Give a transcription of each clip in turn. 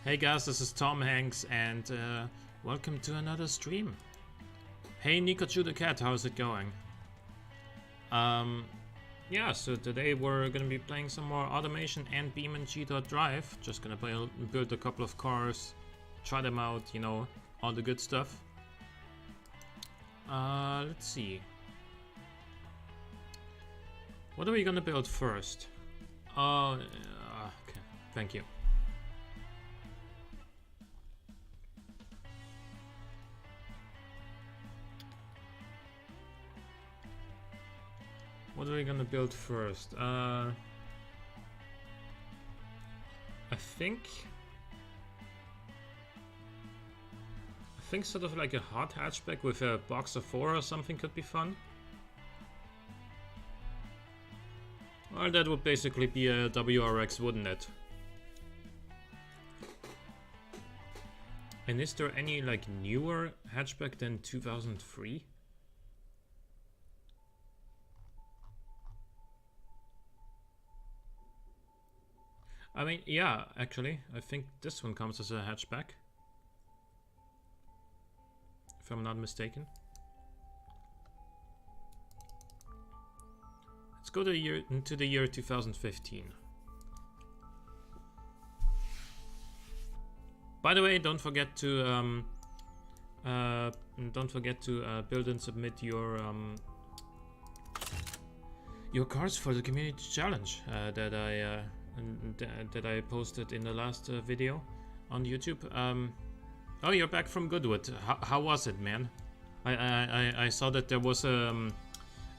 Hey guys, this is Tom Hanks and welcome to another stream. Hey Nikachu the cat, how's it going? Yeah, so today we're gonna be playing some more automation and BeamNG.drive. Just gonna build a couple of cars, try them out, you know, all the good stuff. Let's see. What are we gonna build first? Okay, thank you. What are we gonna build first? I think sort of like a hot hatchback with a box of 4 or something could be fun. Well, that would basically be a WRX, wouldn't it? And is there any like newer hatchback than 2003? I mean, yeah, actually, I think this one comes as a hatchback, if I'm not mistaken. Let's go into the year 2015. By the way, don't forget to build and submit your cards for the community challenge that I posted in the last video on YouTube. Oh, you're back from Goodwood. How was it, man? I saw that there was a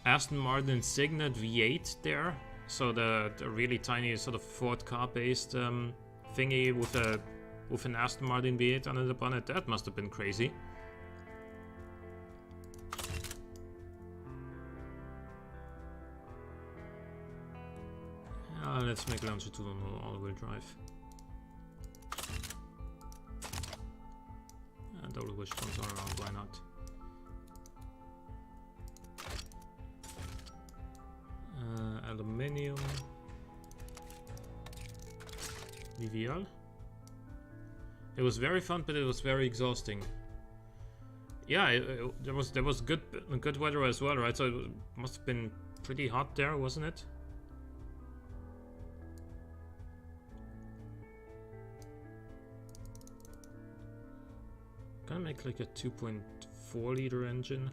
Aston Martin Signet V8 there, so the really tiny sort of Ford car based thingy with an Aston Martin V8 under the bonnet. That must have been crazy. Let's make launcher 2 on all-wheel drive. And all the wish ones are around, why not? Aluminium. VVL. It was very fun, but it was very exhausting. Yeah, there was good weather as well, right? So it must have been pretty hot there, wasn't it? Gonna make like a 2.4 liter engine.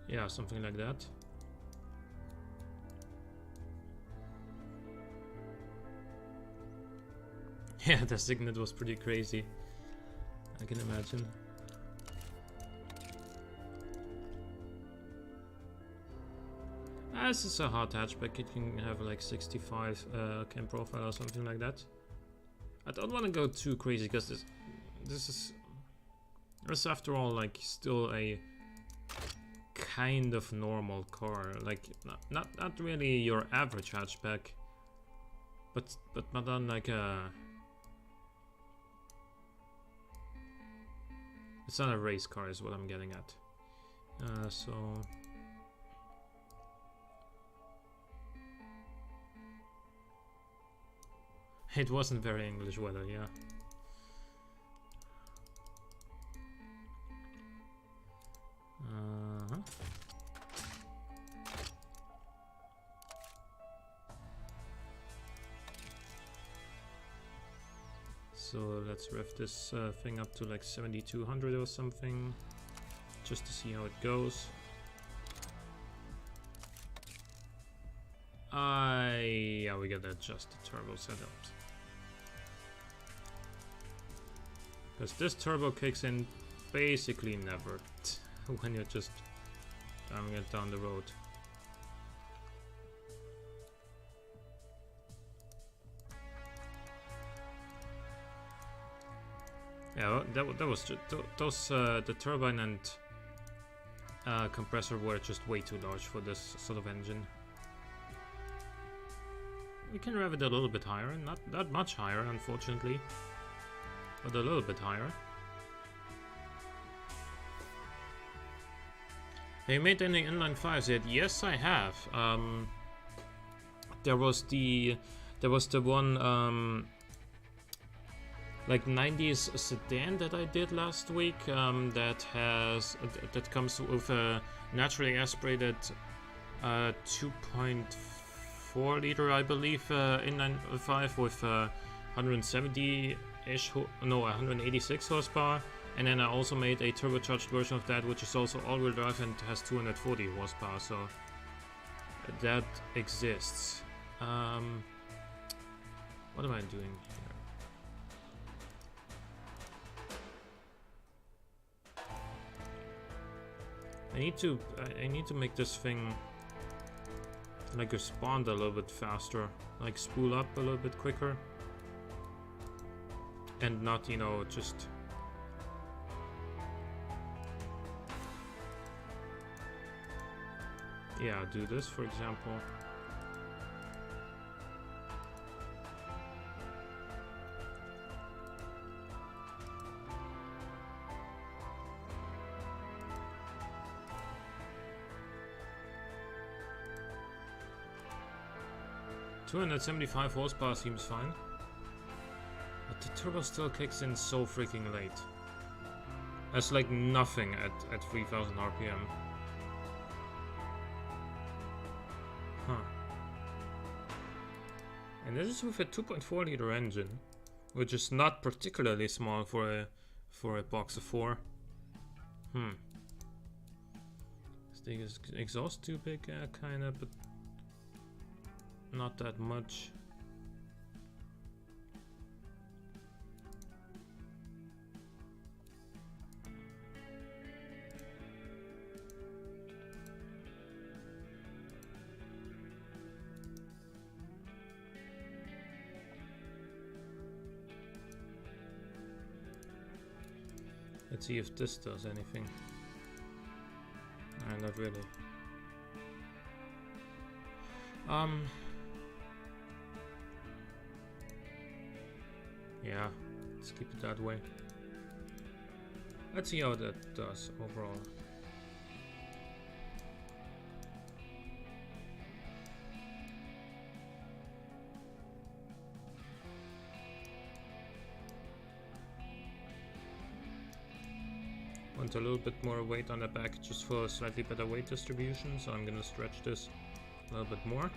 Yeah, something like that. Yeah, the Signet was pretty crazy, I can imagine. This is a hot hatchback, it can have like 65 cam profile or something like that. I don't want to go too crazy because this is after all like still a kind of normal car, like not really your average hatchback, but not unlike a. It's not a race car, is what I'm getting at. So. It wasn't very English weather, yeah. So let's rev this thing up to like 7200 or something, just to see how it goes. Yeah, we gotta adjust the turbo setups. Because this turbo kicks in basically never when you're just driving it down the road. Yeah, that was just those the turbine and compressor were just way too large for this sort of engine. We can rev it a little bit higher, not that much higher, unfortunately. But a little bit higher. Have you made any inline 5s yet? Yes, I have. There There was the one like 90s sedan that I did last week that comes with a naturally aspirated 2.4 liter, I believe, inline-5 with 170-ish, no, 186 horsepower. And then I also made a turbocharged version of that, which is also all-wheel drive and has 240 horsepower. So that exists. What am I doing here? I need to make this thing like respond a little bit faster, like spool up a little bit quicker, and not, you know, just do this, for example. .275 horsepower seems fine, but the turbo still kicks in so freaking late. That's like nothing at 3000 RPM. Huh. And this is with a 2.4 liter engine, which is not particularly small for a box of 4. Is the exhaust too big? Kinda, but not that much. Let's see if this does anything. Not really. Yeah, let's keep it that way. Let's see how that does overall. Want a little bit more weight on the back just for a slightly better weight distribution, so I'm gonna stretch this a little bit more.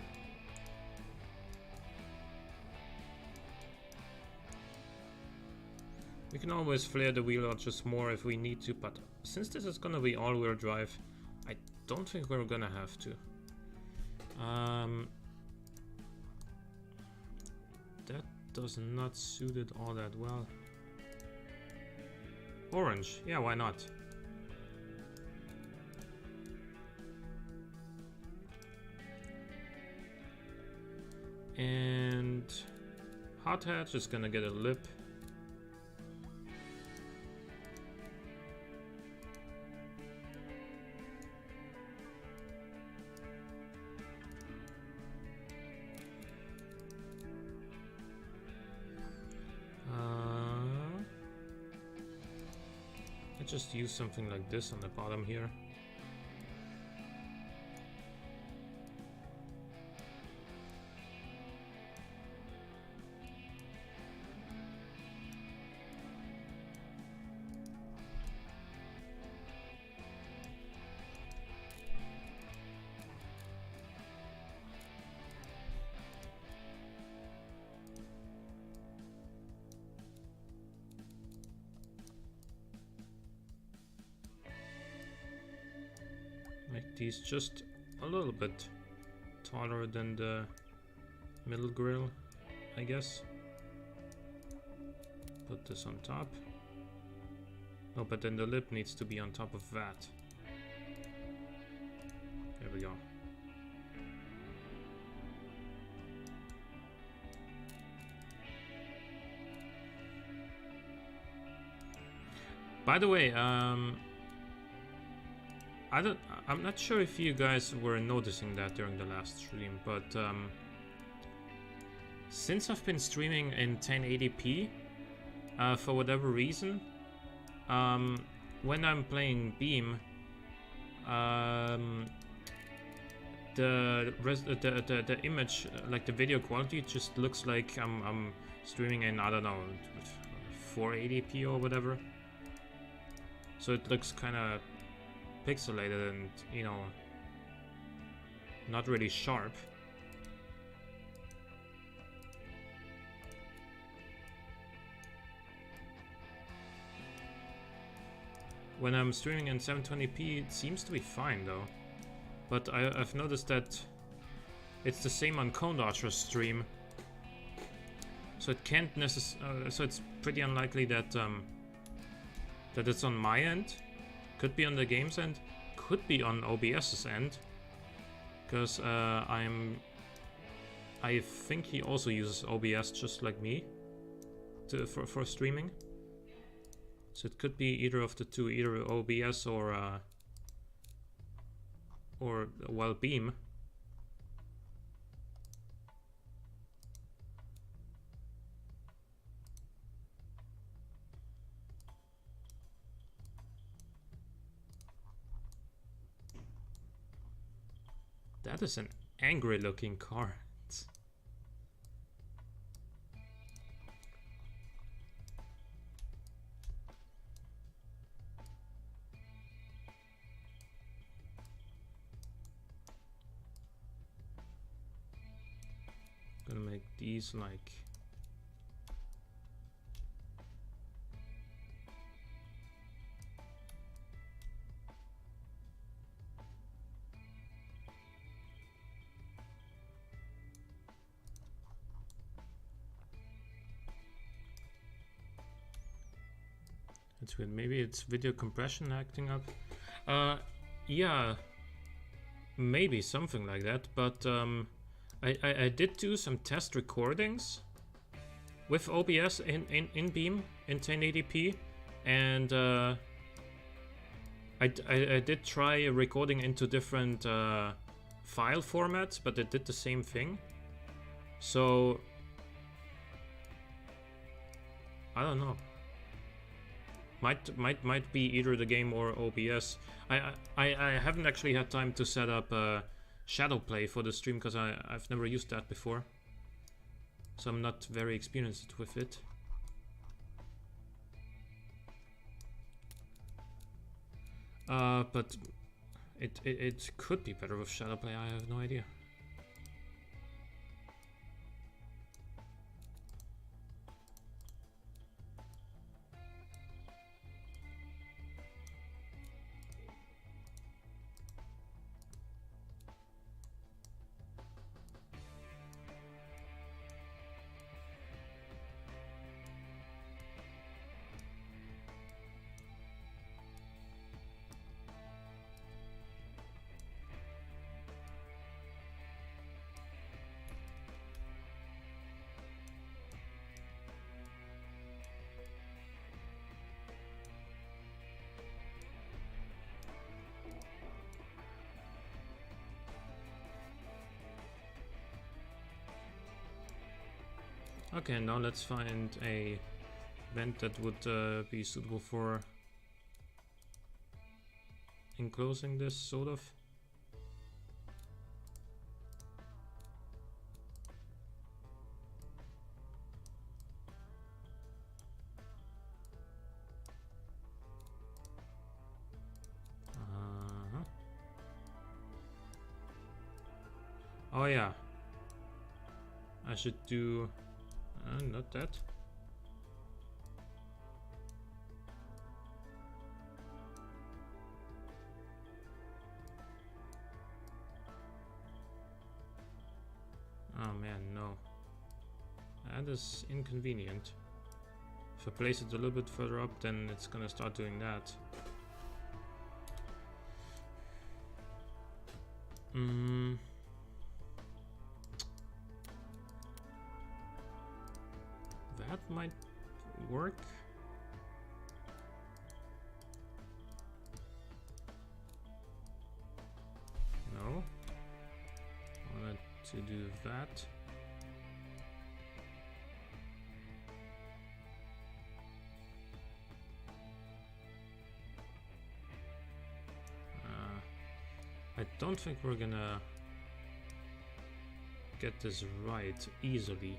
We can always flare the wheel arches more if we need to, but since this is gonna be all-wheel drive, I don't think we're gonna have to. That does not suit it all that well. Orange, yeah, why not? And hot hatch is gonna get a lip. Just use something like this on the bottom here. Make these just a little bit taller than the middle grill, I guess. Put this on top. Oh, but then the lip needs to be on top of that. There we go. By the way, I'm not sure if you guys were noticing that during the last stream, but since I've been streaming in 1080p, for whatever reason, when I'm playing Beam, the image, like the video quality, just looks like I'm streaming in, I don't know, 480p or whatever. So it looks kind of pixelated and, you know, not really sharp. When I'm streaming in 720p, it seems to be fine though. But I've noticed that it's the same on Cone Archer's stream. So it can't necessarily. So it's pretty unlikely that that it's on my end. Could be on the game's end. Could be on OBS's end. Because I think he also uses OBS just like me for streaming. So it could be either of the two, either OBS or well, Beam. That is an angry looking car. Gonna make these like it's weird. Maybe it's video compression acting up. Yeah, maybe something like that. But I did do some test recordings with OBS in Beam in 1080p, and I did try recording into different file formats, but it did the same thing. So I don't know. Might be either the game or OBS. I haven't actually had time to set up shadow play for the stream because I've never used that before, so I'm not very experienced with it. But it could be better with shadow play. I have no idea. Okay, now let's find a vent that would be suitable for enclosing this, sort of. Oh yeah, I should do not that. Oh man, no. That is inconvenient. If I place it a little bit further up, then it's gonna start doing that. That might work. No. I wanted to do that. I don't think we're gonna get this right easily.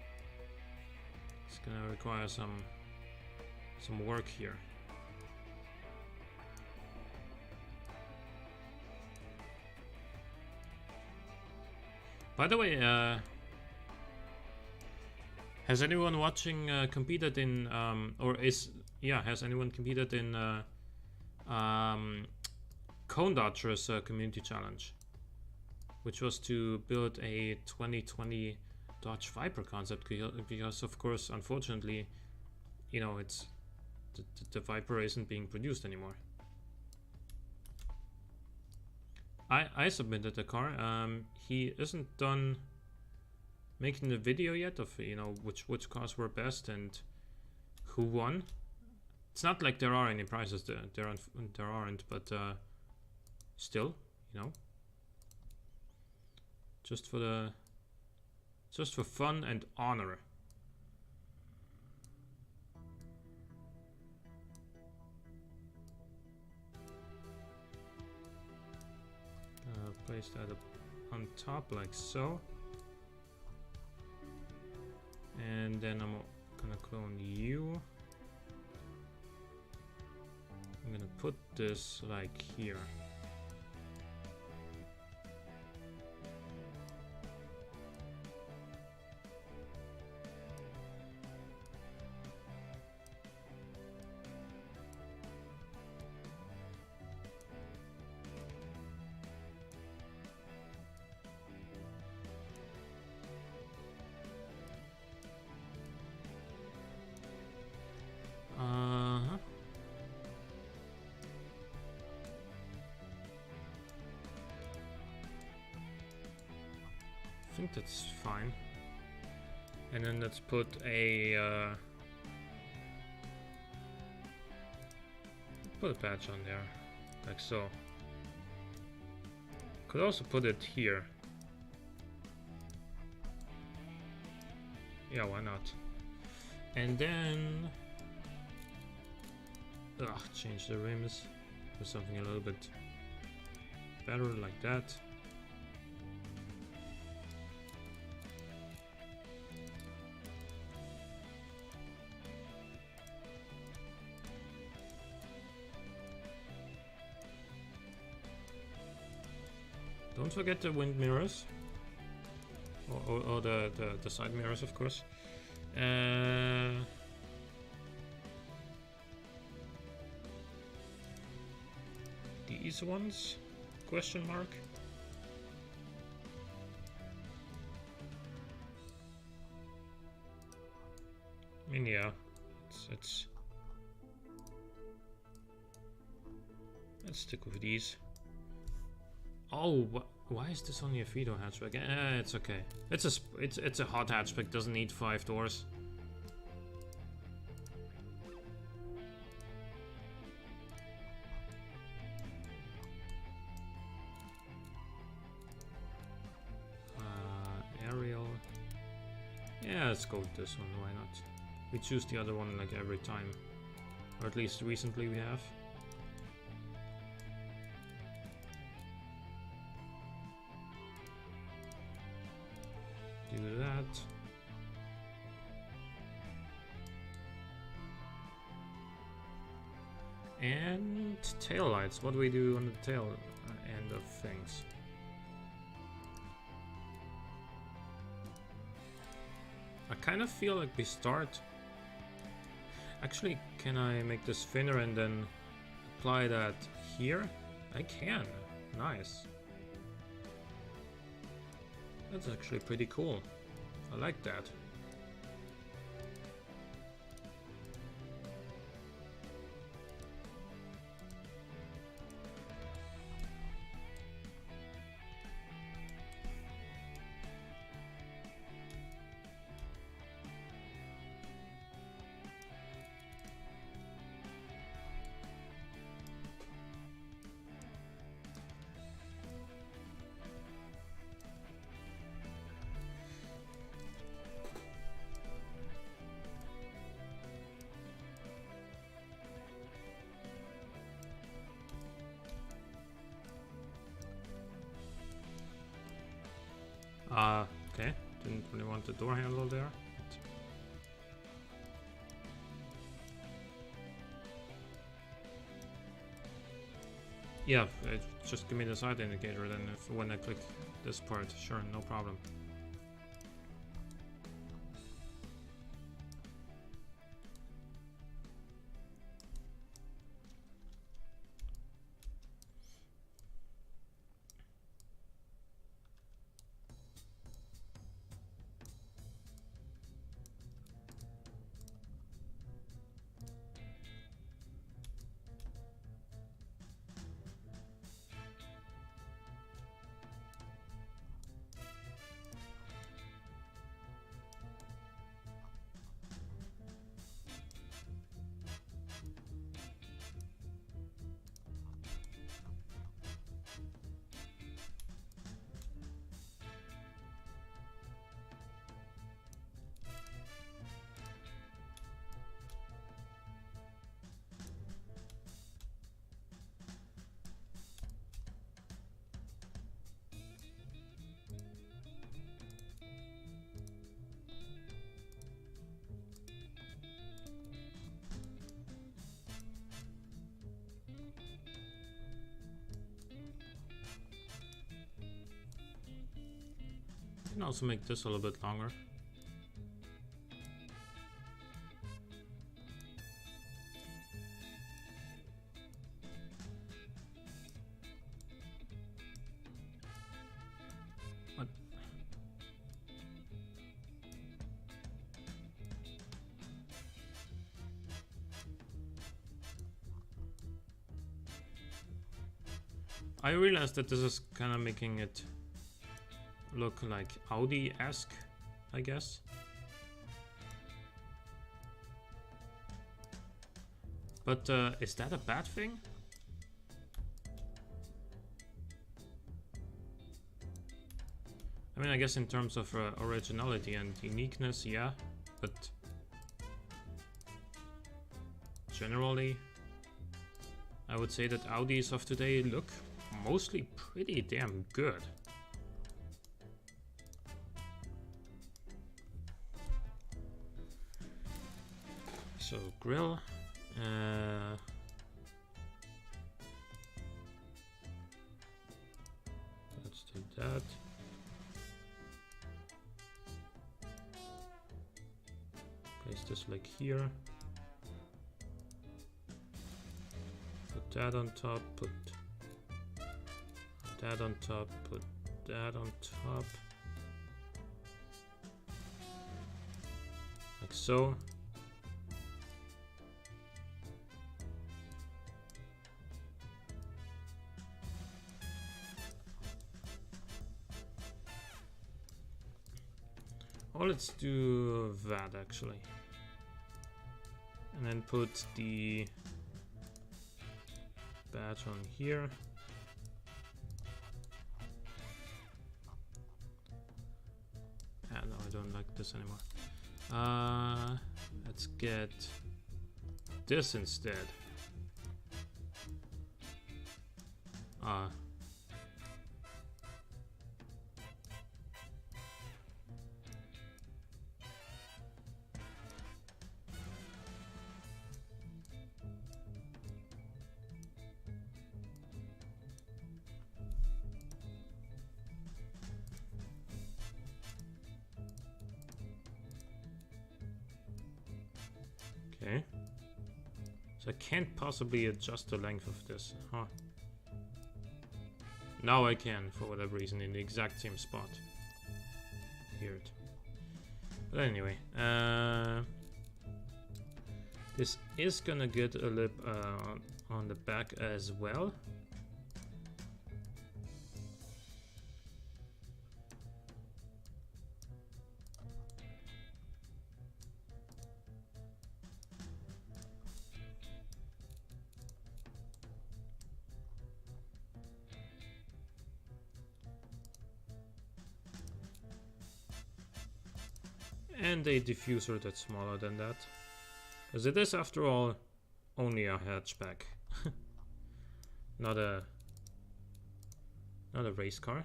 It's gonna require some work here. By the way, has anyone watching competed in has anyone competed in Cone Dodger's community challenge, which was to build a 2020 Dodge Viper concept? Because of course, unfortunately, you know, it's the Viper isn't being produced anymore. I submitted the car. He isn't done making the video yet of, you know, which cars were best and who won. It's not like there are any prizes there aren't, but still, you know, just for fun and honor. Place that up on top like so, and then I'm gonna clone you. I'm gonna put this like here. I think that's fine. And then let's put a patch on there, like so. Could also put it here. Yeah, why not? And then change the rims for something a little bit better, like that. Don't forget the wind mirrors, or the side mirrors, of course. These ones? Question mark. I mean, yeah, let's stick with these. Oh, why is this only a 3-door hatchback? It's okay. It's a hot hatchback. Doesn't need 5 doors. Aerial. Yeah, let's go with this one. Why not? We choose the other one like every time, or at least recently we have. Do that. And tail lights. What do we do on the tail end of things? I kind of feel like we start. Actually, can I make this thinner and then apply that here? I can. Nice. That's actually pretty cool. I like that. Okay. Didn't really want the door handle there. Yeah, just give me the side indicator then when I click this part. Sure, no problem. You can also make this a little bit longer. What? I realized that this is kind of making it look like Audi-esque, I guess. But is that a bad thing? I mean, I guess in terms of originality and uniqueness, yeah, but generally I would say that Audis of today look mostly pretty damn good. So grill, let's do that. Place this like here. Put that on top, put that on top, put that on top. Like so. Or let's do that actually. And then put the badge on here. Ah, no, I don't like this anymore. Let's get this instead. Okay. So I can't possibly adjust the length of this, huh? Now I can, for whatever reason, in the exact same spot. Weird. But anyway, this is gonna get a lip on the back as well. And a diffuser that's smaller than that, because it is, after all, only a hatchback, not a race car.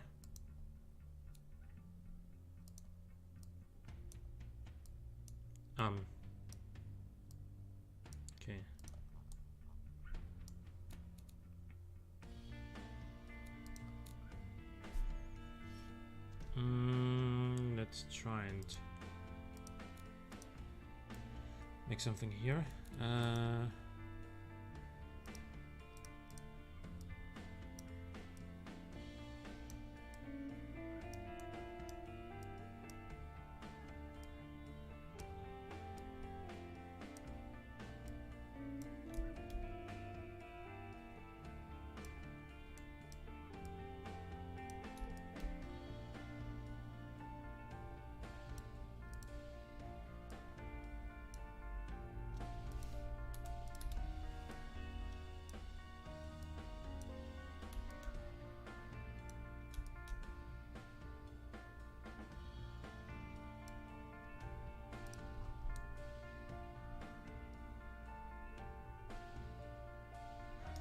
Okay. Let's try and make something here.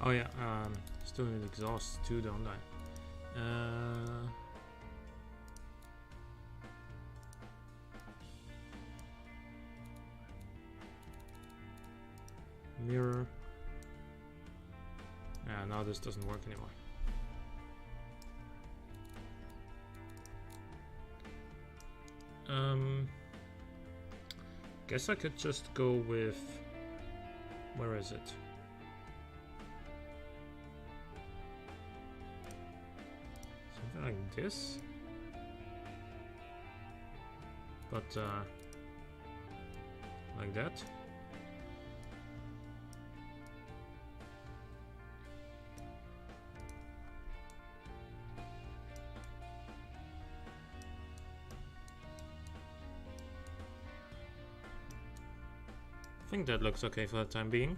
Oh yeah, still need exhaust too, don't I? Mirror. Yeah, now this doesn't work anymore. Guess I could just go with, where is it? Something like this, but like that. I think that looks okay for the time being.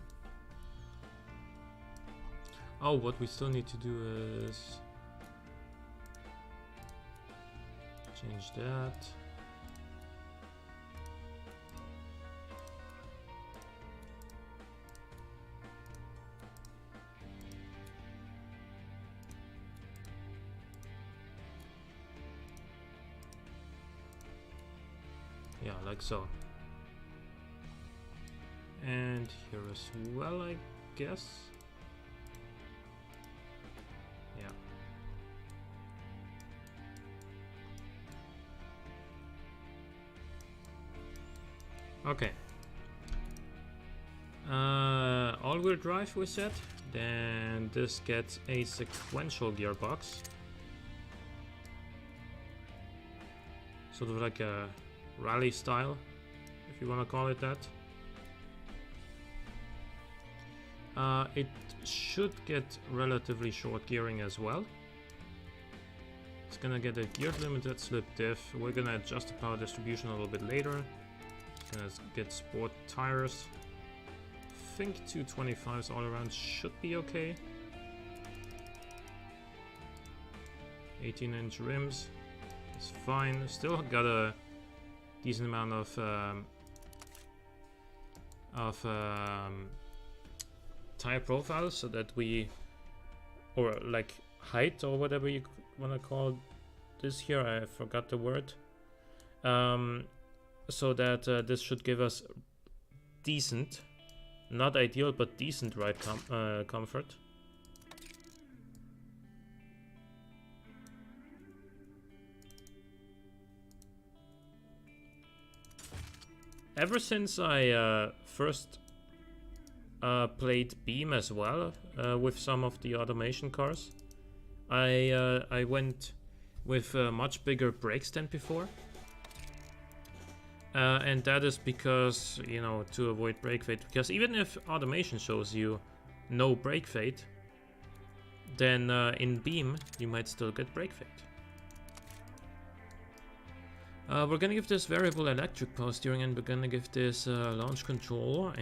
Oh, what we still need to do is change that. Yeah, like so. And here as well, I guess. Yeah. Okay. All-wheel drive we set. Then this gets a sequential gearbox. Sort of like a rally style, if you want to call it that. It should get relatively short gearing as well. It's gonna get a geared limited slip diff. We're gonna adjust the power distribution a little bit later. It's gonna get sport tires. I think 225s all around should be okay. 18-inch rims is fine. Still got a decent amount of tire profile, so that we, or like height or whatever you want to call this here, I forgot the word, so that this should give us decent, not ideal, but decent ride comfort. Ever since I first played Beam as well, with some of the automation cars, I went with much bigger brakes than before, and that is because, you know, to avoid brake fade, because even if automation shows you no brake fade, then in Beam you might still get brake fade. We're gonna give this variable electric power steering, and we're gonna give this launch control,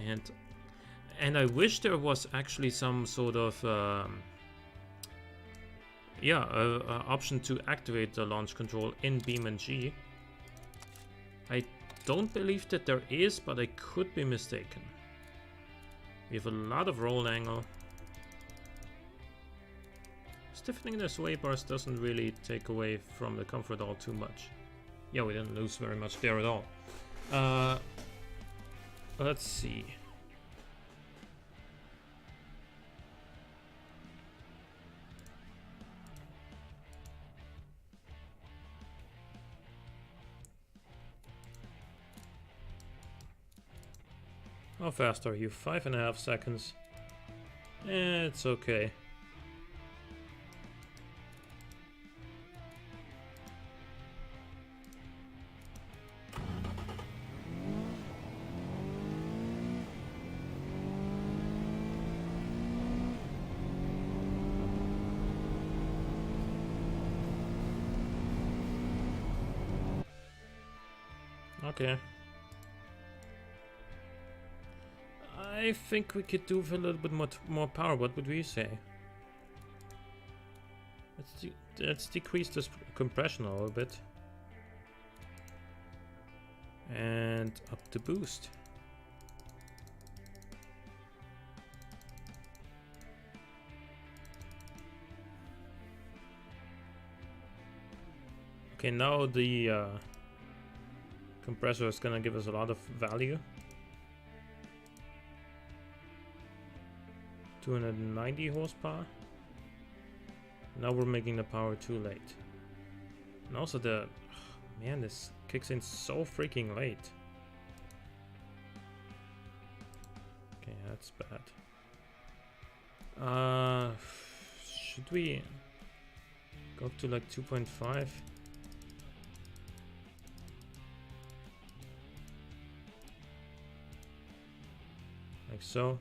and I wish there was actually some sort of option to activate the launch control in BeamNG. I don't believe that there is, but I could be mistaken. We have a lot of roll angle. Stiffening the sway bars doesn't really take away from the comfort all too much. Yeah, we didn't lose very much there at all. Let's see. How fast are you? 5.5 seconds. It's okay. Okay. I think we could do with a little bit more power. What would we say? Let's decrease this compression a little bit. And up the boost. Okay, now the compressor is gonna give us a lot of value. 290 horsepower. Now we're making the power too late. And also the... oh, man, this kicks in so freaking late. Okay, that's bad. Should we go up to like 2.5? Like so.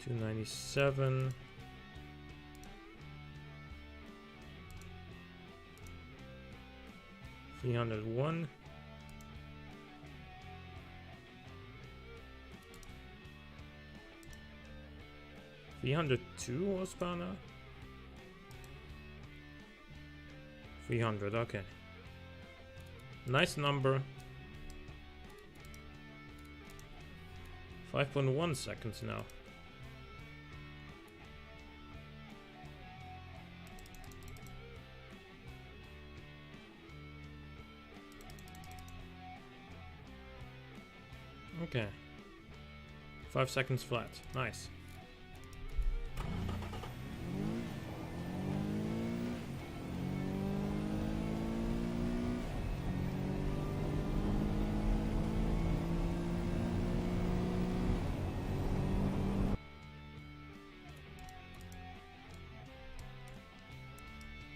$297. $301. $302 horsepower now. 300. Okay. Nice number. 5.1 seconds now. Okay. 5 seconds flat. Nice.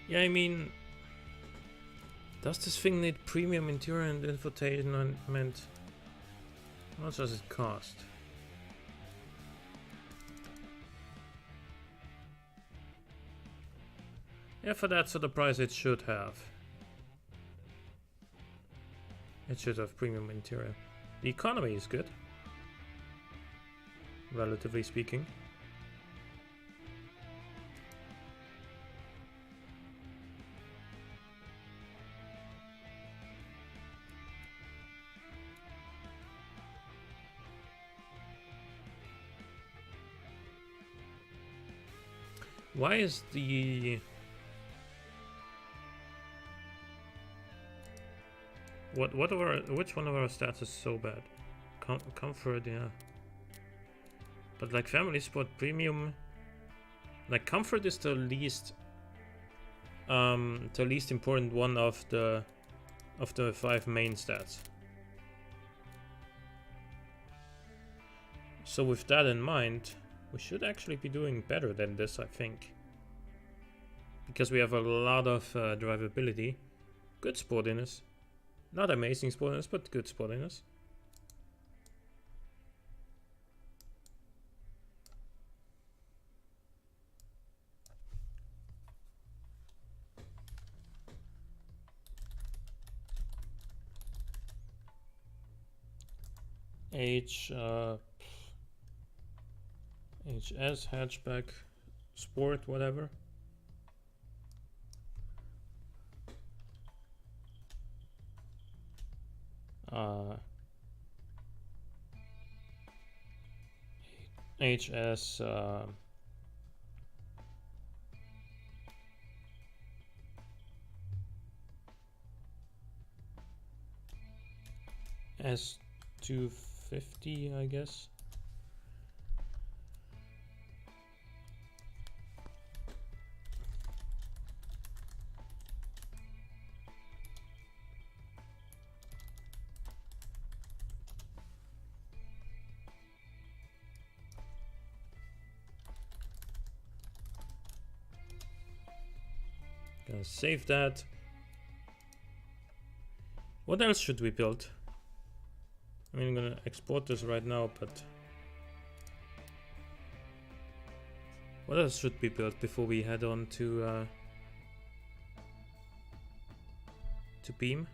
Yeah, I mean, does this thing need premium interior and infotainment? How much does it cost? Yeah, for that sort of price it should have. It should have premium interior. The economy is good, relatively speaking. Why is the... which one of our stats is so bad? Comfort, yeah. But like family sport premium, like comfort is the least important one of the 5 main stats. So with that in mind, we should actually be doing better than this, I think. Because we have a lot of drivability, good sportiness. Not amazing sportiness, but good sportiness. HS, hatchback, sport, whatever. HS S250, I guess. Gonna save that. What else should we build? I mean, I'm gonna export this right now, but what else should be built before we head on to Beam?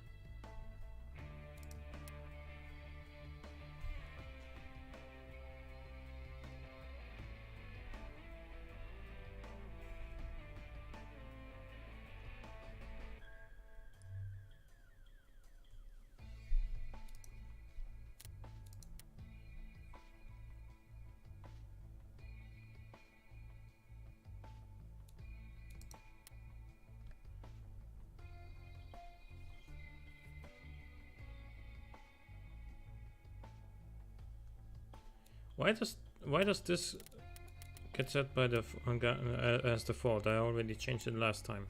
Why does this get set by the as default? I already changed it last time.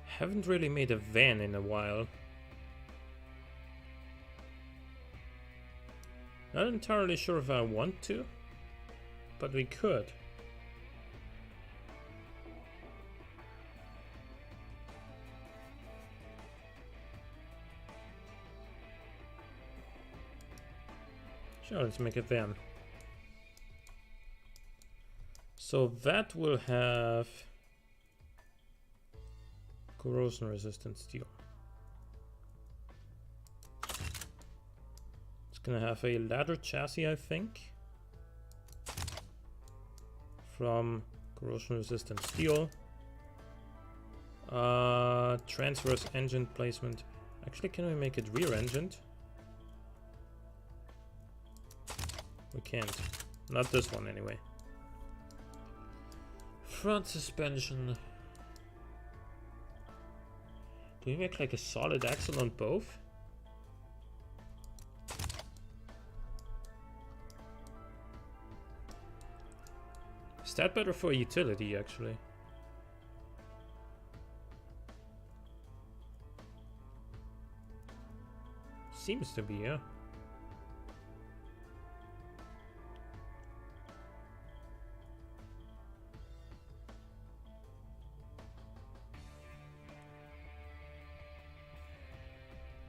Haven't really made a van in a while. Not entirely sure if I want to, but we could. Sure, let's make a van. So that will have corrosion resistant steel. It's gonna have a ladder chassis, I think, from corrosion resistant steel. Transverse engine placement. Actually, can we make it rear engined? We can't. Not this one anyway. Front suspension. Do we make like a solid axle on both? Is that better for utility actually? Seems to be, yeah.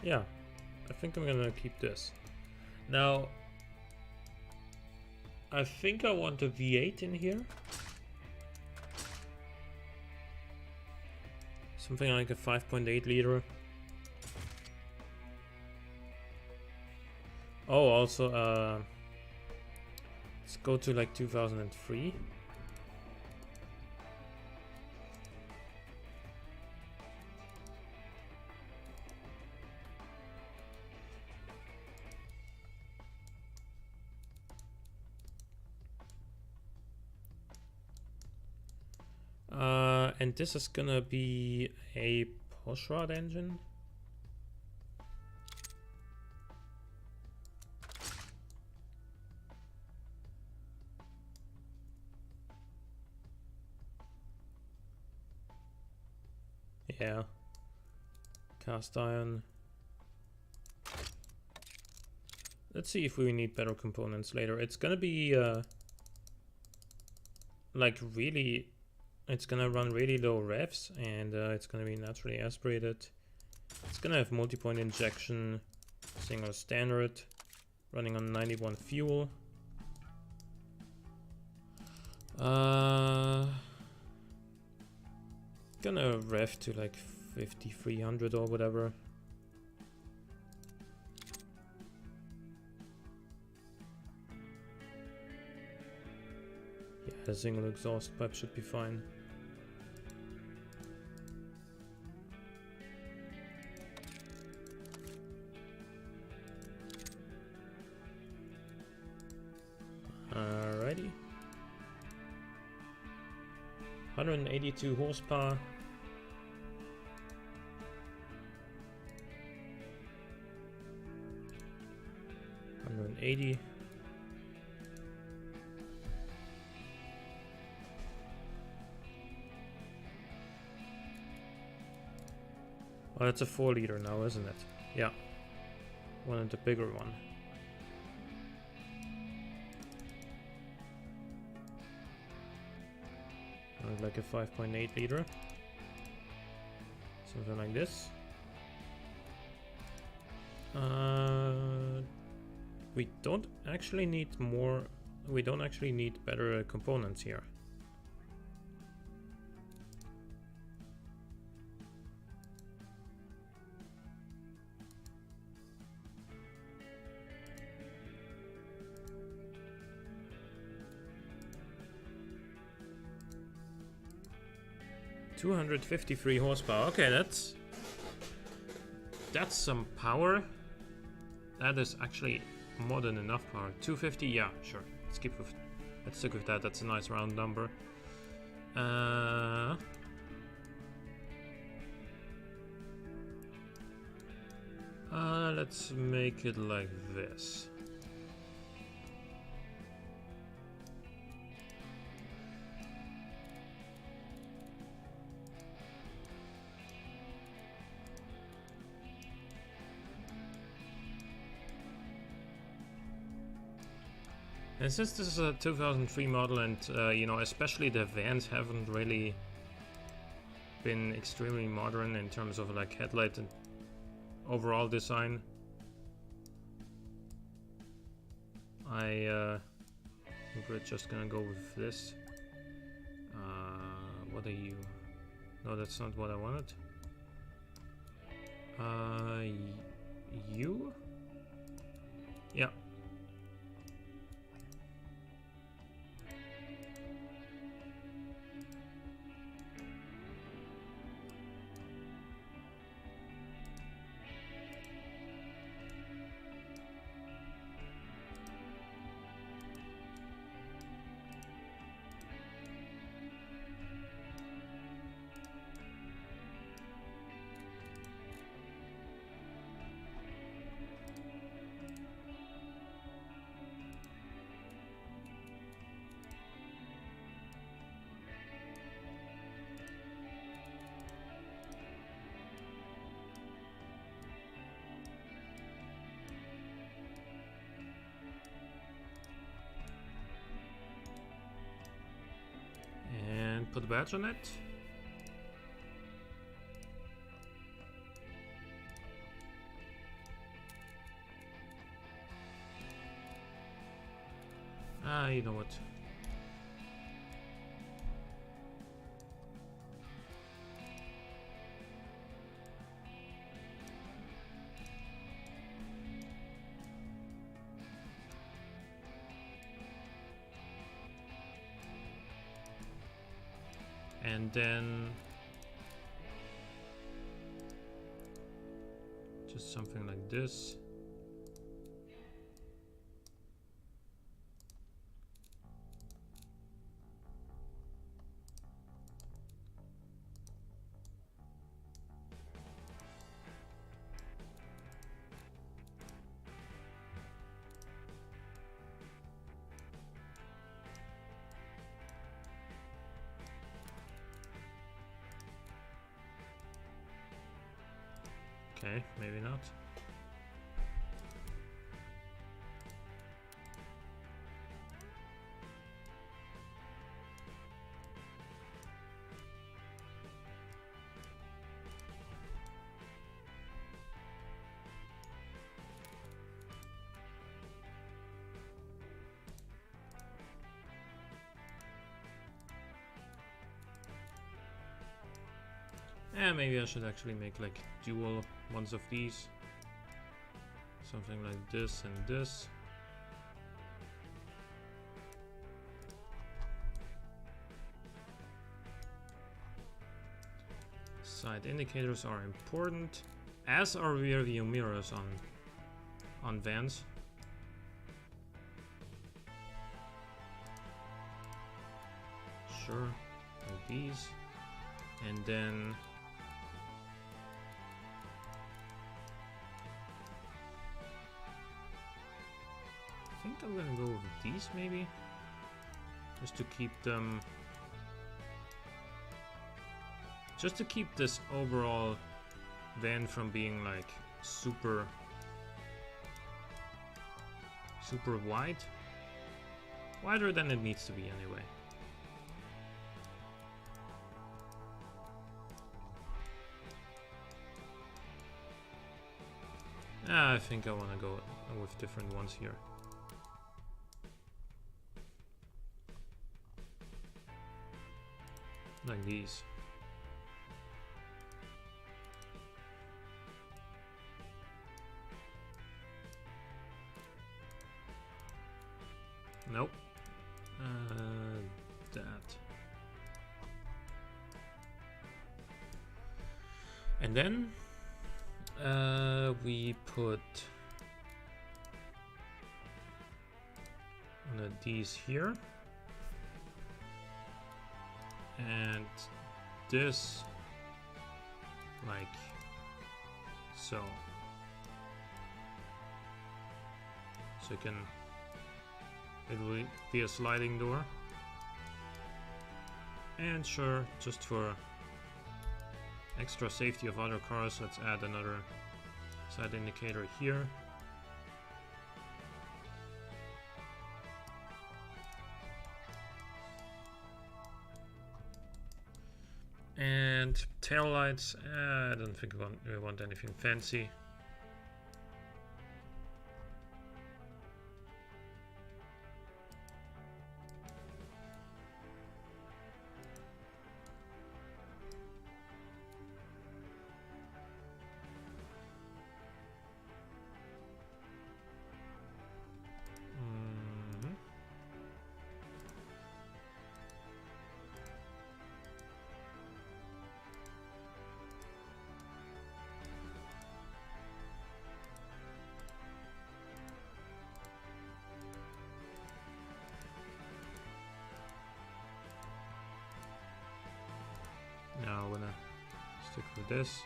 Yeah, I think I'm gonna keep this. Now, I think I want a V8 in here. Something like a 5.8 liter. Oh, also, let's go to like 2003. And this is gonna be a pushrod engine. Yeah. Cast iron. Let's see if we need better components later. It's gonna be like really, it's gonna run really low revs, and it's gonna be naturally aspirated. It's gonna have multi-point injection, single standard, running on 91 fuel. Gonna rev to like 5300 or whatever. Yeah, the single exhaust pipe should be fine. 182 horsepower. $180. Well, it's a 4-liter now, isn't it? Yeah. Wanted the bigger one. Like a 5.8 liter. Something like this. We don't actually need more. We don't actually need better components here. $253 horsepower. Okay, that's some power. That is actually more than enough power. 250, yeah, sure. Let's stick with that. That's a nice round number. Let's make it like this. And since this is a 2003 model, and you know, especially the vans haven't really been extremely modern in terms of like headlight and overall design, I think we're just gonna go with this. What are you? No, that's not what I wanted. You? Yeah. Put the badge on it. You know what? And then just something like this. Okay, maybe not. And maybe I should actually make like dual ones of these. Something like this and this. Side indicators are important, as are rear view mirrors on vans. Sure, like these, and then I think I'm gonna go with these maybe, just to keep them, just to keep this overall van from being like super wide, wider than it needs to be anyway. I think I want to go with different ones here. Like these. Nope. That. And then we put one of these here, and this like so. So you can, it will be a sliding door. And sure, just for extra safety of other cars, let's add another side indicator here. And tail lights, I don't think we want anything fancy. Now I'm gonna stick with this.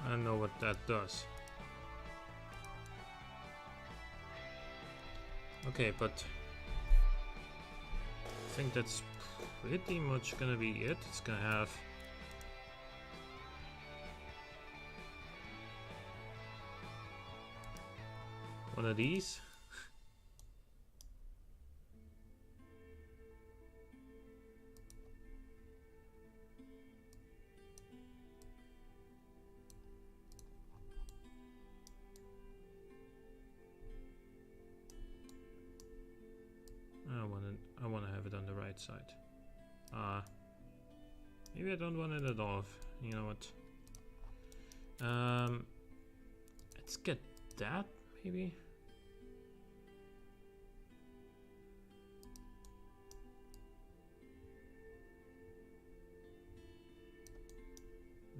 I don't know what that does. Okay, but I think that's pretty much gonna be it. It's gonna have one of these. I wanna have it on the right side. Maybe I don't want it at all. You know what? Let's get that maybe.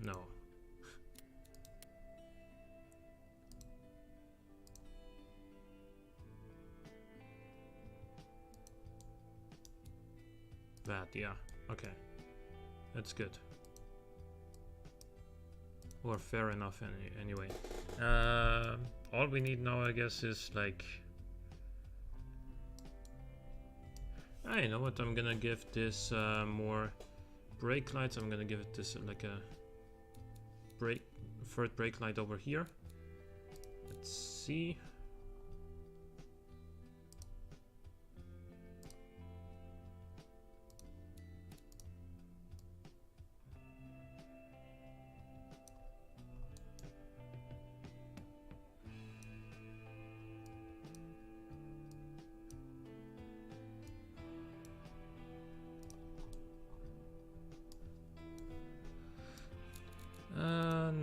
No. That, yeah, okay, that's good, or fair enough anyway. All we need now, I guess, is like, you know what, I'm gonna give this more brake lights. I'm gonna give it this like a third brake light over here. Let's see.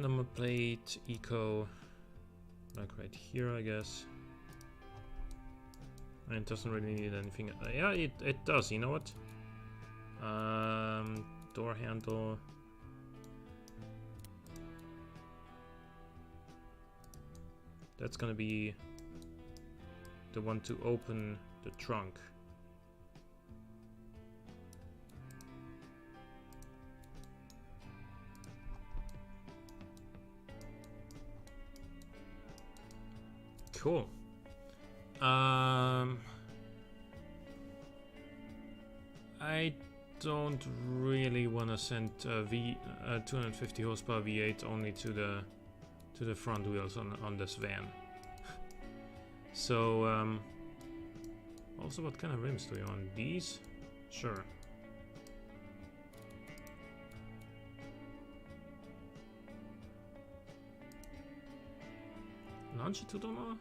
Number plate, eco, like right here, I guess. It doesn't really need anything. Yeah, it does. You know what? Door handle. That's gonna be the one to open the trunk. Cool. I don't really want to send 250 horsepower V8 only to the front wheels on this van. So also, what kind of rims do you want? These? Sure. Longitudinal?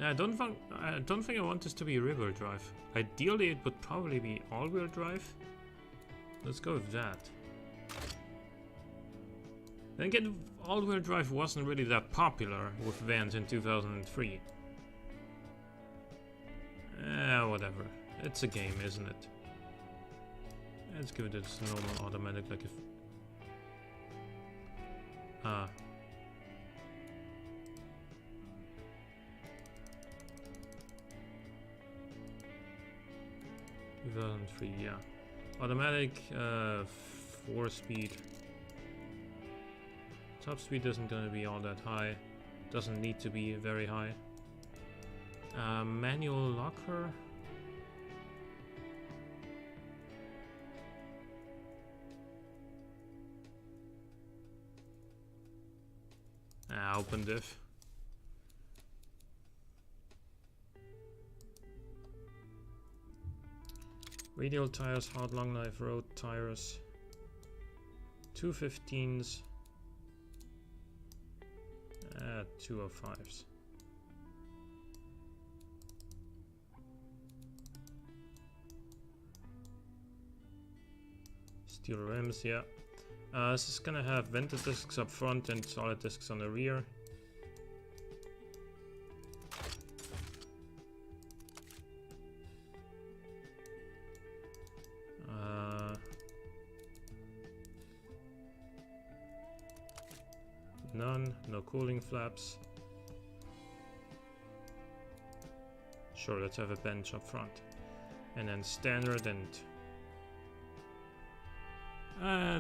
I don't think I want this to be rear-wheel drive. Ideally, it would probably be all-wheel drive. Let's go with that. Then again, all-wheel drive wasn't really that popular with vans in 2003. Whatever. It's a game, isn't it? Let's give it this normal automatic, like if... Ah. 2003, yeah. Automatic, 4-speed. Top speed isn't gonna be all that high. Doesn't need to be very high. Manual locker. Open diff. Radial tires, hard long life road tires. 215s. 205s. Steel rims, yeah. This is gonna have vented discs up front and solid discs on the rear. None, no cooling flaps. Sure, let's have a bench up front. And then standard and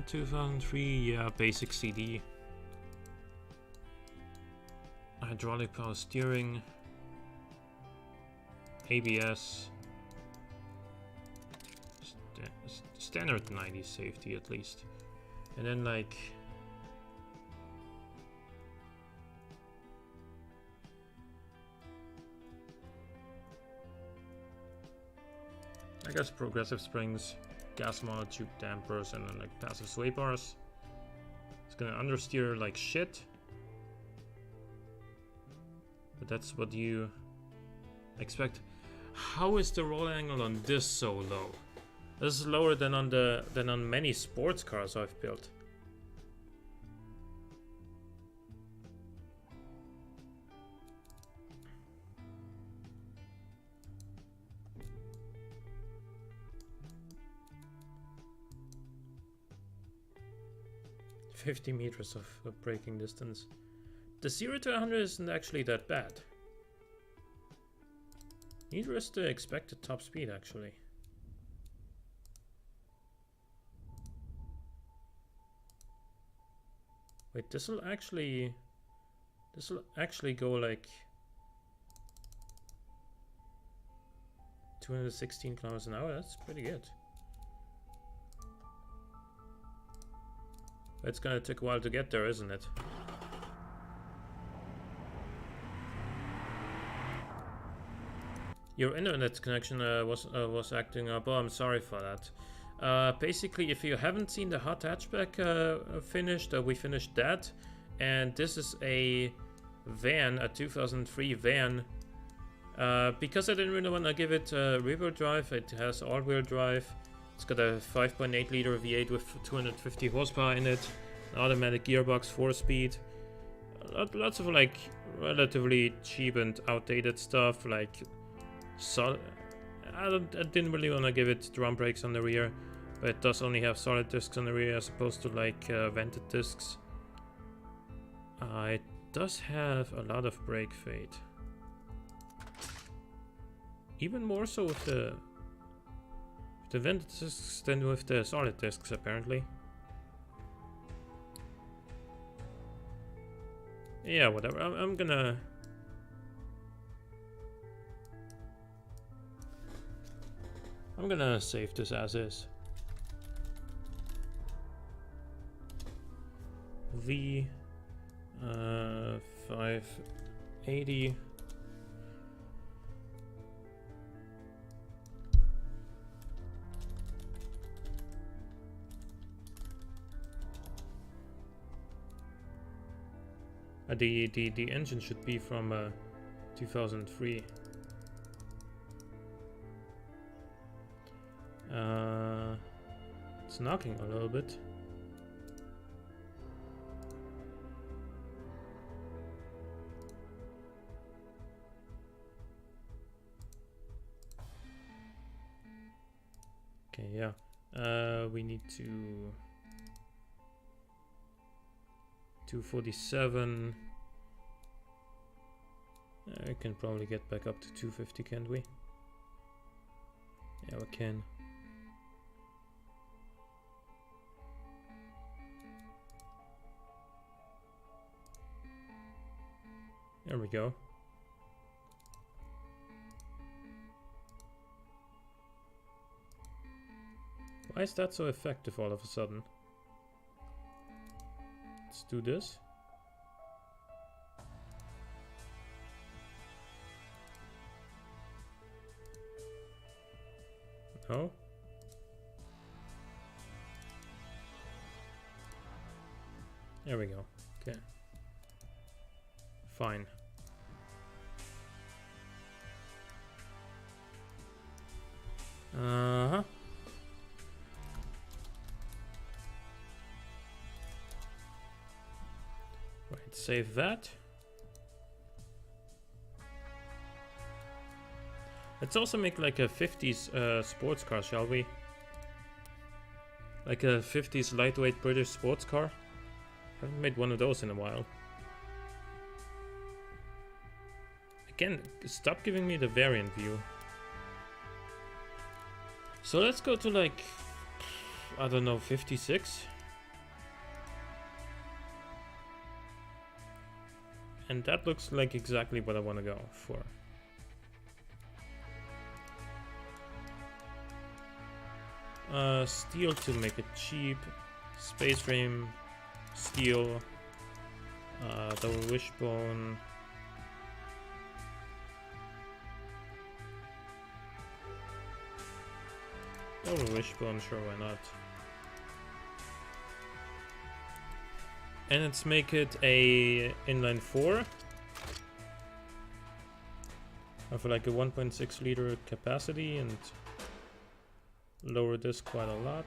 2003, yeah, basic CD. Hydraulic power steering. ABS. Standard 90s safety at least. And then like... I guess progressive springs, gas monotube dampers, and then like passive sway bars. It's gonna understeer like shit. But that's what you expect. How is the roll angle on this so low? This is lower than on many sports cars I've built. $50 meters of braking distance. The 0 to 100 isn't actually that bad. Neither is the expected top speed actually. Wait, this will actually go like 216 kilometers an hour. That's pretty good. It's gonna take a while to get there, isn't it? Your internet connection was acting up. Oh, I'm sorry for that. Basically, if you haven't seen the hot hatchback finished, we finished that, and this is a van, a 2003 van. Because I didn't really want to give it rear-wheel drive, it has all-wheel drive. It's got a 5.8 liter V8 with 250 horsepower in it, an automatic gearbox, 4-speed, lots of like relatively cheap and outdated stuff, like solid. I didn't really want to give it drum brakes on the rear, but it does only have solid discs on the rear as opposed to like vented discs. It does have a lot of brake fade, even more so with the vented discs than with the solid discs apparently. Yeah, whatever. I'm gonna save this as is. V 580. The engine should be from 2003. It's knocking a little bit. Okay, yeah. We need to 247. I can probably get back up to 250, can't we? Yeah, we can. There we go. Why is that so effective all of a sudden? Let's do this. No? There we go. Okay. Fine. Uh-huh. Right, save that. Let's also make like a 50s sports car, shall we? Like a 50s lightweight British sports car. I haven't made one of those in a while. Again, stop giving me the variant view. So let's go to like, I don't know, 56. And that looks like exactly what I want to go for. Steel to make it cheap. Space frame, steel, double wishbone. Double wishbone, sure, why not? And let's make it a inline 4. Of like a 1.6 liter capacity and lower this quite a lot.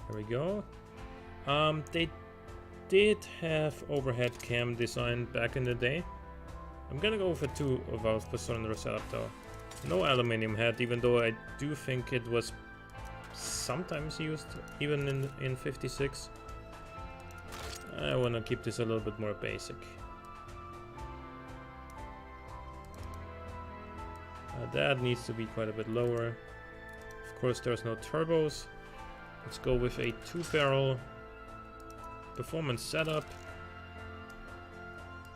There we go. They did have overhead cam design back in the day. I'm gonna go for 2 valve per cylinder setup though. No aluminum head, even though I do think it was sometimes used even in 56. I want to keep this a little bit more basic. That needs to be quite a bit lower. Of course, there's no turbos. Let's go with a 2-barrel performance setup.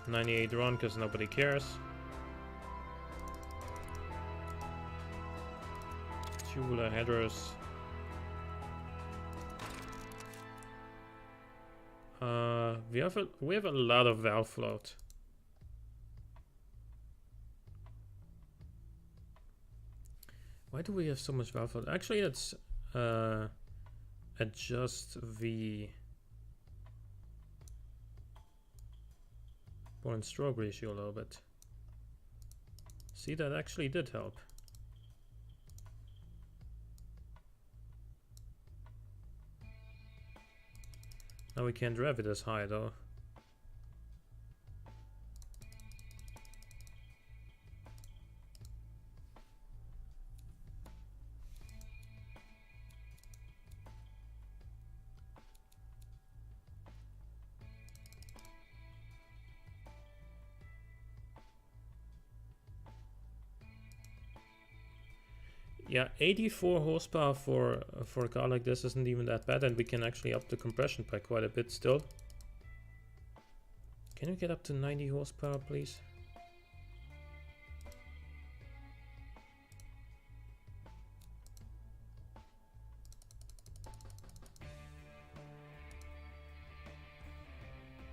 98 run, because nobody cares. Tubular headers. We have a lot of valve float. Why do we have so much valve float? Actually, let's adjust the bore and stroke ratio a little bit. See, that actually did help. Now we can't rev it as high though. Yeah, 84 horsepower for a car like this isn't even that bad, and we can actually up the compression by quite a bit still. Can we get up to 90 horsepower, please?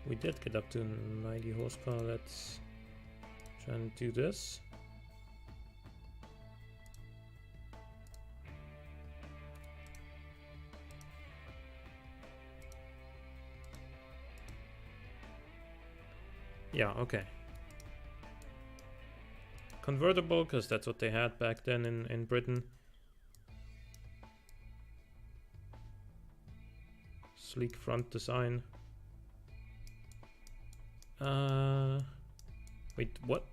We did get up to 90 horsepower. Let's try and do this. Yeah, okay. Convertible, because that's what they had back then in Britain. Sleek front design. Wait, what?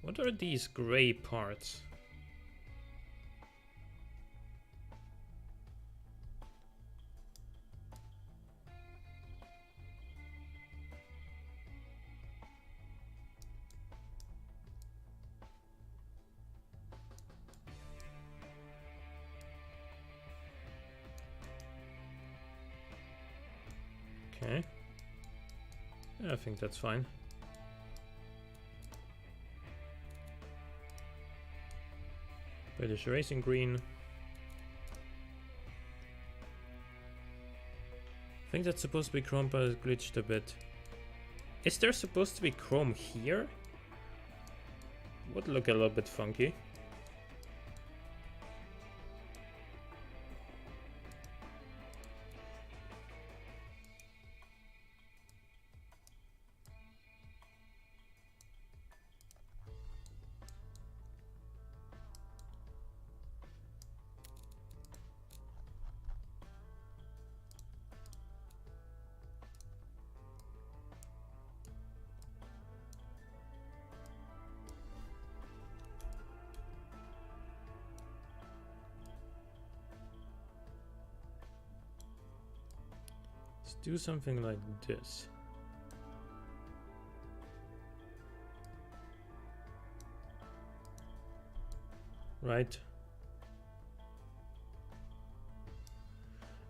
What are these gray parts? Okay. Yeah, I think that's fine. British Racing Green. I think that's supposed to be chrome, but it glitched a bit. Is there supposed to be chrome here? Would look a little bit funky. Let's do something like this. Right.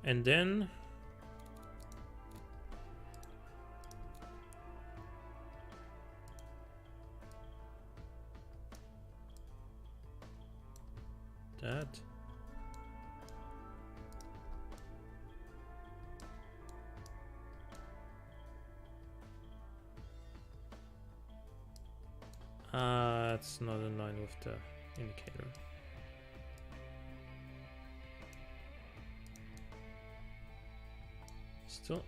And then that. It's not in line with the indicator. Still,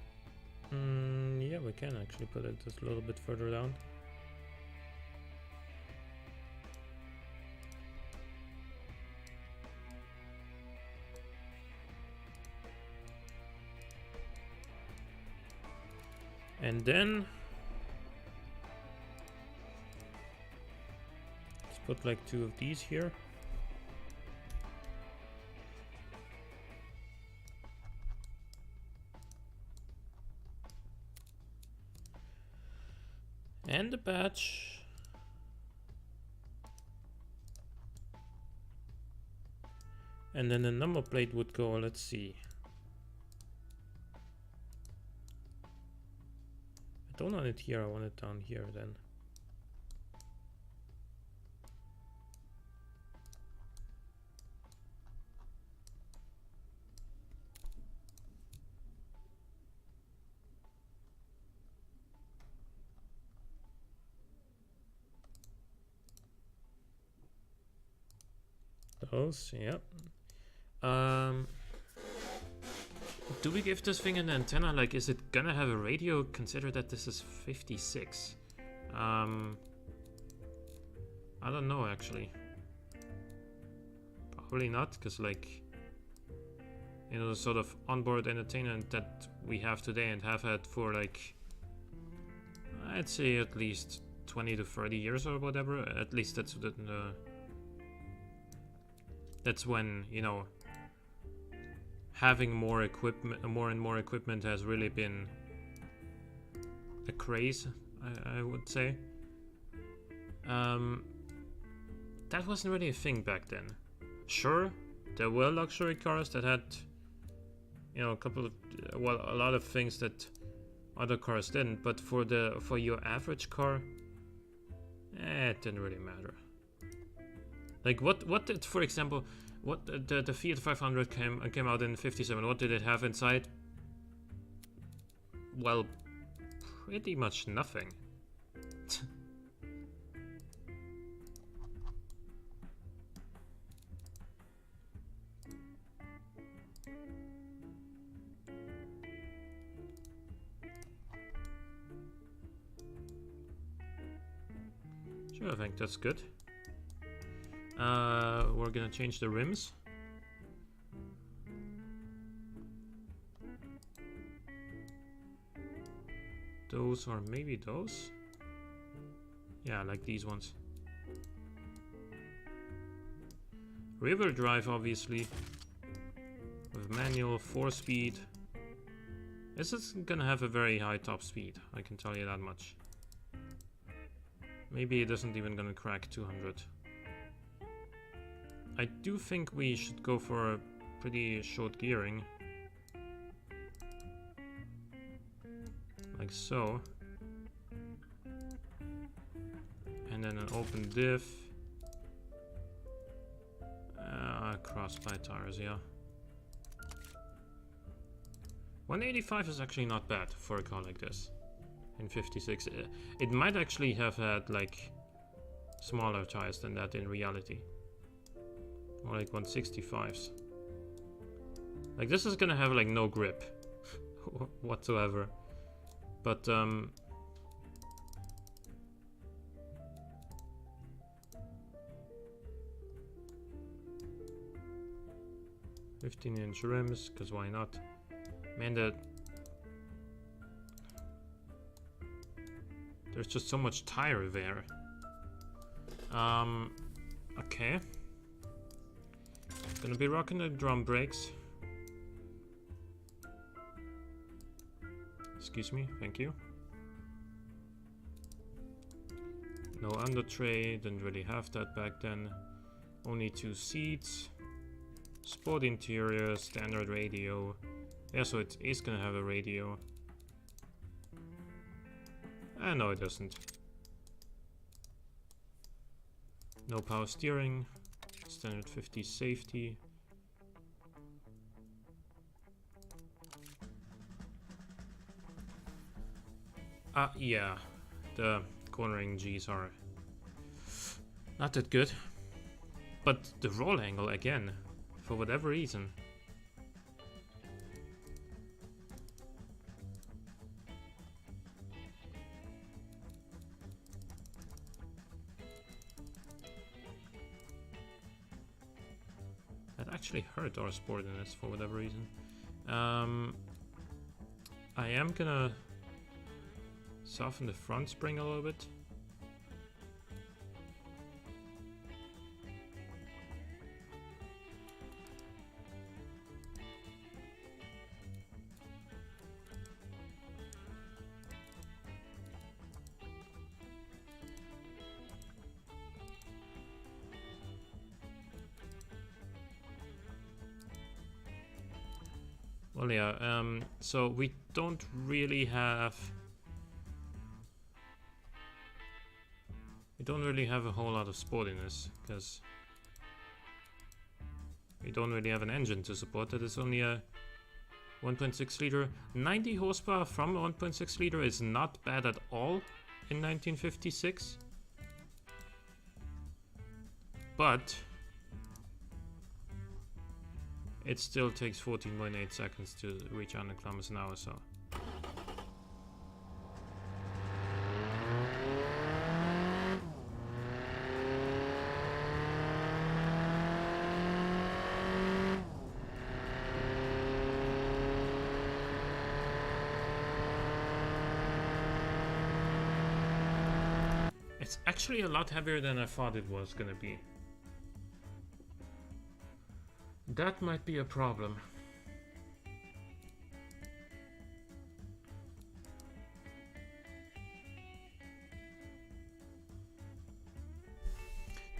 yeah, we can actually put it just a little bit further down. And then let's put like 2 of these here. And the badge. And then the number plate would go, let's see. I don't want it here, I want it down here then. Those, yeah. Do we give this thing an antenna? Like, is it gonna have a radio? Consider that this is 56. I don't know actually. Probably not, because like you know, the sort of onboard entertainment that we have today and have had for like, I'd say at least 20 to 30 years or whatever. At least that's when, you know, having more equipment, more and more equipment has really been a craze, I would say. That wasn't really a thing back then. Sure, there were luxury cars that had, you know, a lot of things that other cars didn't, but for your average car, it didn't really matter. Like what did, for example, what the Fiat 500 came out in '57? What did it have inside? Well, pretty much nothing. Sure, I think that's good. We're gonna change the rims. Those or maybe those? Yeah, like these ones. Rear-wheel drive, obviously. With manual, 4-speed. This is gonna have a very high top speed, I can tell you that much. Maybe it isn't even gonna crack 200. I do think we should go for a pretty short gearing. Like so. And then an open diff. Cross-ply tires, yeah. 185 is actually not bad for a car like this. In 56. It might actually have had like smaller tires than that in reality. Or like 165s. Like this is gonna have like no grip whatsoever. But 15-inch rims, cause why not? Man, there's just so much tire there. Okay. Gonna be rocking the drum brakes. Excuse me, thank you. No under tray, didn't really have that back then. Only 2 seats. Sport interior, standard radio. Yeah, so it is gonna have a radio. No, it doesn't. No power steering. Standard 50 safety. Yeah. The cornering Gs are not that good. But the roll angle, again, for whatever reason. That actually hurt our sportiness for whatever reason. I am gonna soften the front spring a little bit. Well, yeah, so we don't really have a whole lot of sportiness, because we don't really have an engine to support that. It's only a 1.6 liter. 90 horsepower from a 1.6 liter is not bad at all in 1956. But it still takes 14.8 seconds to reach 100 kilometers an hour, so. It's actually a lot heavier than I thought it was gonna be. That might be a problem.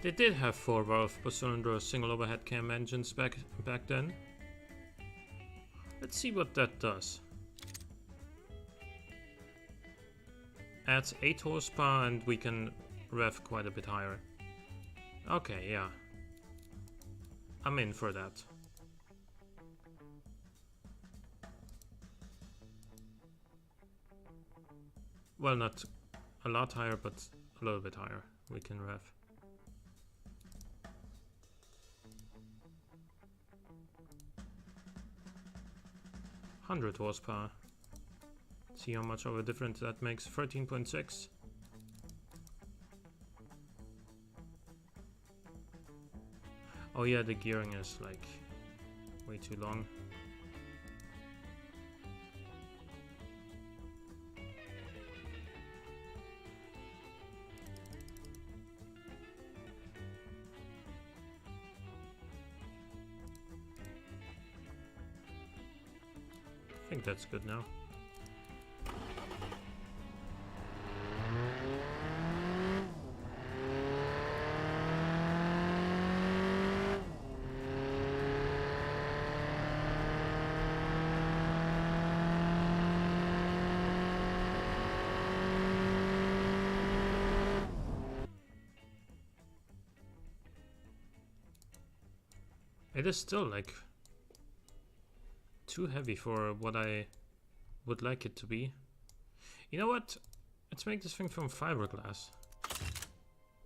They did have 4-valve per cylinder single overhead cam engines back then. Let's see what that does. Adds 8 horsepower and we can rev quite a bit higher. Okay, yeah. I'm in for that. Well, not a lot higher, but a little bit higher we can rev. $100 horsepower. See how much of a difference that makes. 13.6. Oh yeah, the gearing is like way too long. I think that's good now. It is still like too heavy for what I would like it to be. You know what? Let's make this thing from fiberglass,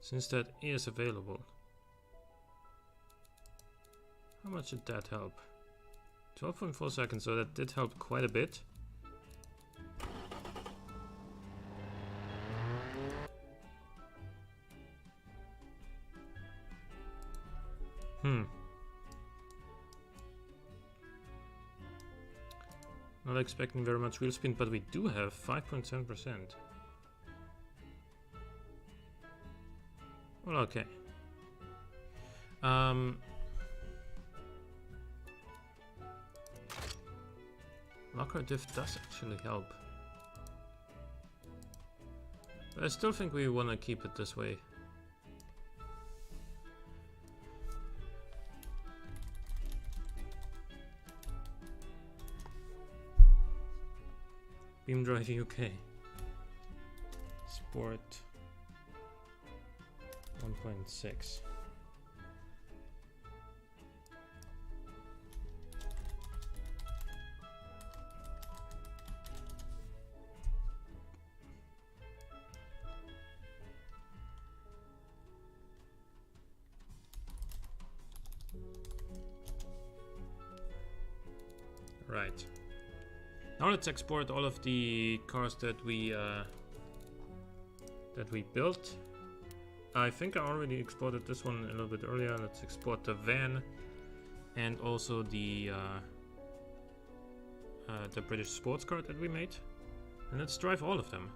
since that is available. How much did that help? 12.4 seconds, so that did help quite a bit. Not expecting very much wheel spin, but we do have 5.7%. Well, okay. Locker diff does actually help. But I still think we want to keep it this way. BeamNG.drive UK. Sport 1.6. Right. Now let's export all of the cars that we built. I think I already exported this one a little bit earlier. Let's export the van and also the British sports car that we made, and let's drive all of them.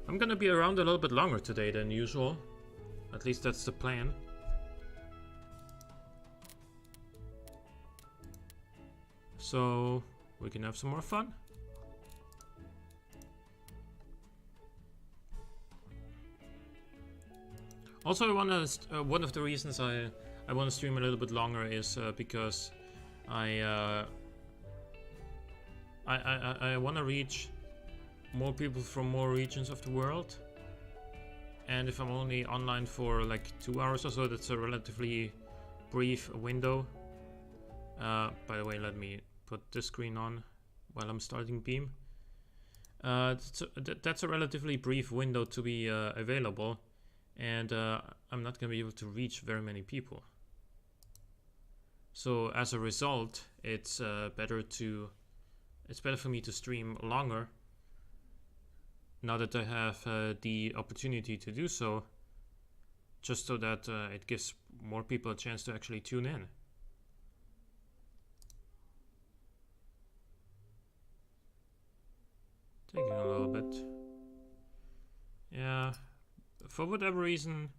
I'm gonna be around a little bit longer today than usual. At least that's the plan. So we can have some more fun. Also, I wanna one of the reasons I want to stream a little bit longer is because I want to reach more people from more regions of the world. And if I'm only online for like 2 hours or so, that's a relatively brief window. By the way, let me put this screen on while I'm starting Beam. That's a relatively brief window to be available, and I'm not going to be able to reach very many people. So as a result, it's better for me to stream longer now that I have the opportunity to do so, just so that it gives more people a chance to actually tune in. taking a little bit. Yeah, for whatever reason,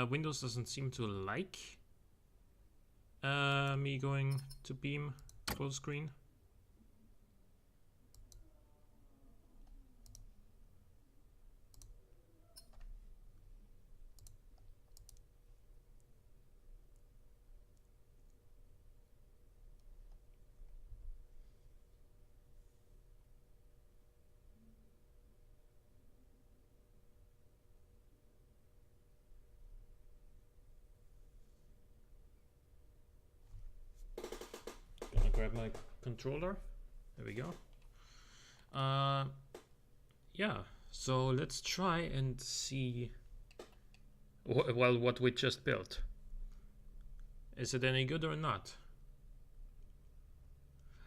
Windows doesn't seem to like me going to Beam full screen. Gonna grab my controller. There we go. Yeah, so let's try and see well what we just built. Is it any good or not?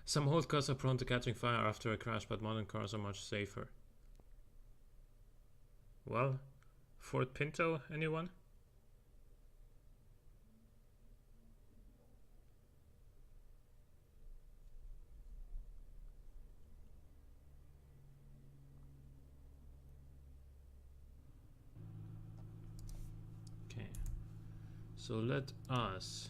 Some old cars are prone to catching fire after a crash, but modern cars are much safer. Well, Ford Pinto, anyone? Okay, so let us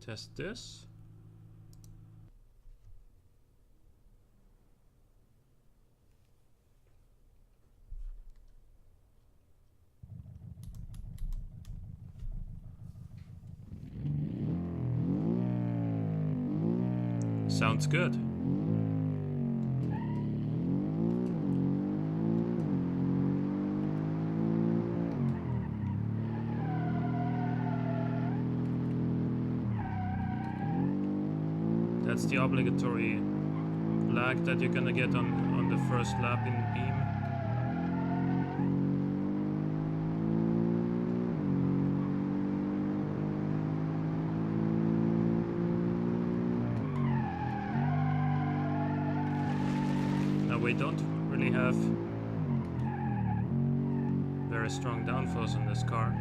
test this. Sounds good. That's the obligatory lag that you're gonna get on the first lap in Beam. Now we don't really have very strong downforce on this car.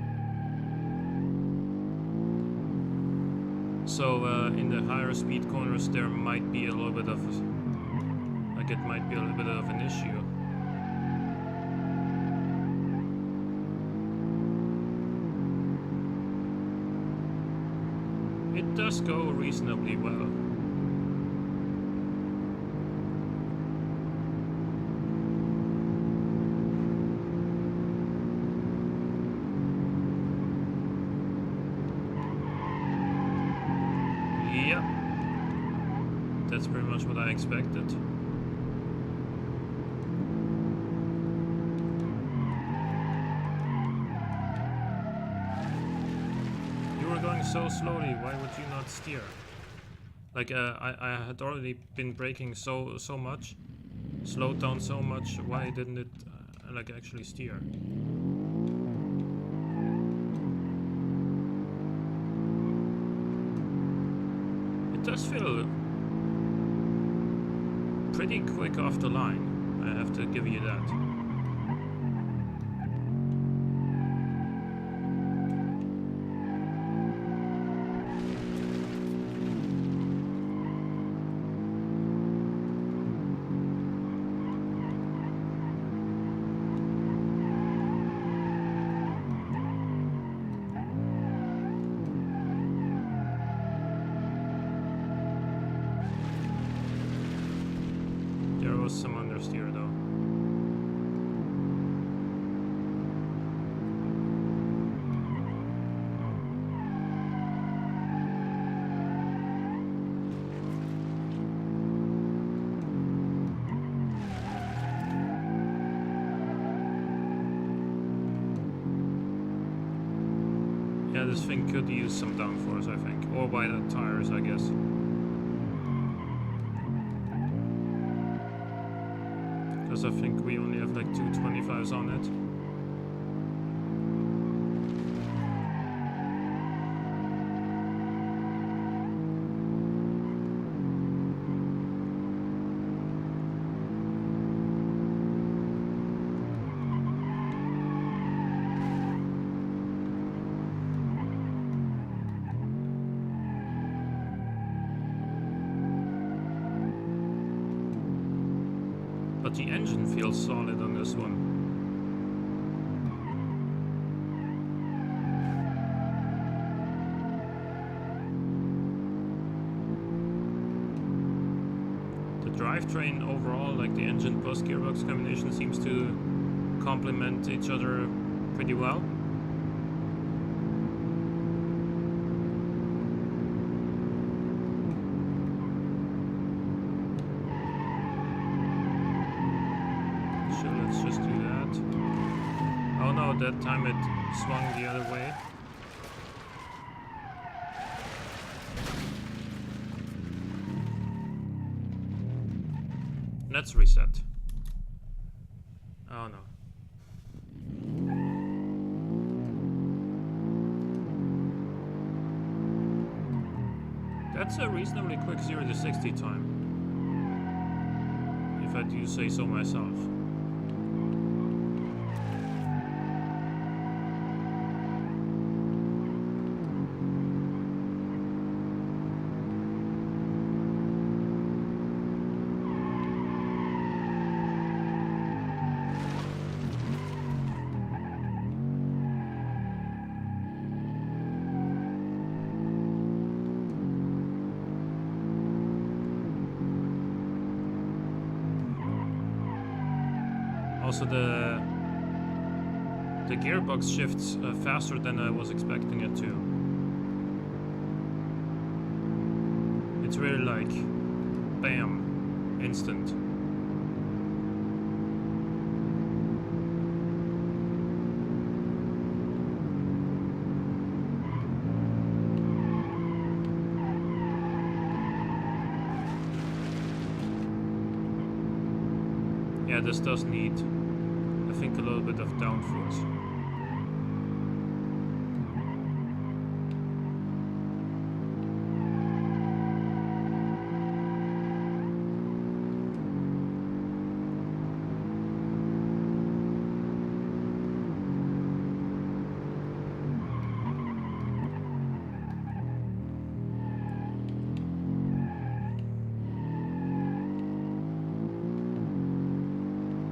So in the higher speed corners there might be a little bit of, like it might be a little bit of an issue. It does go reasonably well. That's pretty much what I expected. You were going so slowly, why would you not steer? Like I had already been braking so much, slowed down so much, why didn't it like actually steer? It does feel pretty quick off the line, I have to give you that. Some understeer though. Yeah, this thing could use some downforce, I think, or wider tires, I guess. I think we only have like 225s on it. But the engine feels solid on this one. The drivetrain overall, like the engine plus gearbox combination, seems to complement each other pretty well. So let's just do that. Oh no, that time it swung the other way. Let's reset. Oh no. That's a reasonably quick 0 to 60 time, if I do say so myself. Also, the gearbox shifts faster than I was expecting it to. It's really like, bam, instant. Yeah, this does need, I think, a little bit of downforce.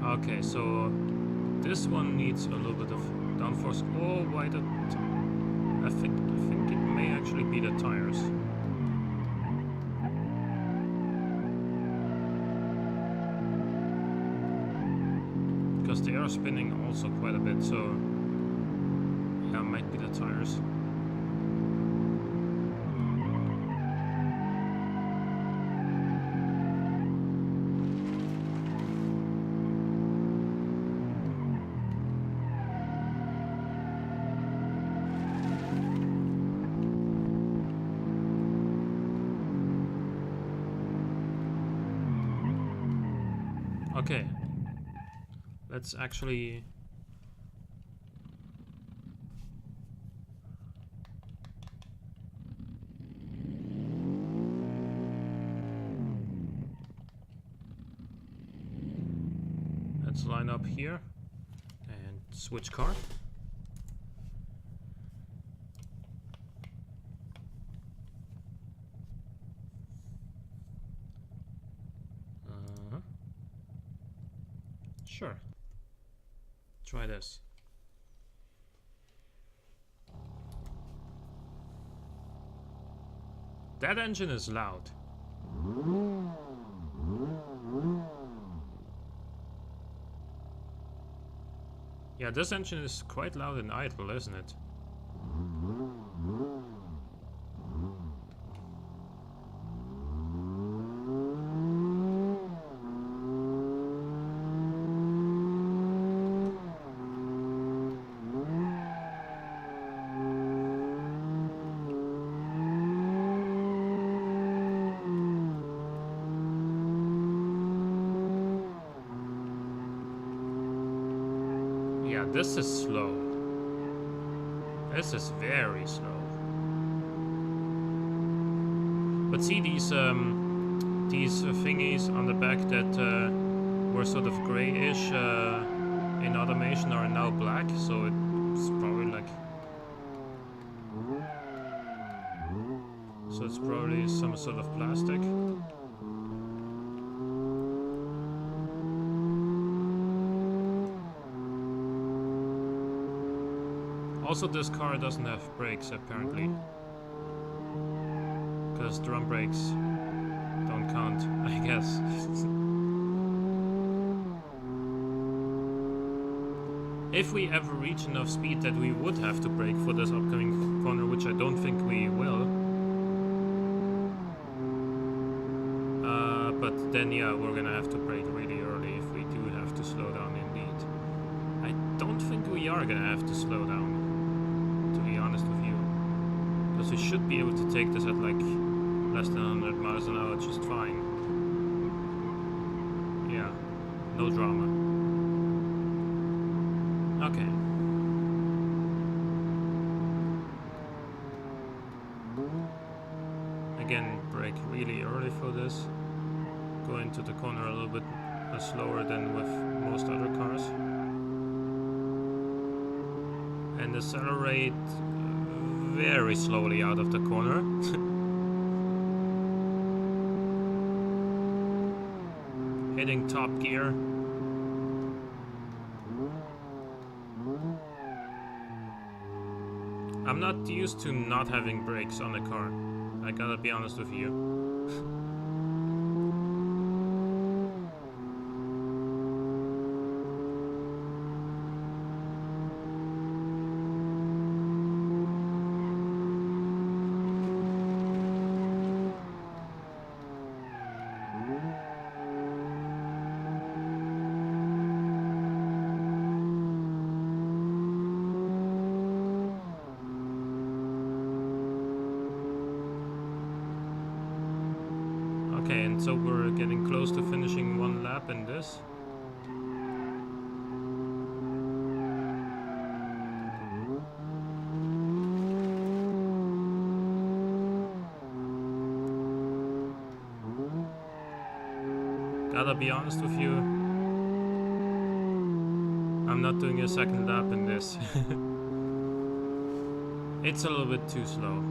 Okay, so this one needs a little bit of downforce. Oh, why the? I think it may actually be the tires. Because they are spinning also quite a bit, so yeah, it might be the tires. Okay, let's actually line up here and switch car. Sure. Try this. That engine is loud. Yeah, this engine is quite loud and idle, isn't it? Yeah, this is slow. This is very slow. But see these thingies on the back that were sort of grayish in automation are now black, so it's probably like, so it's probably some sort of plastic. Also, this car doesn't have brakes apparently, because drum brakes don't count, I guess. If we ever reach enough speed that we would have to brake for this upcoming corner, which I don't think we will. But then yeah, we're gonna have to brake really early if we do have to slow down indeed. I don't think we are gonna have to slow down, to be honest with you. Because we should be able to take this at like less than 100 miles an hour just fine. Yeah, no drama. Okay. Again, brake really early for this. Go into the corner a little bit slower than with most other cars. And accelerate very slowly out of the corner. Hitting top gear. I'm not used to not having brakes on the car. I gotta be honest with you. Okay, and so we're getting close to finishing one lap in this. Gotta be honest with you, I'm not doing a second lap in this. It's a little bit too slow.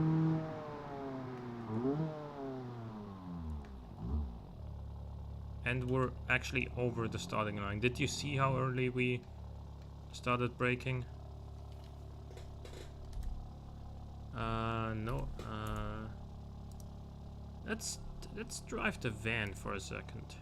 And we're actually over the starting line. Did you see how early we started braking? No. Let's drive the van for a second.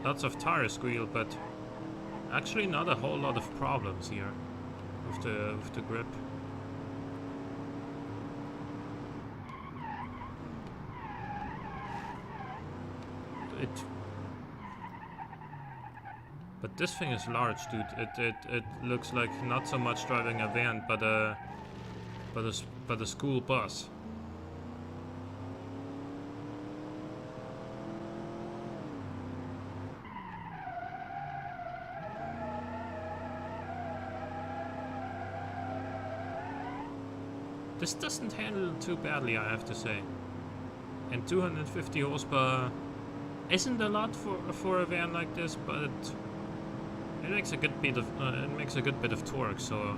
Lots of tire squeal, but actually not a whole lot of problems here with the grip. But this thing is large, dude. It looks like not so much driving a van, but a school bus. This doesn't handle too badly, I have to say. And 250 horsepower isn't a lot for a van like this, but it makes a good bit of torque, so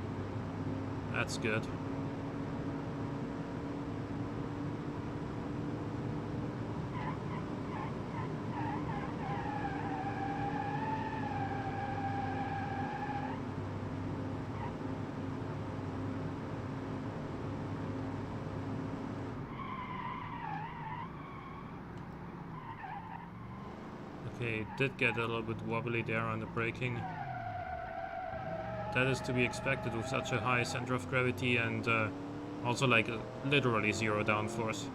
that's good. Okay, it did get a little bit wobbly there on the braking. That is to be expected with such a high center of gravity and also like literally zero downforce.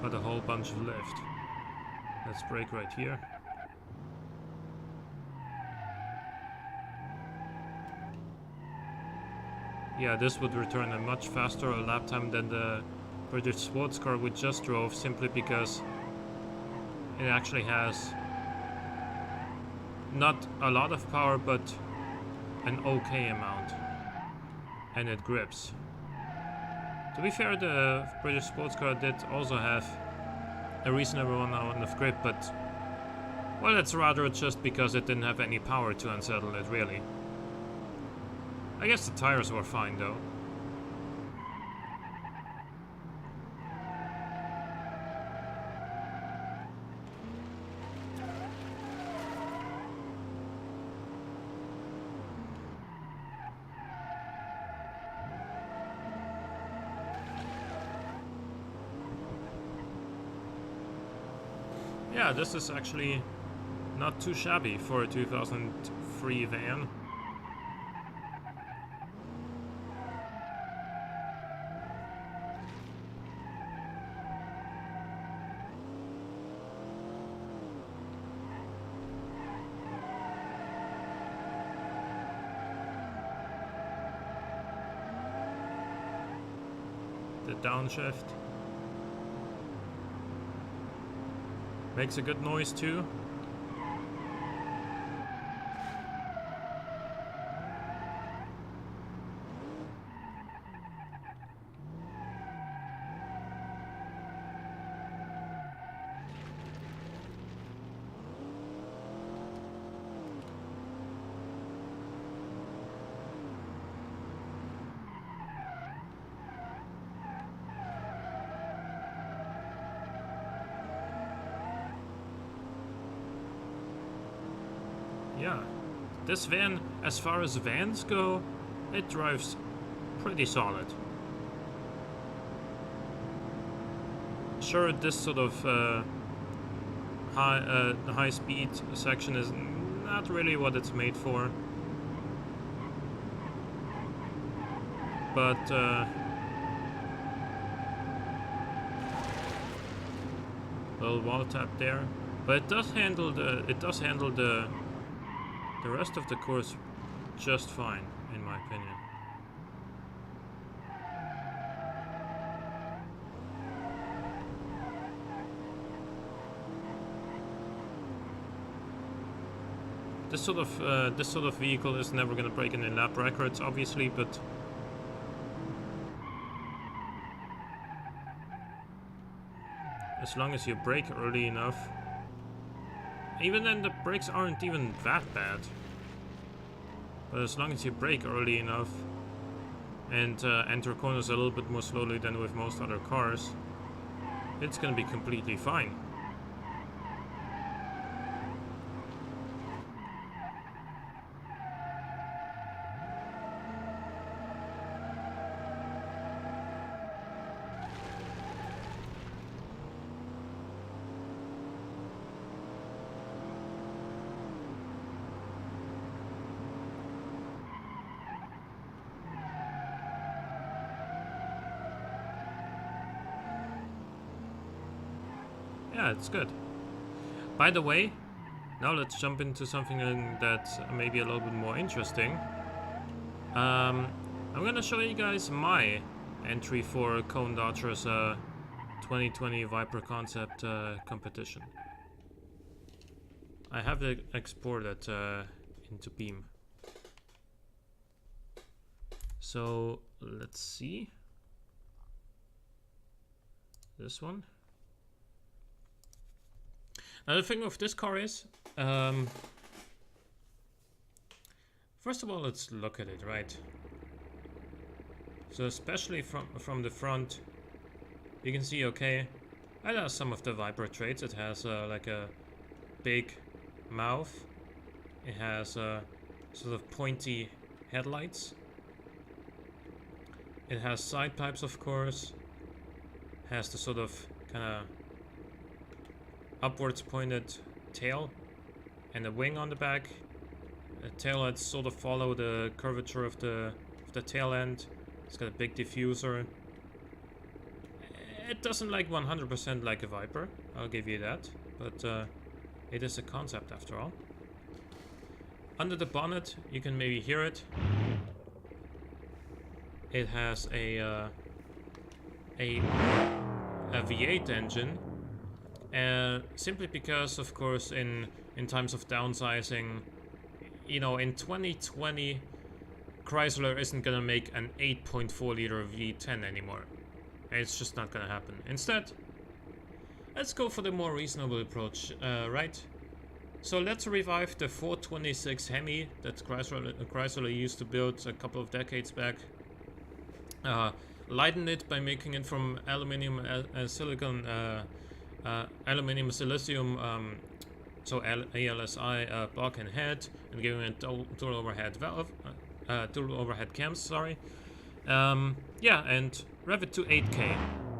But a whole bunch of lift. Let's brake right here. Yeah, this would return a much faster lap time than the British sports car we just drove, simply because it actually has not a lot of power, but an okay amount. And it grips. To be fair, the British sports car did also have a reasonable amount of grip, but well, it's rather just because it didn't have any power to unsettle it, really. I guess the tires were fine, though. Yeah, this is actually not too shabby for a 2003 van. The downshift makes a good noise too. Yeah, this van, as far as vans go, it drives pretty solid. Sure, this sort of high speed section is not really what it's made for, but little wall tap there. But it does handle the rest of the course just fine, in my opinion. This sort of vehicle is never gonna break any lap records, obviously, but as long as you brake early enough. Even then, the brakes aren't even that bad. But as long as you brake early enough and enter corners a little bit more slowly than with most other cars, it's gonna be completely fine. Yeah, it's good. By the way, now let's jump into something that's maybe a little bit more interesting. I'm gonna show you guys my entry for Cone Dodger's 2020 Viper Concept competition. I have it exported into Beam. So let's see. This one. Now the thing with this car is, first of all, let's look at it, right? So especially from the front, you can see, okay, it has some of the Viper traits. It has like a big mouth. It has sort of pointy headlights. It has side pipes, of course. Has the sort of kind of upwards pointed tail and a wing on the back. The tailheads sort of follow the curvature of the tail end. It's got a big diffuser. It doesn't like 100% like a Viper, I'll give you that, but it is a concept after all. Under the bonnet, you can maybe hear it. It has a V8 engine Simply because, of course, in times of downsizing, you know, in 2020, Chrysler isn't gonna make an 8.4 liter V10 anymore. It's just not gonna happen. Instead, let's go for the more reasonable approach, right? So let's revive the 426 Hemi that Chrysler used to build a couple of decades back. Lighten it by making it from aluminum silicon, aluminum silicium, so ALSI block and head, and giving it dual overhead valve, dual overhead cams. Sorry. Yeah, and rev it to 8K.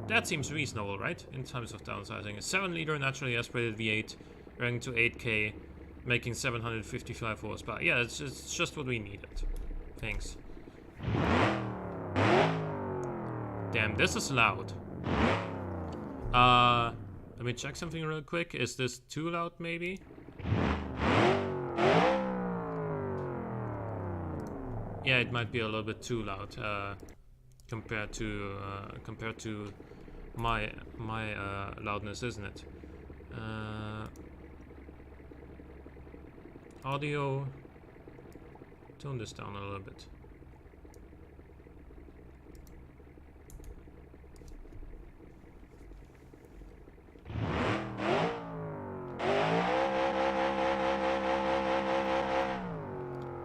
That seems reasonable, right? In terms of downsizing, a 7-liter naturally aspirated V8, running to 8K, making 755 horsepower. Yeah, it's just what we needed. Thanks. Damn, this is loud. Let me check something real quick. Is this too loud, maybe? Yeah, it might be a little bit too loud compared to my loudness, isn't it? Audio. Tone this down a little bit.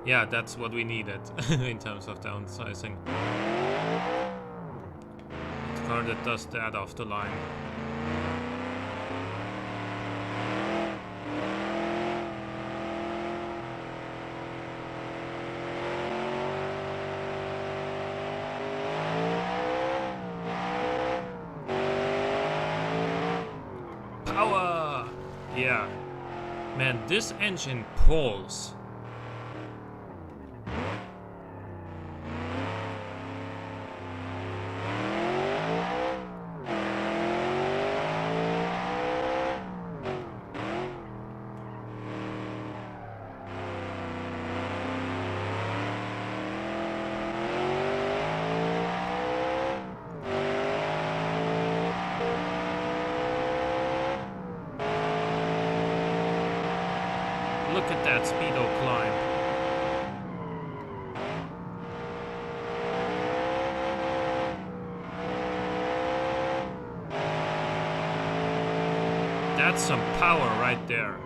Yeah, that's what we needed in terms of downsizing. The car that does that off the line. Power! Yeah. Man, this engine pulls. Look at that speedo climb. That's some power right there.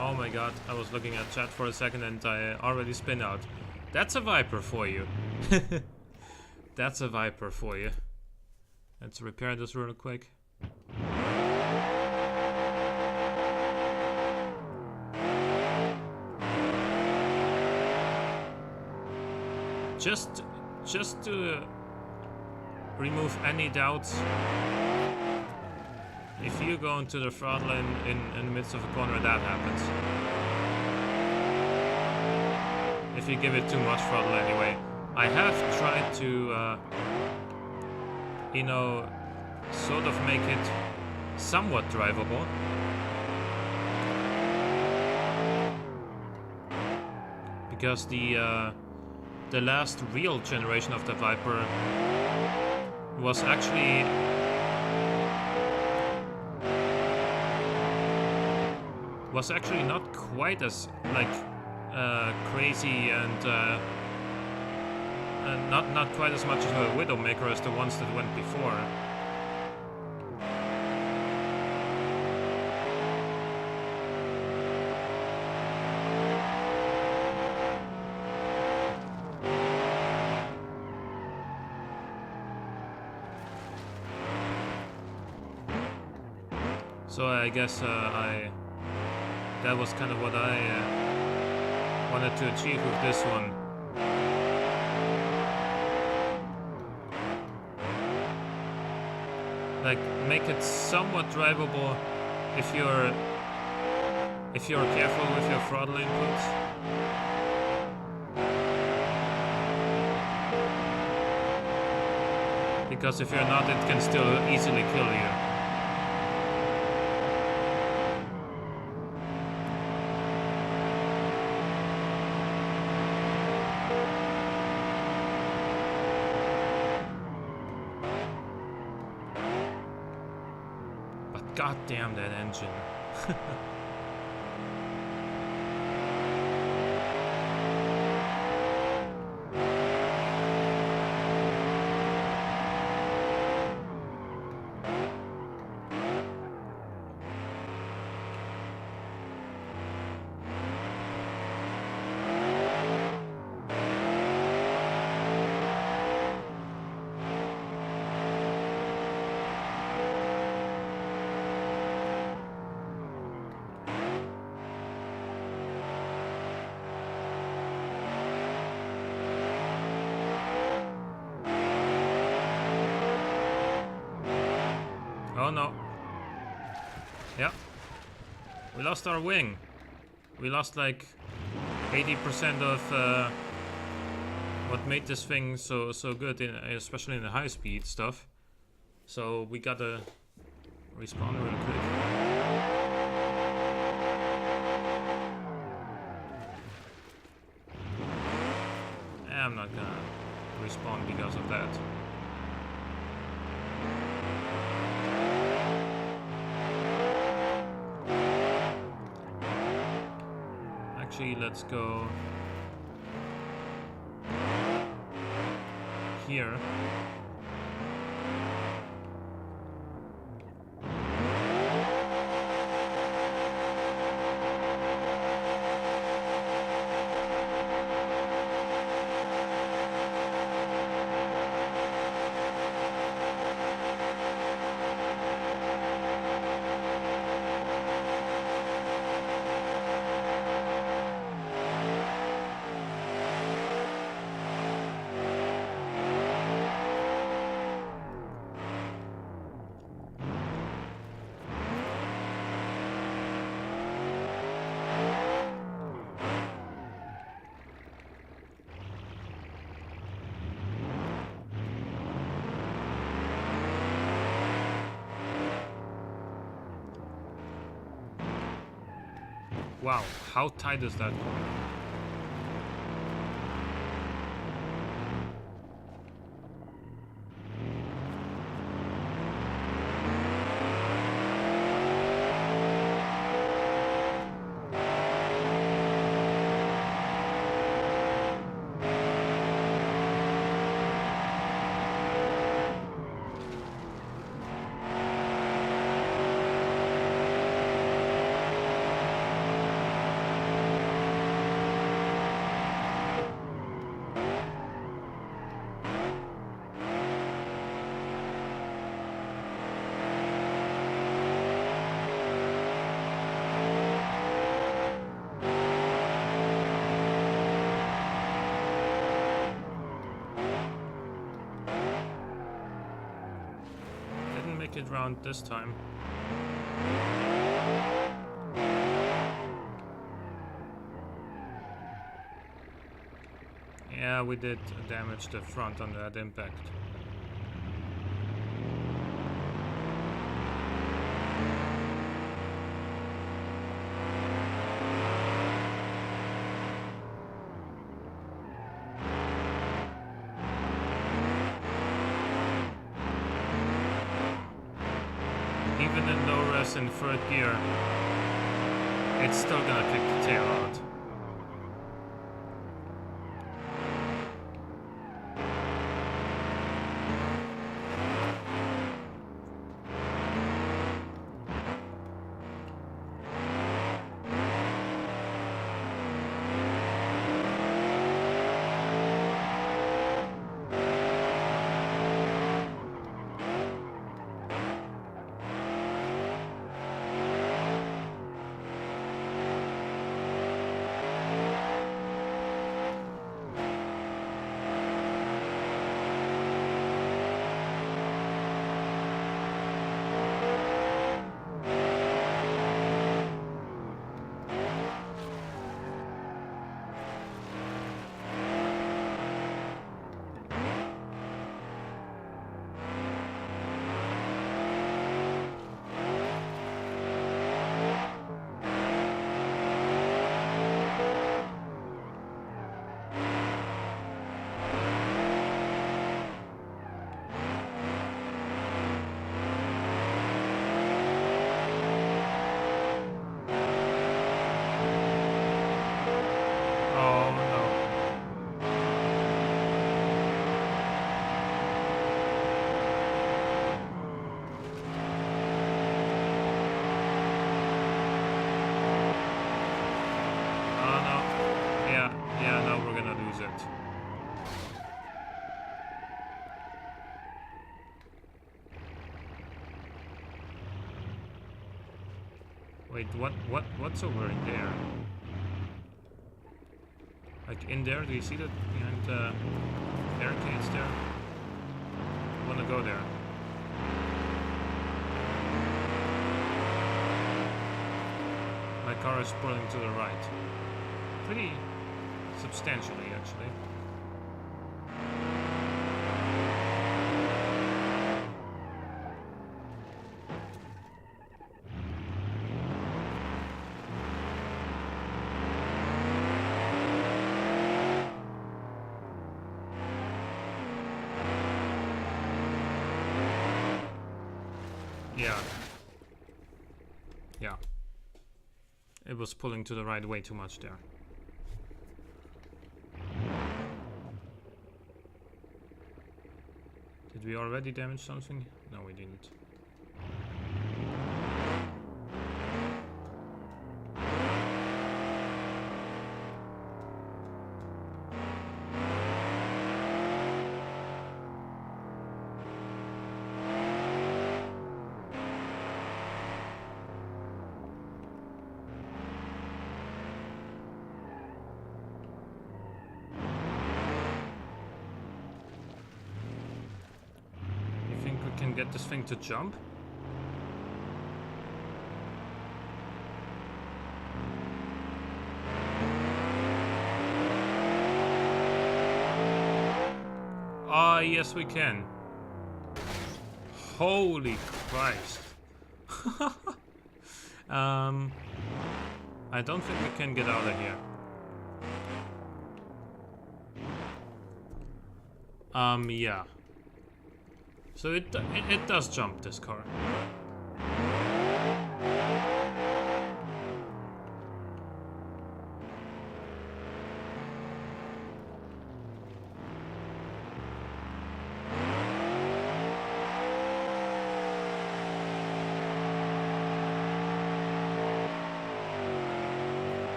Oh my god, I was looking at chat for a second and I already spin out. That's a Viper for you. That's a Viper for you. Let's repair this real quick. Just to remove any doubts. If you go into the throttle in the midst of a corner, that happens. If you give it too much throttle anyway. I have tried to, you know, sort of make it somewhat drivable. Because the last real generation of the Viper was actually not quite as like crazy and not quite as much of a widowmaker as the ones that went before. So I guess that was kind of what I wanted to achieve with this one. Like, make it somewhat drivable if you're If you're careful with your throttle inputs. Because if you're not, it can still easily kill you. But goddamn that engine. Oh no. Yeah. We lost our wing. We lost like 80% of what made this thing so good, especially in the high speed stuff. So we gotta respawn real quick. I'm not gonna respawn because of that. Actually, let's go here. Wow, how tight is that corner? It round this time. Yeah, we did damage the front on that impact. Even in low res in third gear, it's still gonna kick the tail out. Wait, what's over in there? Like in there, do you see that behind the barricades there? I wanna go there. My car is pulling to the right. Pretty substantially, actually. Yeah. It was pulling to the right way too much there. Did we already damage something? No, we didn't. Can get this thing to jump? Ah, yes we can. Holy Christ. I don't think we can get out of here. Yeah. So it does jump, this car.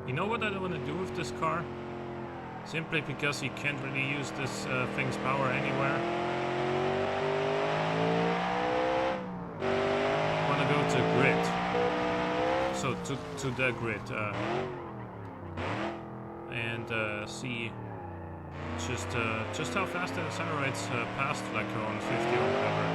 You know what I want to do with this car? Simply because you can't really use this thing's power anywhere. I want to go to grid. So to the grid. And see just how fast it accelerates past like around 50 or whatever.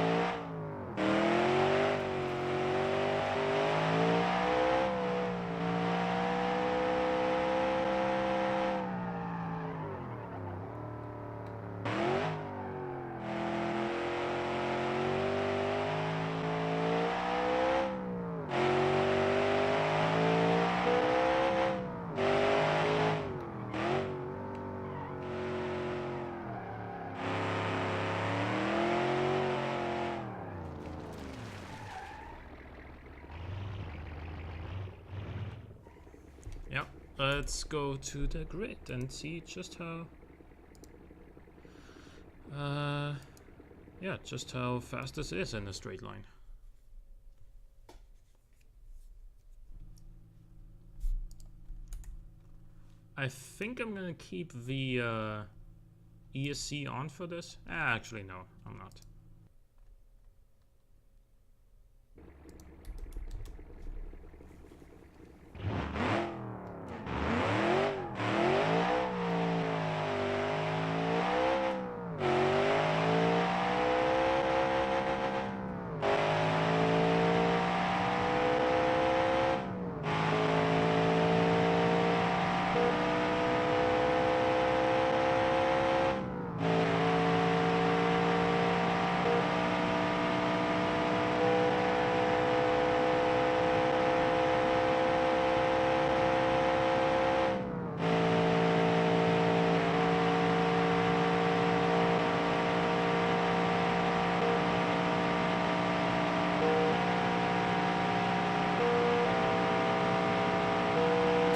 Yep, let's go to the grid and see just how yeah, just how fast this is in a straight line. I think I'm gonna keep the ESC on for this. Actually no, I'm not.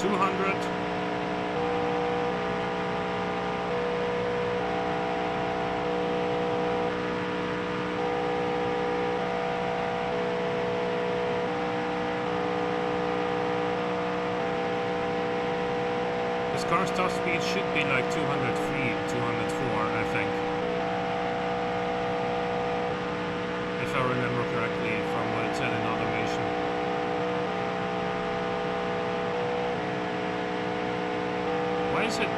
200. This car's top speed should be like 203, 204, I think. If I remember correctly from what it said in automation. Why is it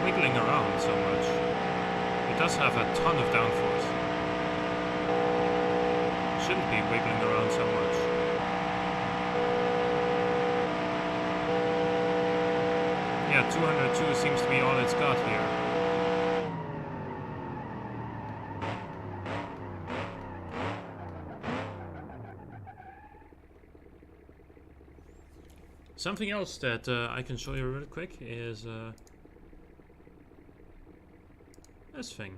wiggling around so much? It does have a ton of downforce. Shouldn't be wiggling around so much. Yeah, 202 seems to be all it's got here. Something else that I can show you real quick is this thing.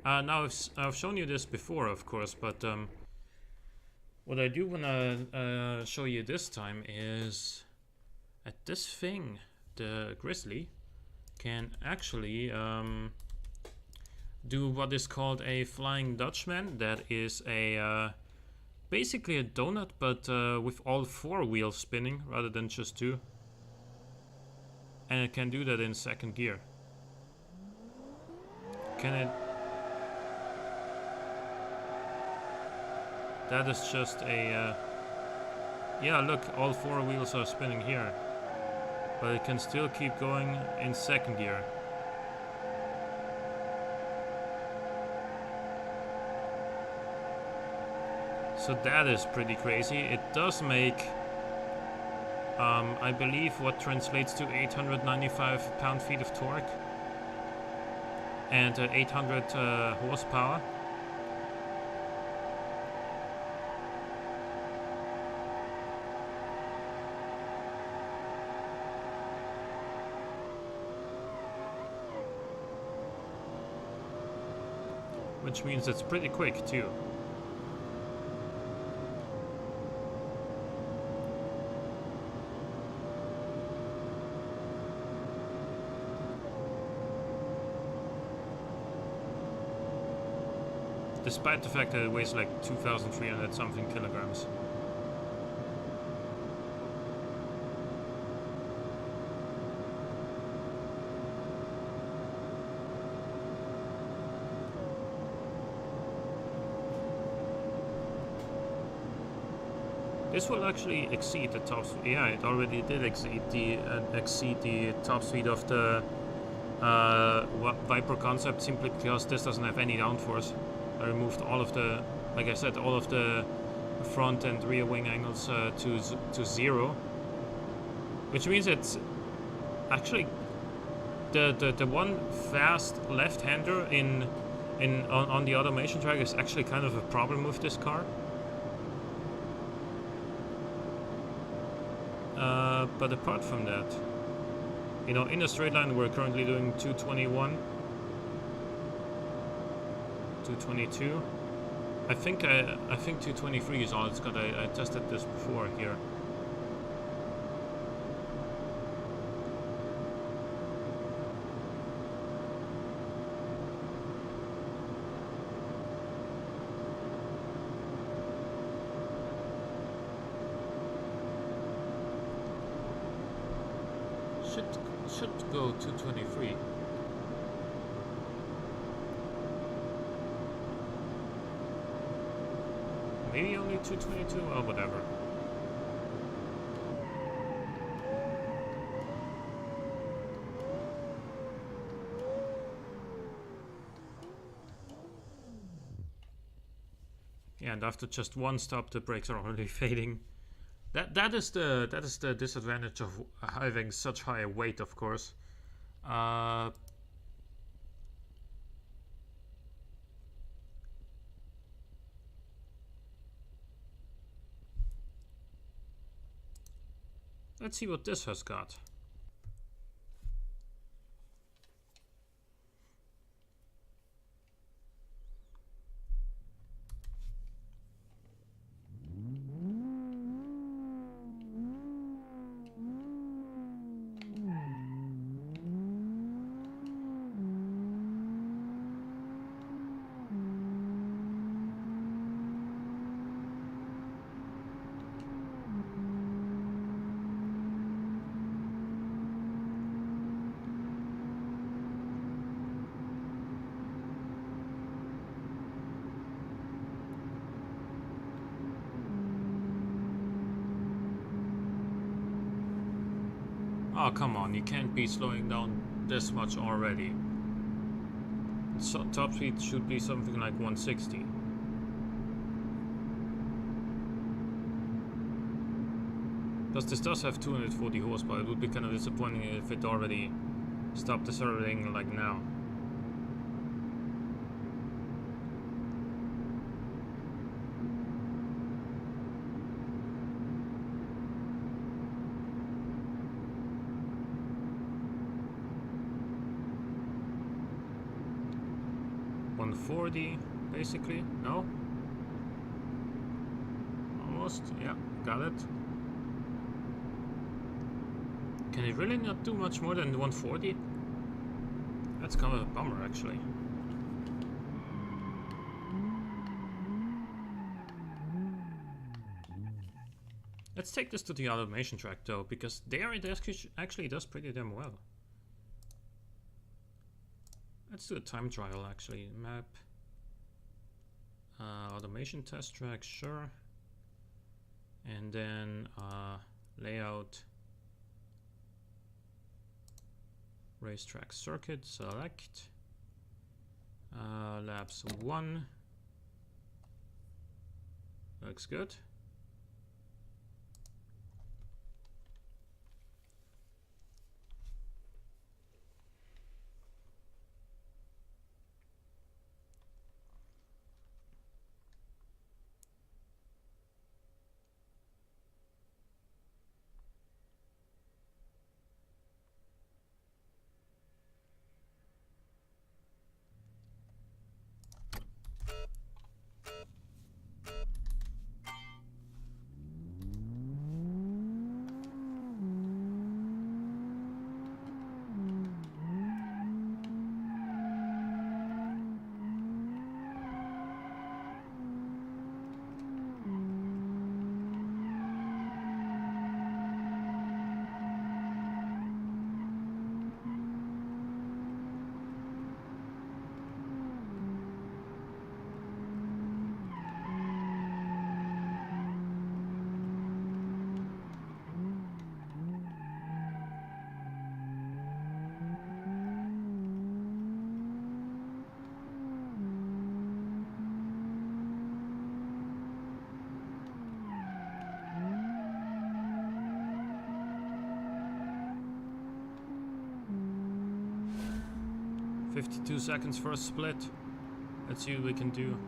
Now I've shown you this before, of course, but what I do want to show you this time is that this thing, the Grizzly, can actually do what is called a Flying Dutchman. That is a basically a donut, but with all 4 wheels spinning rather than just 2, and it can do that in 2nd gear. Can it? That is just a yeah, look, all 4 wheels are spinning here, but it can still keep going in 2nd gear. So that is pretty crazy. It does make, I believe, what translates to 895 pound-feet of torque and 800 horsepower. Which means it's pretty quick too. Despite the fact that it weighs like 2,300 something kilograms. This will actually exceed the top speed. Yeah, it already did exceed the top speed of the Viper concept, simply because this doesn't have any downforce. I removed all of the, like I said, all of the front and rear wing angles to 0, which means it's actually the one fast left-hander on the automation track is actually kind of a problem with this car. But apart from that, you know, in a straight line we're currently doing 221, 222. I think 223 is all it's got. I tested this before here. Should go 223. Maybe only 222 or whatever. Yeah, and after just one stop, the brakes are already fading. That is the disadvantage of having such high weight, of course. Let's see what this has got. Oh, come on, you can't be slowing down this much already. So, top speed should be something like 160. Because this does have 240 horsepower, it would be kind of disappointing if it already stopped accelerating like now. Basically, no? Almost, yeah, got it. Can it really not do much more than 140? That's kind of a bummer, actually. Let's take this to the automation track though, because there it actually does pretty damn well. Let's do a time trial actually. Map. Automation test track, sure. And then layout. Racetrack circuit, select. Laps 1. Looks good. $52 seconds for a split. Let's see what we can do.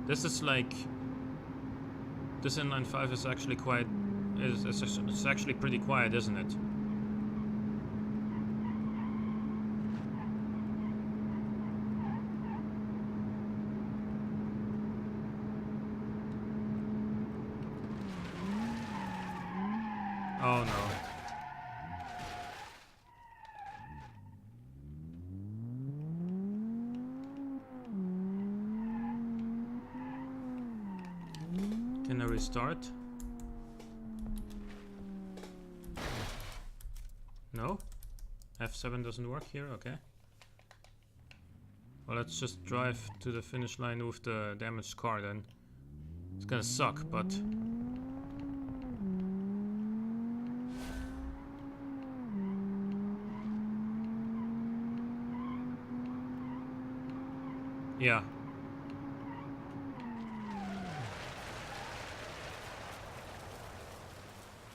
This is like, this inline-5 is actually quite, it's actually pretty quiet, isn't it? Oh no. Can I restart? No? F7 doesn't work here, okay. Well, let's just drive to the finish line with the damaged car then. It's gonna suck, but... yeah.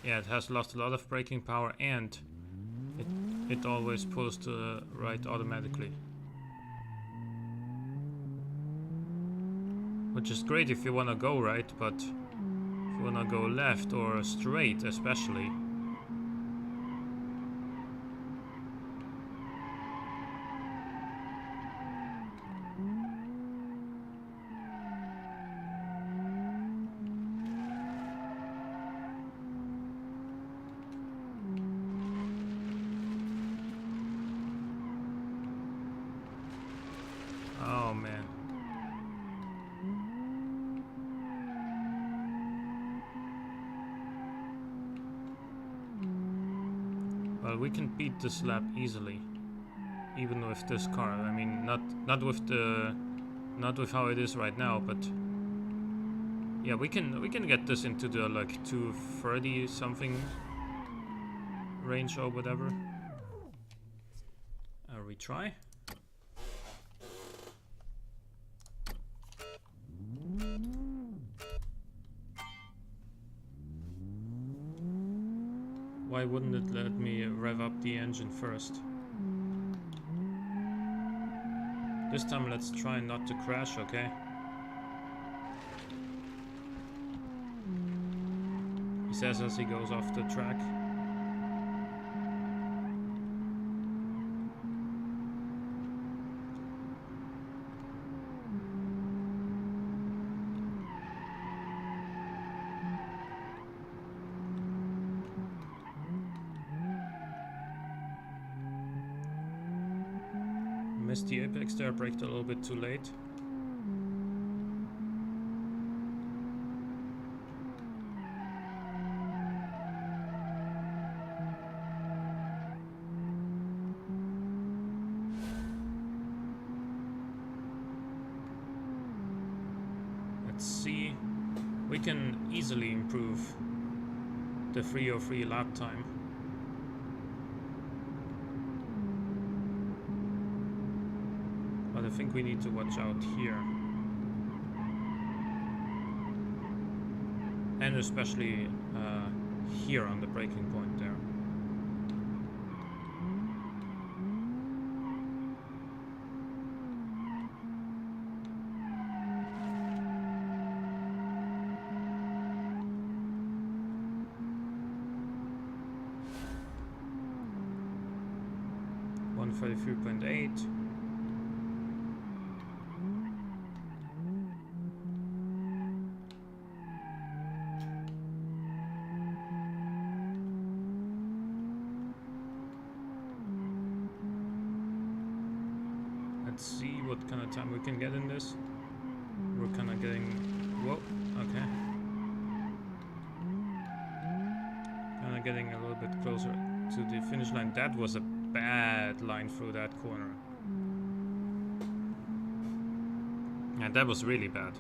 Yeah, it has lost a lot of braking power and it always pulls to the right automatically. Which is great if you wanna go right, but if you wanna go left or straight especially. Oh man. Well, we can beat this lap easily, even with this car. I mean, not with how it is right now, but Yeah, we can get this into the like 230 something range or whatever. Retry. Why wouldn't it let me rev up the engine first? This time let's try not to crash, okay? He says as he goes off the track. Missed the apex there, braked a little bit too late. Let's see. We can easily improve the 303 lap time. But I think we need to watch out here. And especially here on the braking point there. One 33.8. Let's see what kind of time we can get in this. We're kind of getting... Whoa, okay. Kind of getting a little bit closer to the finish line. That was a bad line through that corner. Yeah, that was really bad.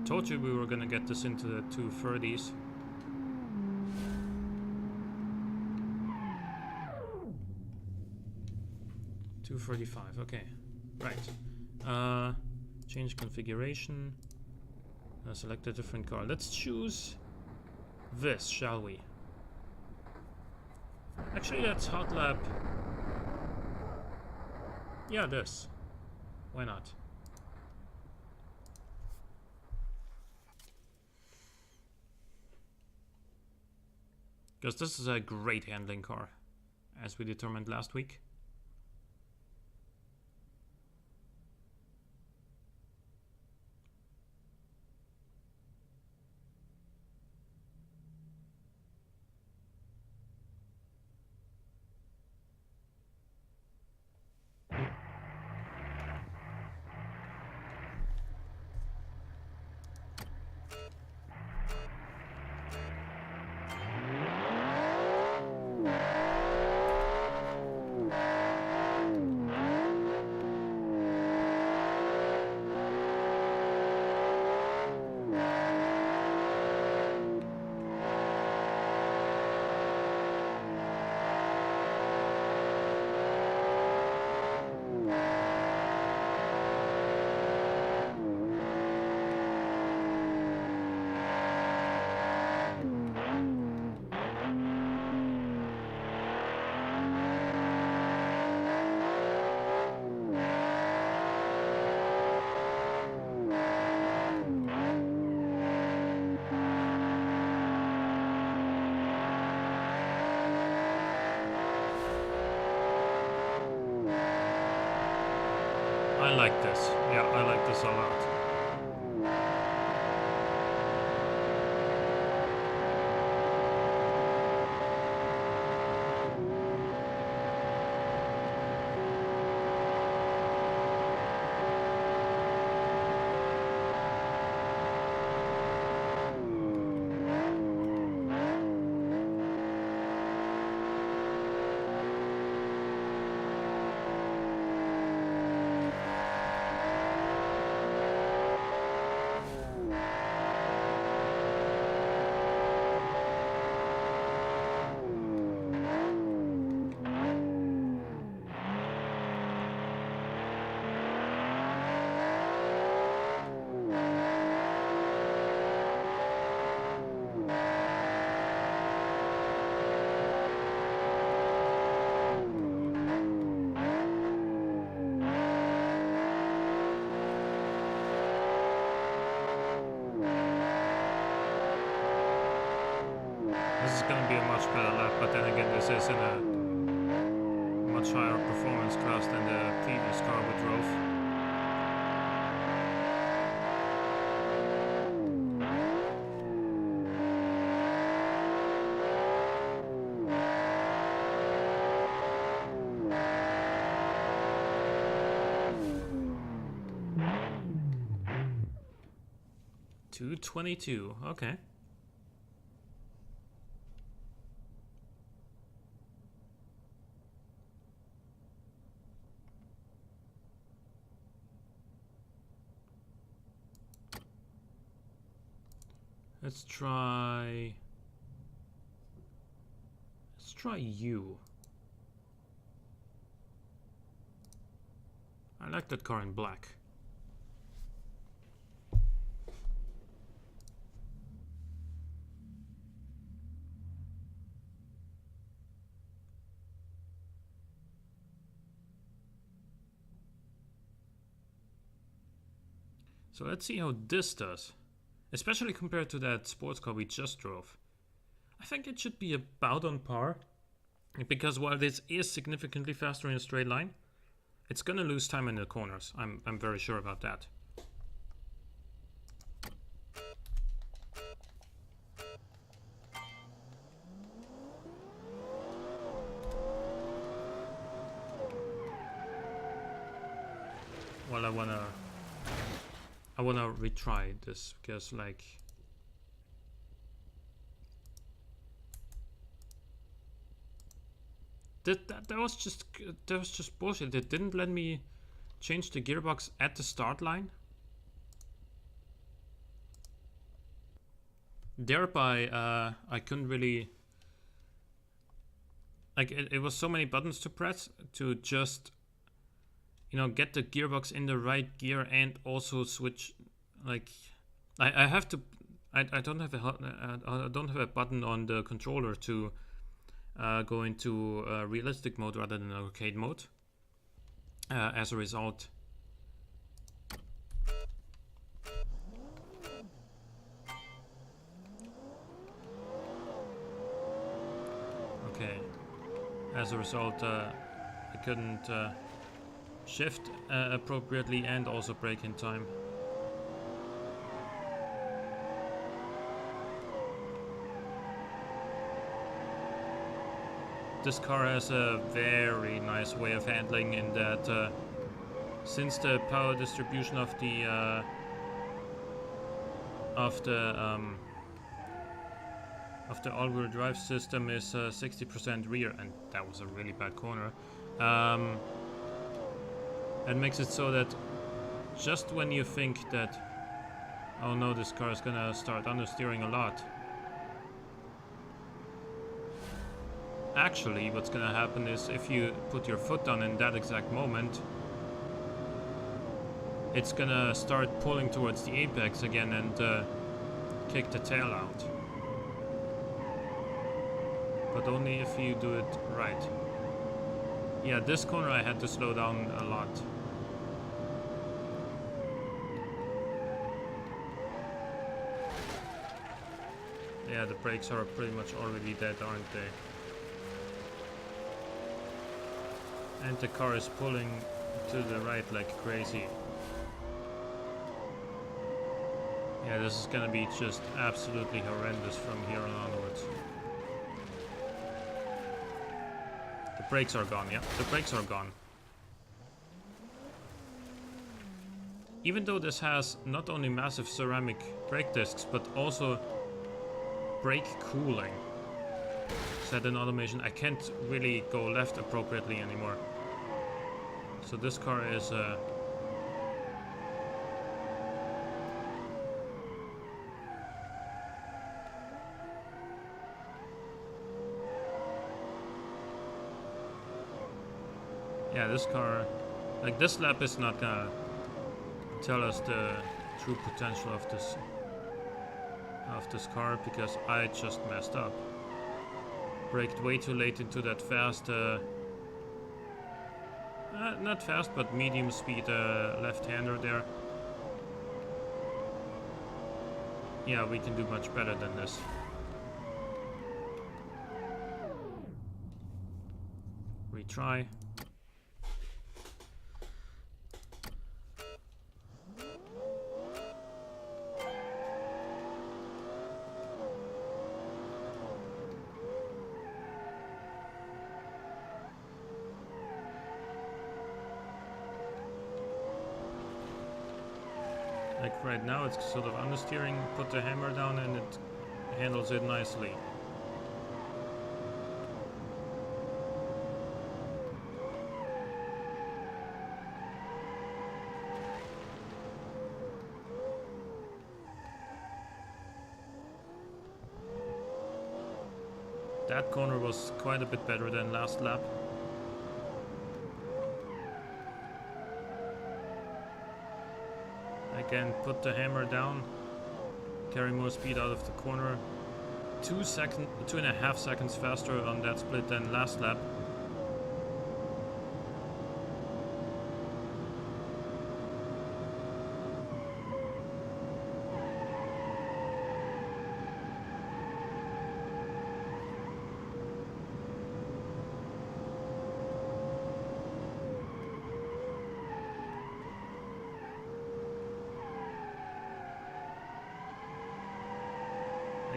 Told you we were gonna get this into the 230s. $235, okay. Right. Change configuration. Select a different car. Let's choose this, shall we? Actually, let's hot lap. Yeah, this. Why not? Because this is a great handling car, as we determined last week. I like this. Yeah, I like this a lot. can be a much better lap, but then again this is in a much higher performance class than the previous car we drove. .222, okay. Let's try you. I like that car in black. So let's see how this does, especially compared to that sports car we just drove. I think it should be about on par, because while this is significantly faster in a straight line, it's gonna lose time in the corners. I'm very sure about that. Well, I wanna retry this because, like, that was just bullshit. It didn't let me change the gearbox at the start line. Thereby, I couldn't really, like, it was so many buttons to press to just, you know, get the gearbox in the right gear and also switch. Like, I have to. I don't have a button on the controller to go into realistic mode rather than arcade mode. As a result, okay. As a result, I couldn't shift appropriately and also brake in time. This car has a very nice way of handling in that since the power distribution of the all-wheel drive system is 60% rear, and that was a really bad corner. It makes it so that just when you think that, oh no, this car is gonna start understeering a lot, actually what's gonna happen is if you put your foot down in that exact moment, it's gonna start pulling towards the apex again and kick the tail out. But only if you do it right. Yeah, this corner I had to slow down a lot. Yeah, the brakes are pretty much already dead, aren't they? And the car is pulling to the right like crazy. Yeah, this is gonna be just absolutely horrendous from here on onwards. The brakes are gone, yeah, the brakes are gone. Even though this has not only massive ceramic brake discs, but also brake cooling. Set in automation, I can't really go left appropriately anymore. So this car is yeah, this car, like, this lap is not gonna tell us the true potential of this car, because I just messed up. Braked way too late into that fast, not fast, but medium speed left-hander there. Yeah, we can do much better than this. try. Like right now it's sort of understeering, put the hammer down and it handles it nicely. That corner was quite a bit better than last lap. Again, put the hammer down, carry more speed out of the corner. 2.5 seconds faster on that split than last lap.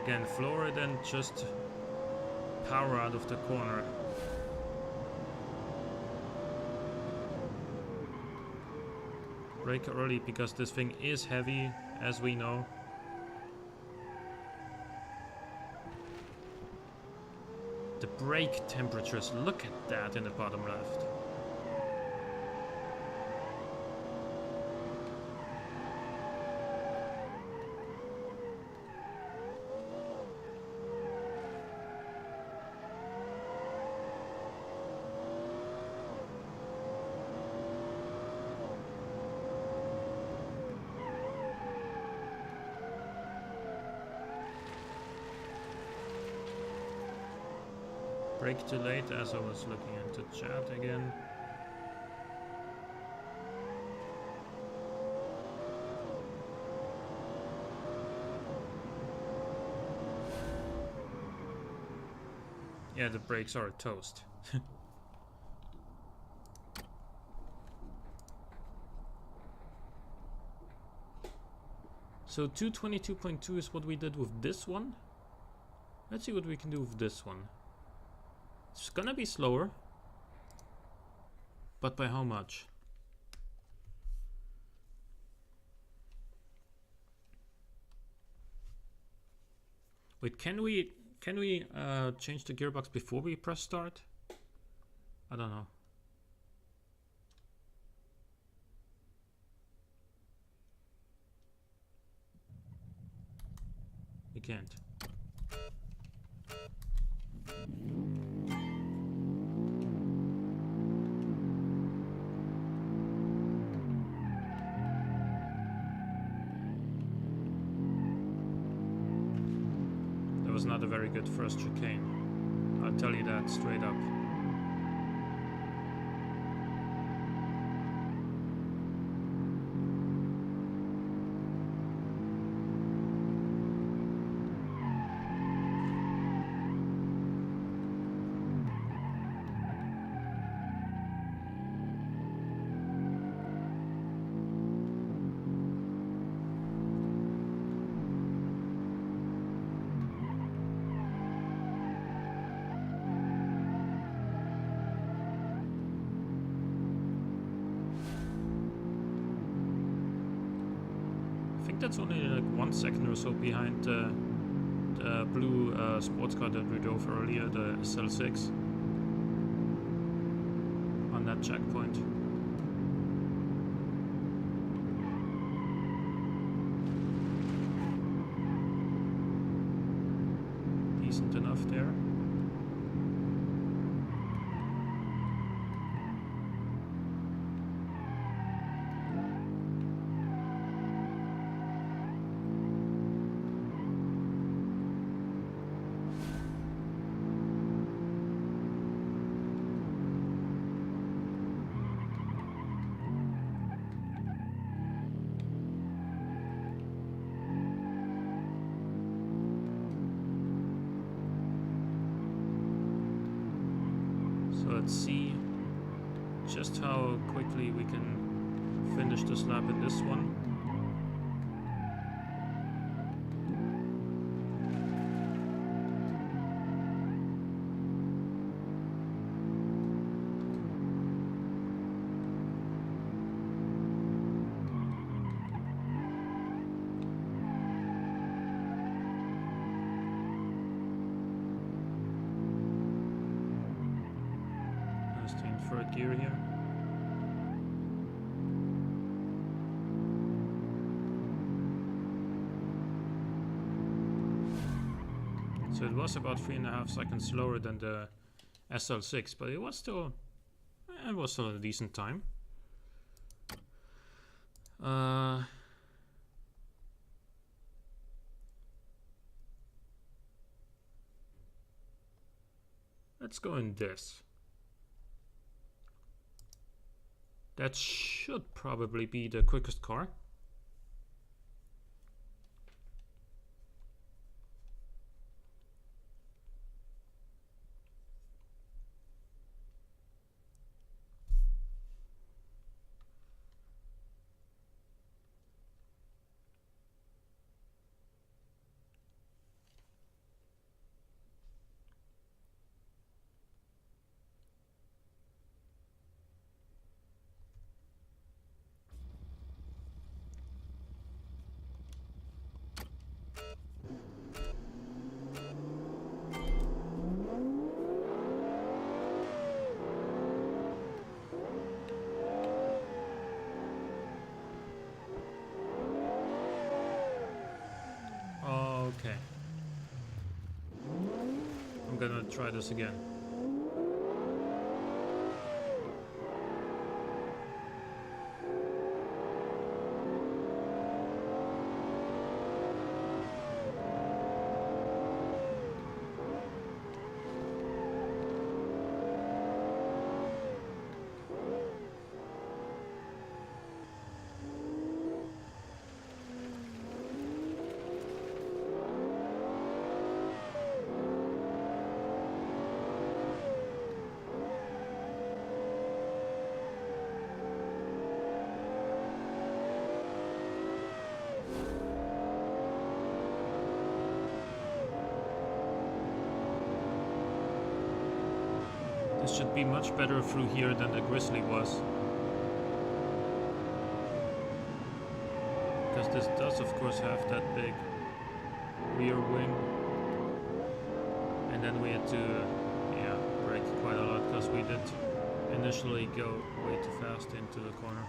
Again, floor it and just power out of the corner. Brake early because this thing is heavy, as we know. The brake temperatures, look at that in the bottom left. Brake too late as I was looking into chat again. Yeah, the brakes are toast. So 222.2 is what we did with this one. Let's see what we can do with this one. It's gonna be slower, but by how much? Wait, can we change the gearbox before we press start? I don't know. We can't. Was not a very good first chicane. I'll tell you that straight up. That's only like 1 second or so behind the blue sports car that we drove earlier, the SL6, on that checkpoint. Decent enough there. Let's see. just how quickly we can finish this lap in this one. Third gear here. So it was about 3.5 seconds slower than the SL6, but it was still a decent time. Let's go in this. That should probably be the quickest car. Okay. I'm gonna try this again. This should be much better through here than the Grizzly was. Because this does of course have that big rear wing. And then we had to brake quite a lot because we did initially go way too fast into the corner.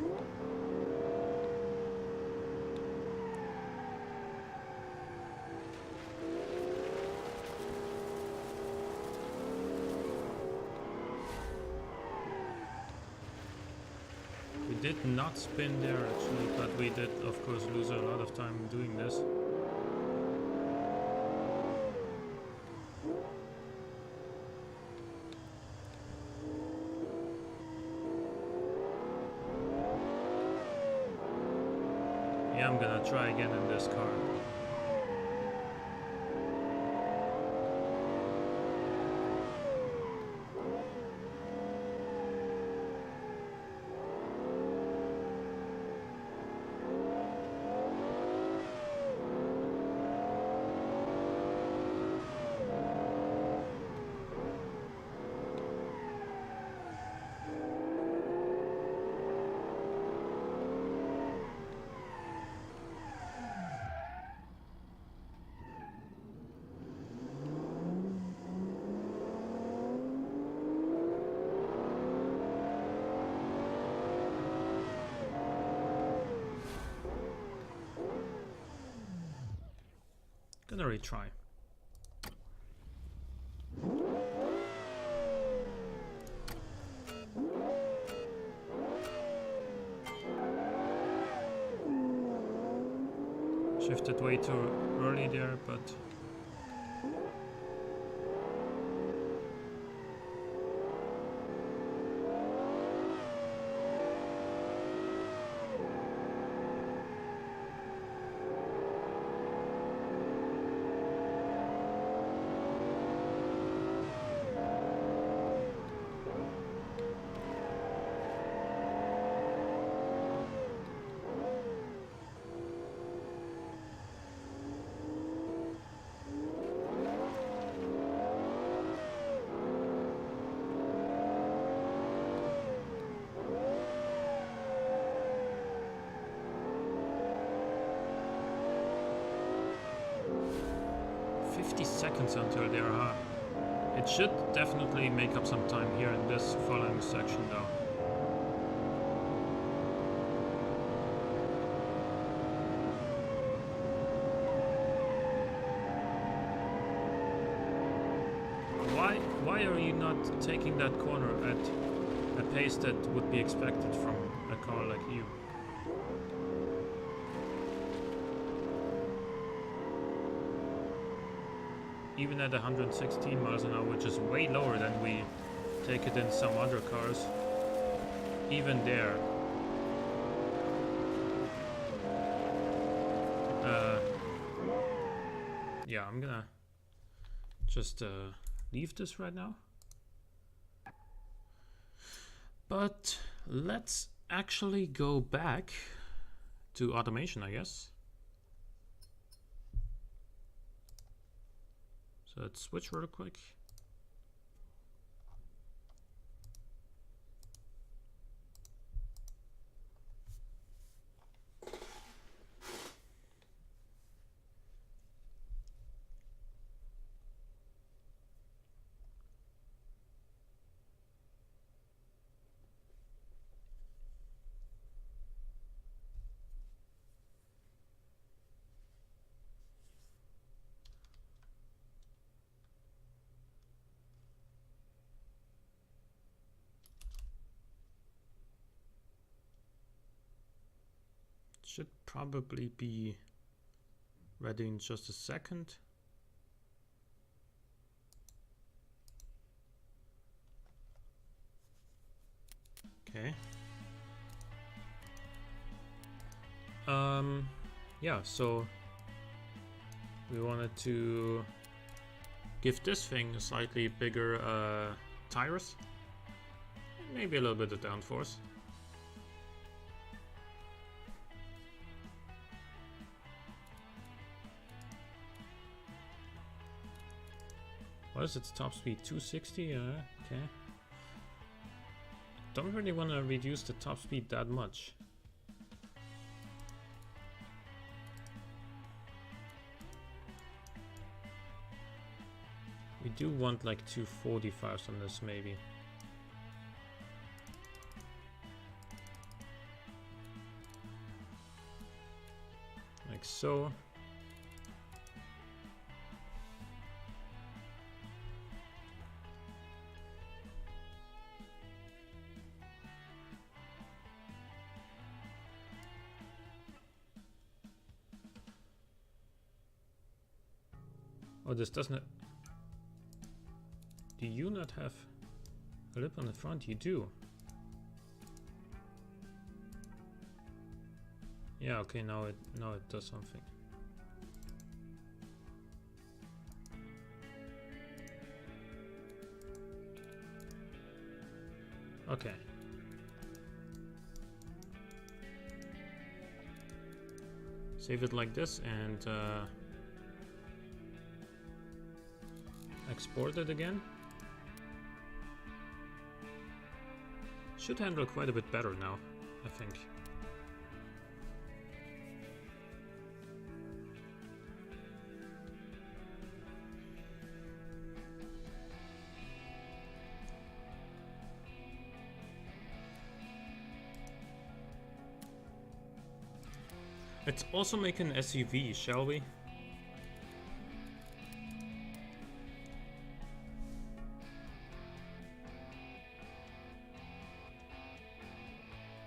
Did not spin there actually, but we did of course lose a lot of time doing this. Yeah, I'm gonna try again in this car. Gonna retry. Shifted way too early there, but 50 seconds until there, huh? It should definitely make up some time here in this following section though. Why are you not taking that corner at a pace that would be expected from a car like you? Even at 116 miles an hour, which is way lower than we take it in some other cars, even there, yeah, I'm gonna just leave this right now. But let's actually go back to automation, I guess. So let's switch real quick. Should probably be ready in just a second. Okay. Yeah, so we wanted to give this thing a slightly bigger tires, maybe a little bit of downforce. What is its top speed? 260? Okay. Don't really want to reduce the top speed that much. We do want like 245s on this maybe. Like so. Oh, this doesn't... Do you not have a lip on the front? You do. Yeah, okay, now it does something. Okay. Save it like this and export it again. Should handle quite a bit better now, I think. Let's also make an SUV, shall we?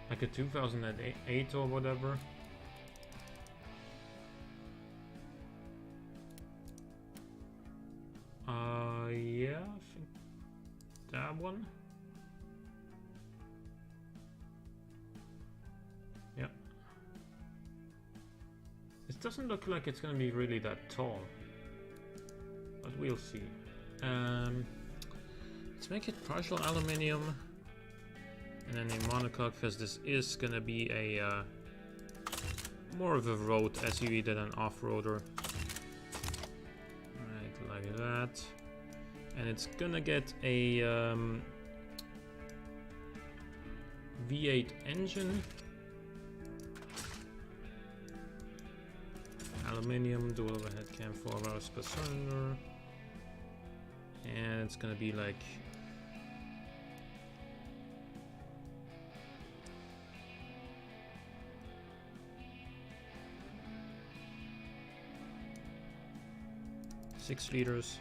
Like a 2008 or whatever. Yeah, I think that one. Yeah. It doesn't look like it's gonna be really that tall, but we'll see. Let's make it partial aluminium. And then a monocoque, because this is gonna be a more of a road SUV than an off-roader. Right, like that. And it's gonna get a V8 engine. aluminium, dual overhead cam 4 hours per cylinder. And it's gonna be like $6 liters.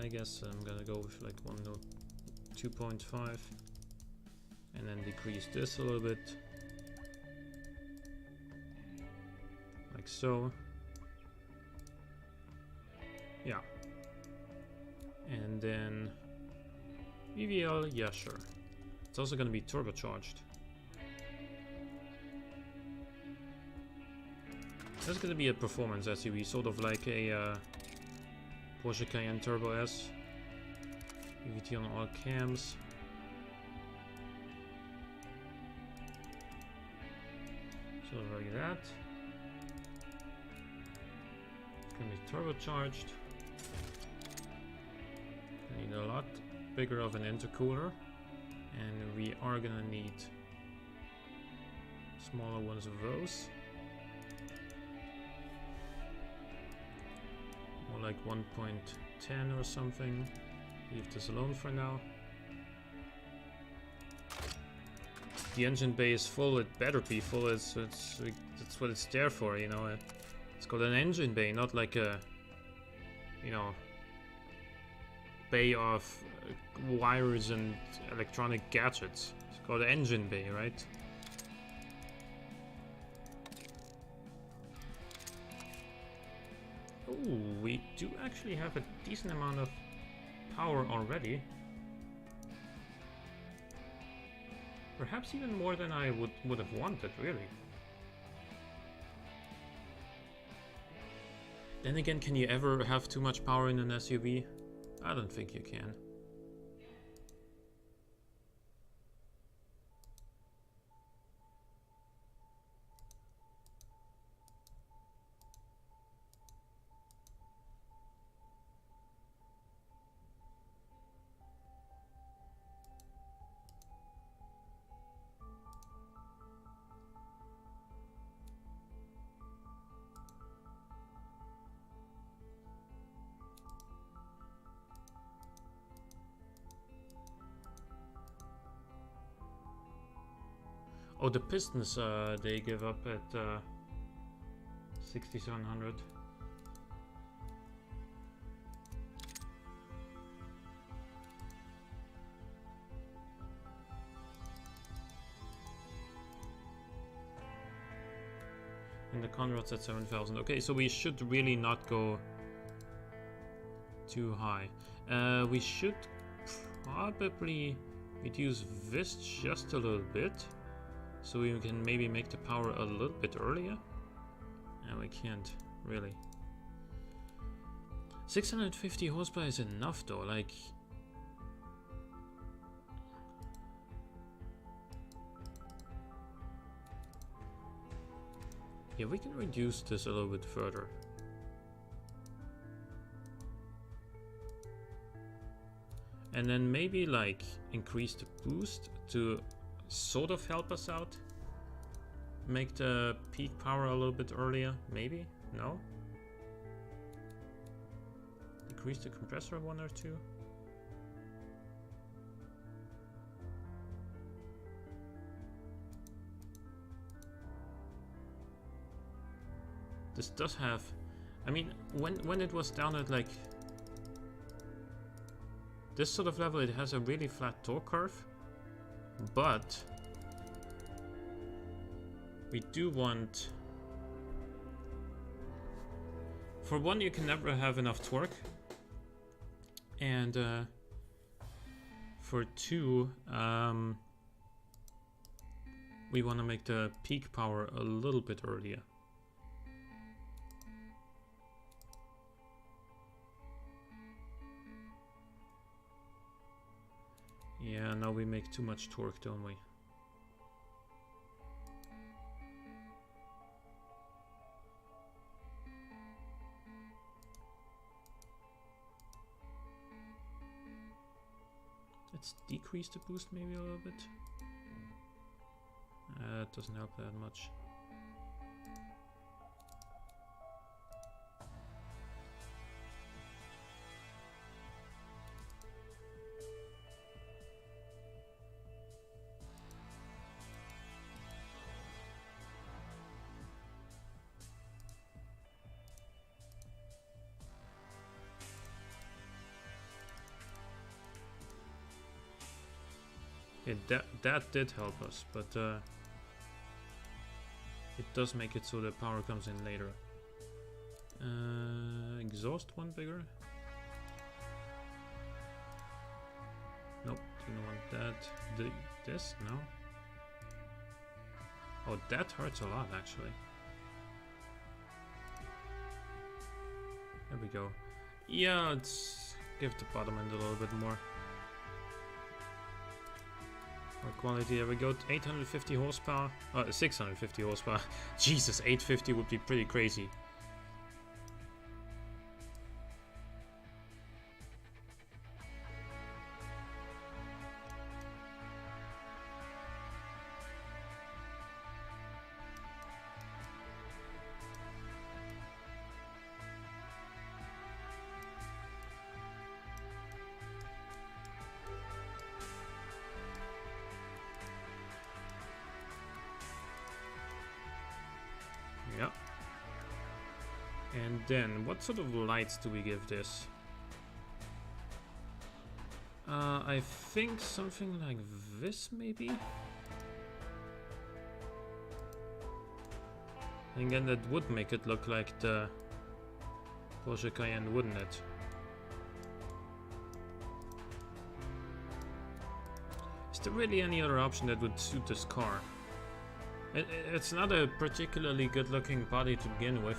I guess I'm gonna go with like 2.5 and then decrease this a little bit, like so. Yeah. And then EVL, yeah, sure. It's also gonna be turbocharged. That's gonna be a performance SUV, sort of like a Porsche Cayenne Turbo S. EVT on all cams. So like that. It's gonna be turbocharged. I need a lot bigger of an intercooler, and we are gonna need smaller ones of those. More like 1.10 or something. Leave this alone for now. The engine bay is full, it better be full, that's what it's there for, you know. It's called an engine bay, not like a, you know, bay of wires and electronic gadgets. It's called an engine bay, right? Oh, we do actually have a decent amount of power already. Perhaps even more than I would have wanted, really. Then again, can you ever have too much power in an SUV? I don't think you can. Oh, the pistons, they give up at 6,700. And the Conrad's at 7,000. Okay, so we should really not go too high. We should probably reduce this just a little bit, so we can maybe make the power a little bit earlier. And we can't really. 650 horsepower is enough though, like. Yeah, we can reduce this a little bit further. And then maybe like increase the boost to sort of help us out. Make the peak power a little bit earlier, maybe? No? Decrease the compressor 1 or 2. This does have, I mean, when it was down at like this sort of level, it has a really flat torque curve, but we do want, for one, you can never have enough torque, and for two, we want to make the peak power a little bit earlier. Yeah, now we make too much torque, don't we? Let's decrease the boost maybe a little bit. It doesn't help that much. That did help us, but it does make it so the power comes in later. Exhaust one bigger. Nope, didn't want that. This? No. Oh, that hurts a lot actually. There we go. Yeah, let's give the bottom end a little bit more. More quality, there we go, 850 horsepower, 650 horsepower, Jesus, 850 would be pretty crazy. Yeah. And then, what sort of lights do we give this? I think something like this, maybe? And again, that would make it look like the Porsche Cayenne, wouldn't it? Is there really any other option that would suit this car? It's not a particularly good-looking body to begin with.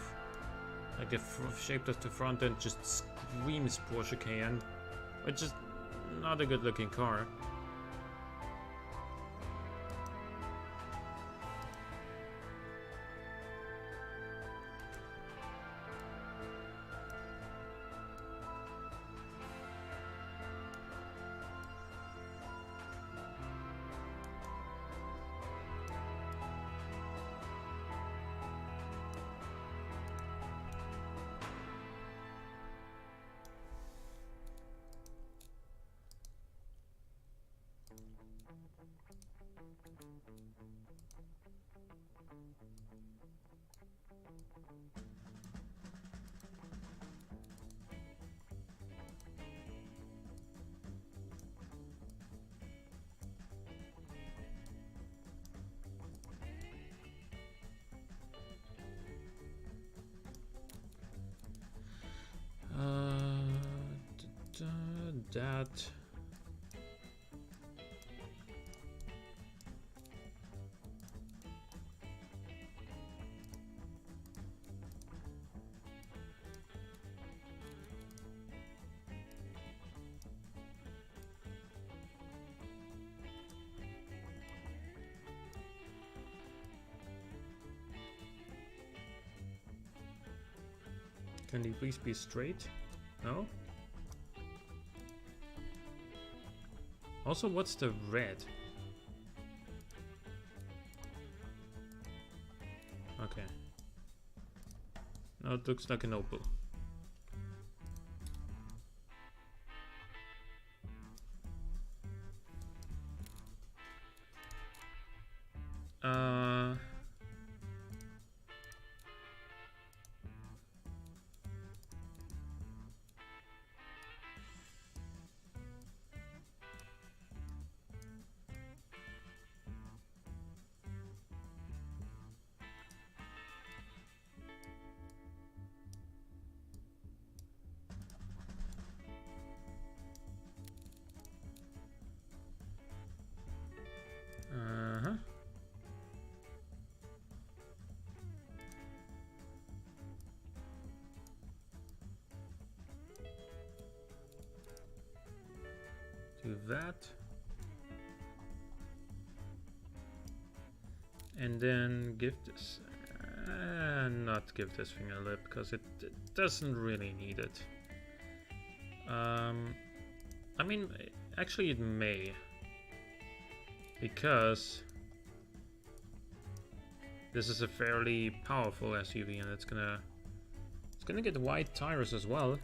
Like the shape of the front end just screams Porsche Cayenne. It's just not a good-looking car. That. Can they please be straight? No? Also, what's the red? Okay. Now it looks like an opal. Do that. And then give this, not give this thing a lip, because it doesn't really need it. I mean, Actually, it may. Because this is a fairly powerful SUV, and it's gonna get wide tires as well.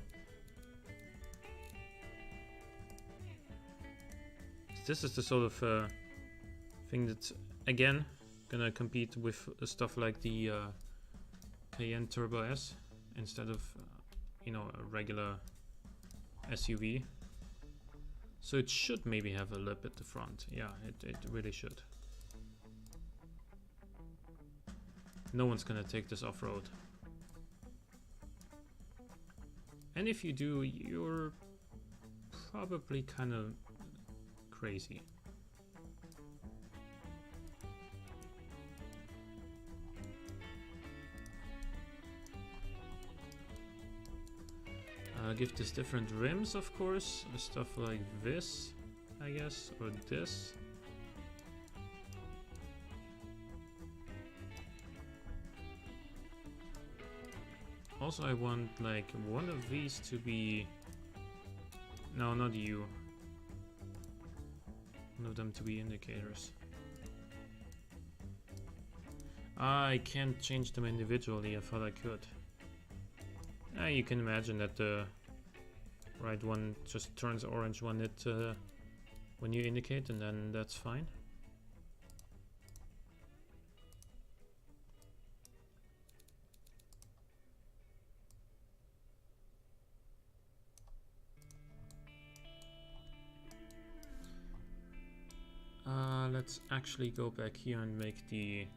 This is the sort of thing that's again gonna compete with stuff like the Cayenne Turbo S instead of you know, a regular SUV. So it should maybe have a lip at the front. Yeah, it really should. No one's gonna take this off-road. And if you do, you're probably kind of crazy. Give this different rims, of course, stuff like this, I guess, or this. Also, I want like one of these to be, no, not you, one of them to be indicators. I can't change them individually. I thought I could. You can imagine that the right one just turns orange when you indicate, and then that's fine. Let's actually go back here and make the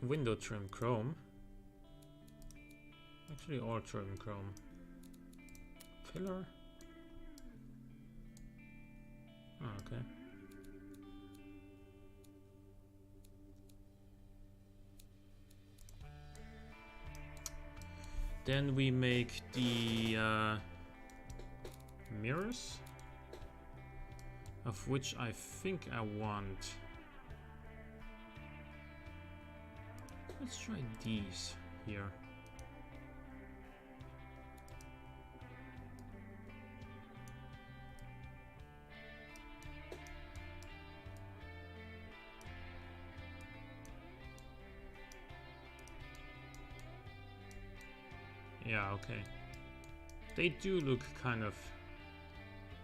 window trim chrome. Actually, all trim chrome. Pillar. Oh, okay. Then we make the mirrors, of which I think I want. Let's try these here. Yeah, okay. They do look kind of,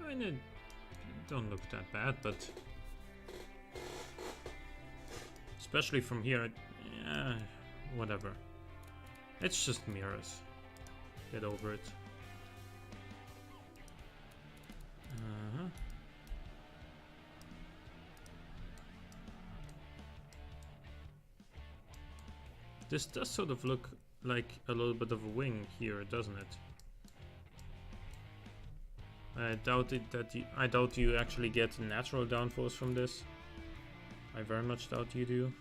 I mean, they don't look that bad, but especially from here, yeah, whatever. It's just mirrors. Get over it. This does sort of look like a little bit of a wing here, doesn't it? I doubt you actually get natural downforce from this. I very much doubt you do.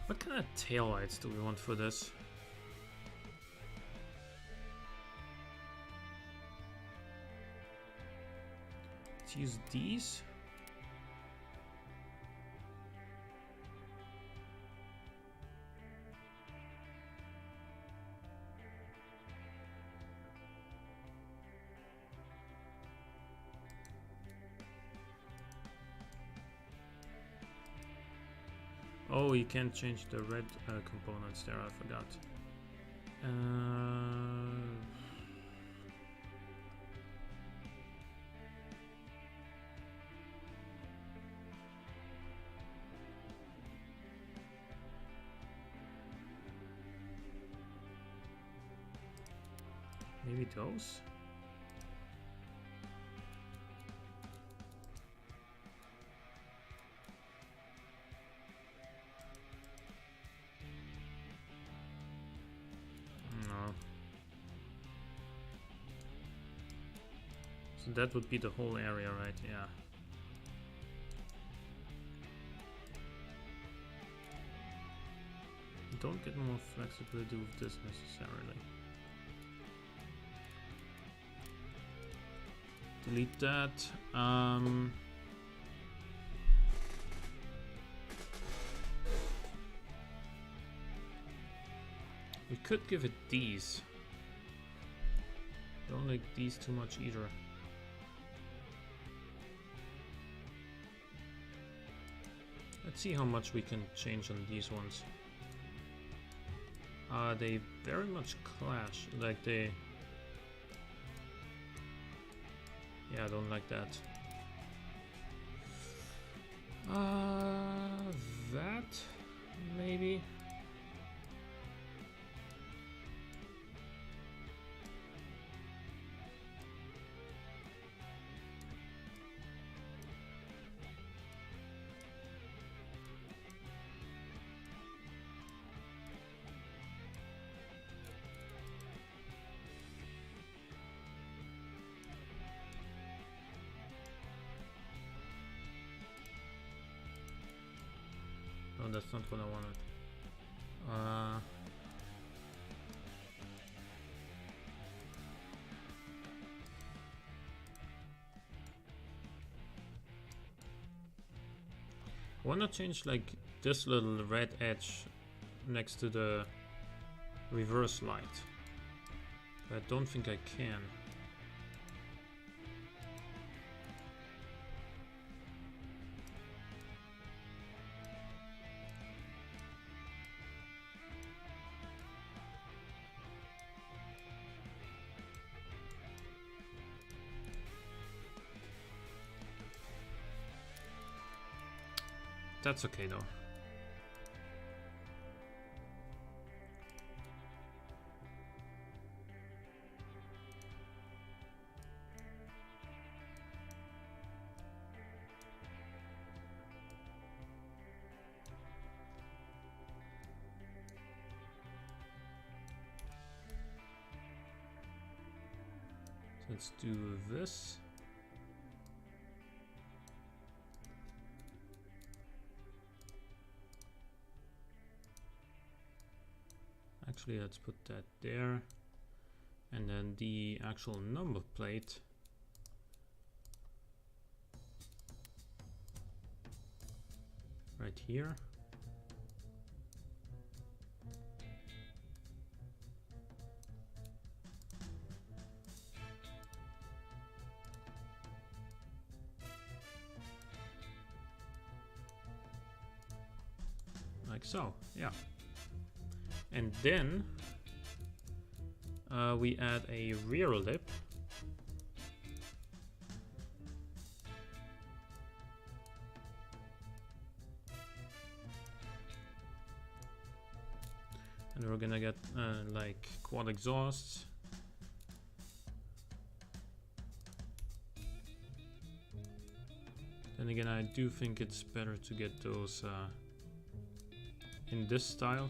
What kind of taillights do we want for this? Let's use these. Oh, you can't change the red components there, I forgot. Maybe those? So that would be the whole area, right? Yeah. Don't get more flexibility with this necessarily. Delete that. could give it these. Don't like these too much either. Let's see how much we can change on these ones. They very much clash. Like they... Yeah, I don't like that. That maybe. No, that's not what I wanted. I wanna change like this little red edge next to the reverse light. But I don't think I can. That's okay though. Let's do this. Actually, let's put that there. And then the actual number plate. Right here. Like so, yeah. And then we add a rear lip. And we're gonna get like quad exhausts. Then again, I do think it's better to get those in this style.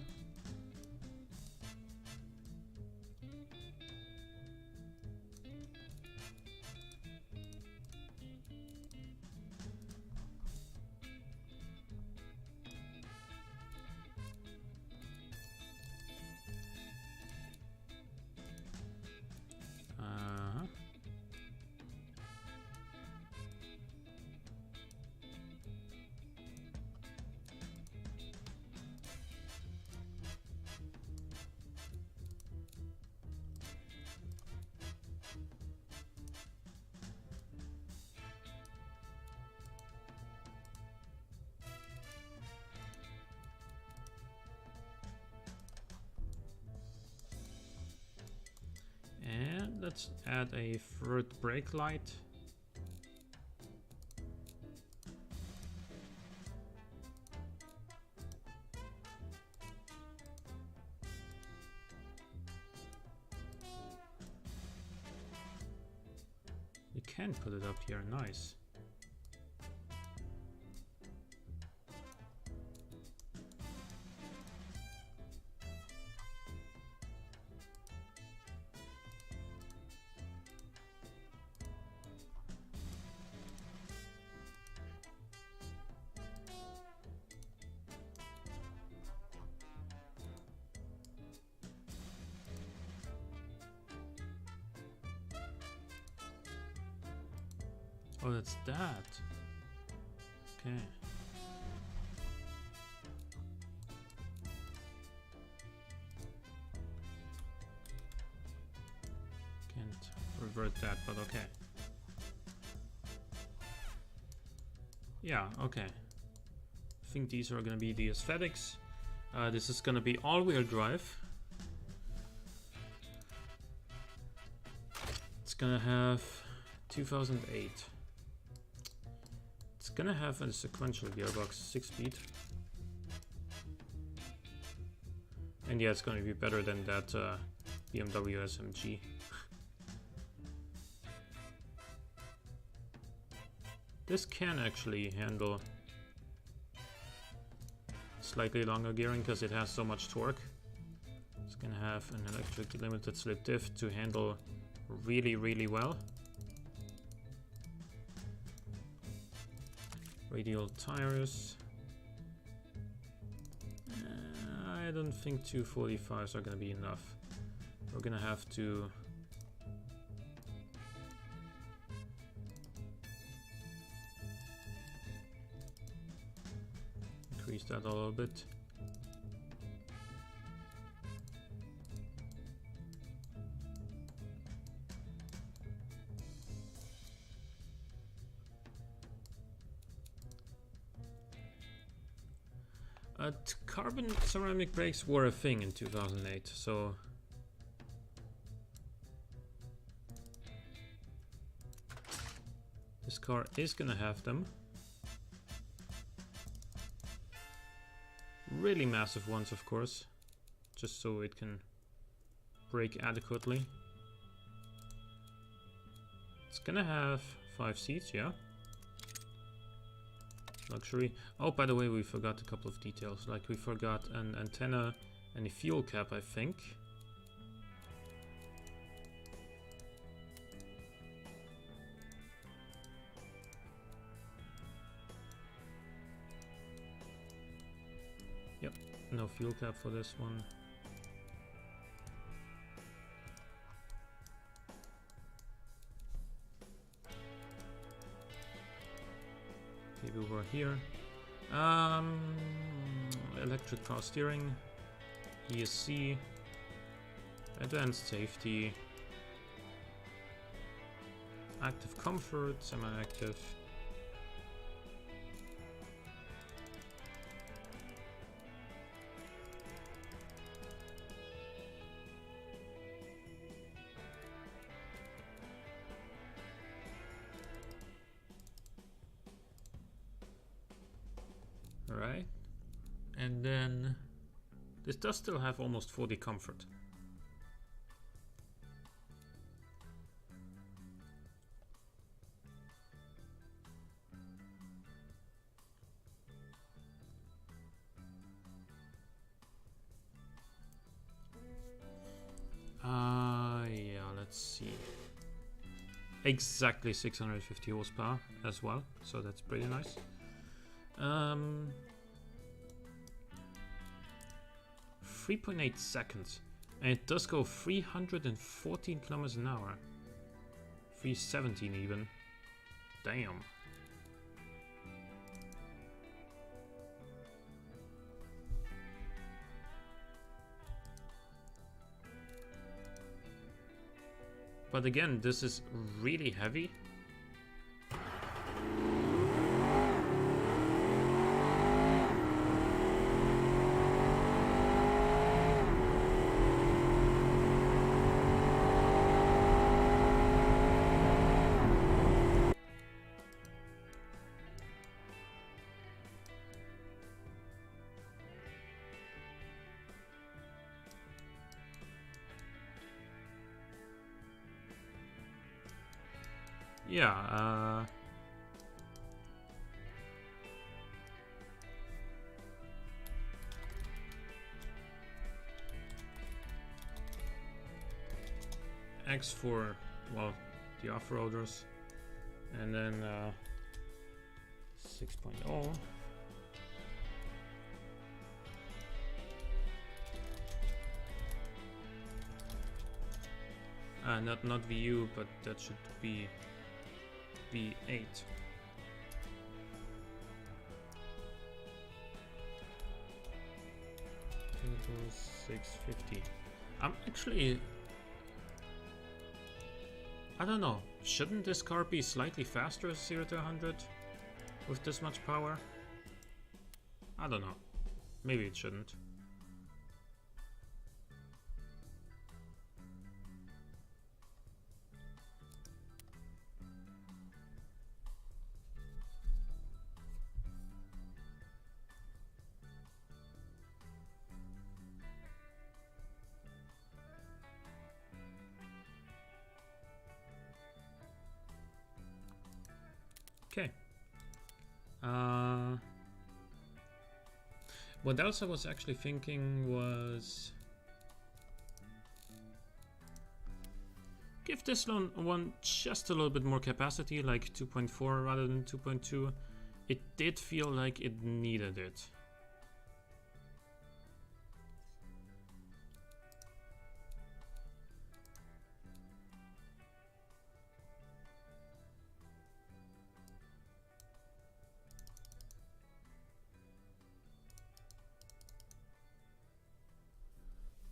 And let's add a third brake light. You can put it up here, nice. Oh, that's that. Okay. avert that, but okay. Yeah, okay. I think these are gonna be the aesthetics. This is gonna be all-wheel drive. It's gonna have 2008. It's gonna have a sequential gearbox, 6-speed. And yeah, it's gonna be better than that BMW SMG. This can actually handle slightly longer gearing because it has so much torque. It's gonna have an electric limited slip diff to handle really, really well. Radial tires. I don't think 245s are gonna be enough. We're gonna have to increase that a little bit. Carbon ceramic brakes were a thing in 2008, so this car is gonna have them. Really massive ones, of course, just so it can brake adequately. It's gonna have 5 seats, yeah. Luxury. Oh, by the way, we forgot a couple of details. Like, we forgot an antenna and a fuel cap, I think. Yep, no fuel cap for this one. Maybe over here. Electric power steering, ESC, advanced safety, active comfort, semi-active. Alright, and then this does still have almost 40 comfort. Yeah, let's see. Exactly 650 horsepower as well, so that's pretty nice. 3.8 seconds, and it does go 314 kilometers an hour. 317 even. Damn. But again, this is really heavy. Yeah, X for, well, the off-roaders, and then 6.0. Not VU, but that should be V8. 650. I'm actually I don't know. Shouldn't this car be slightly faster as 0 to 100 with this much power? I don't know. Maybe it shouldn't. Okay. What else I was actually thinking was give this one just a little bit more capacity, like 2.4 rather than 2.2. It did feel like it needed it.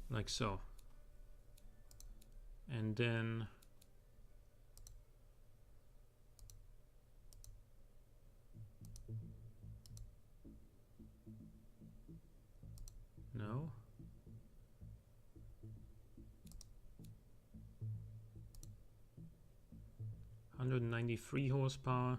Like so. And then no. $193 horsepower.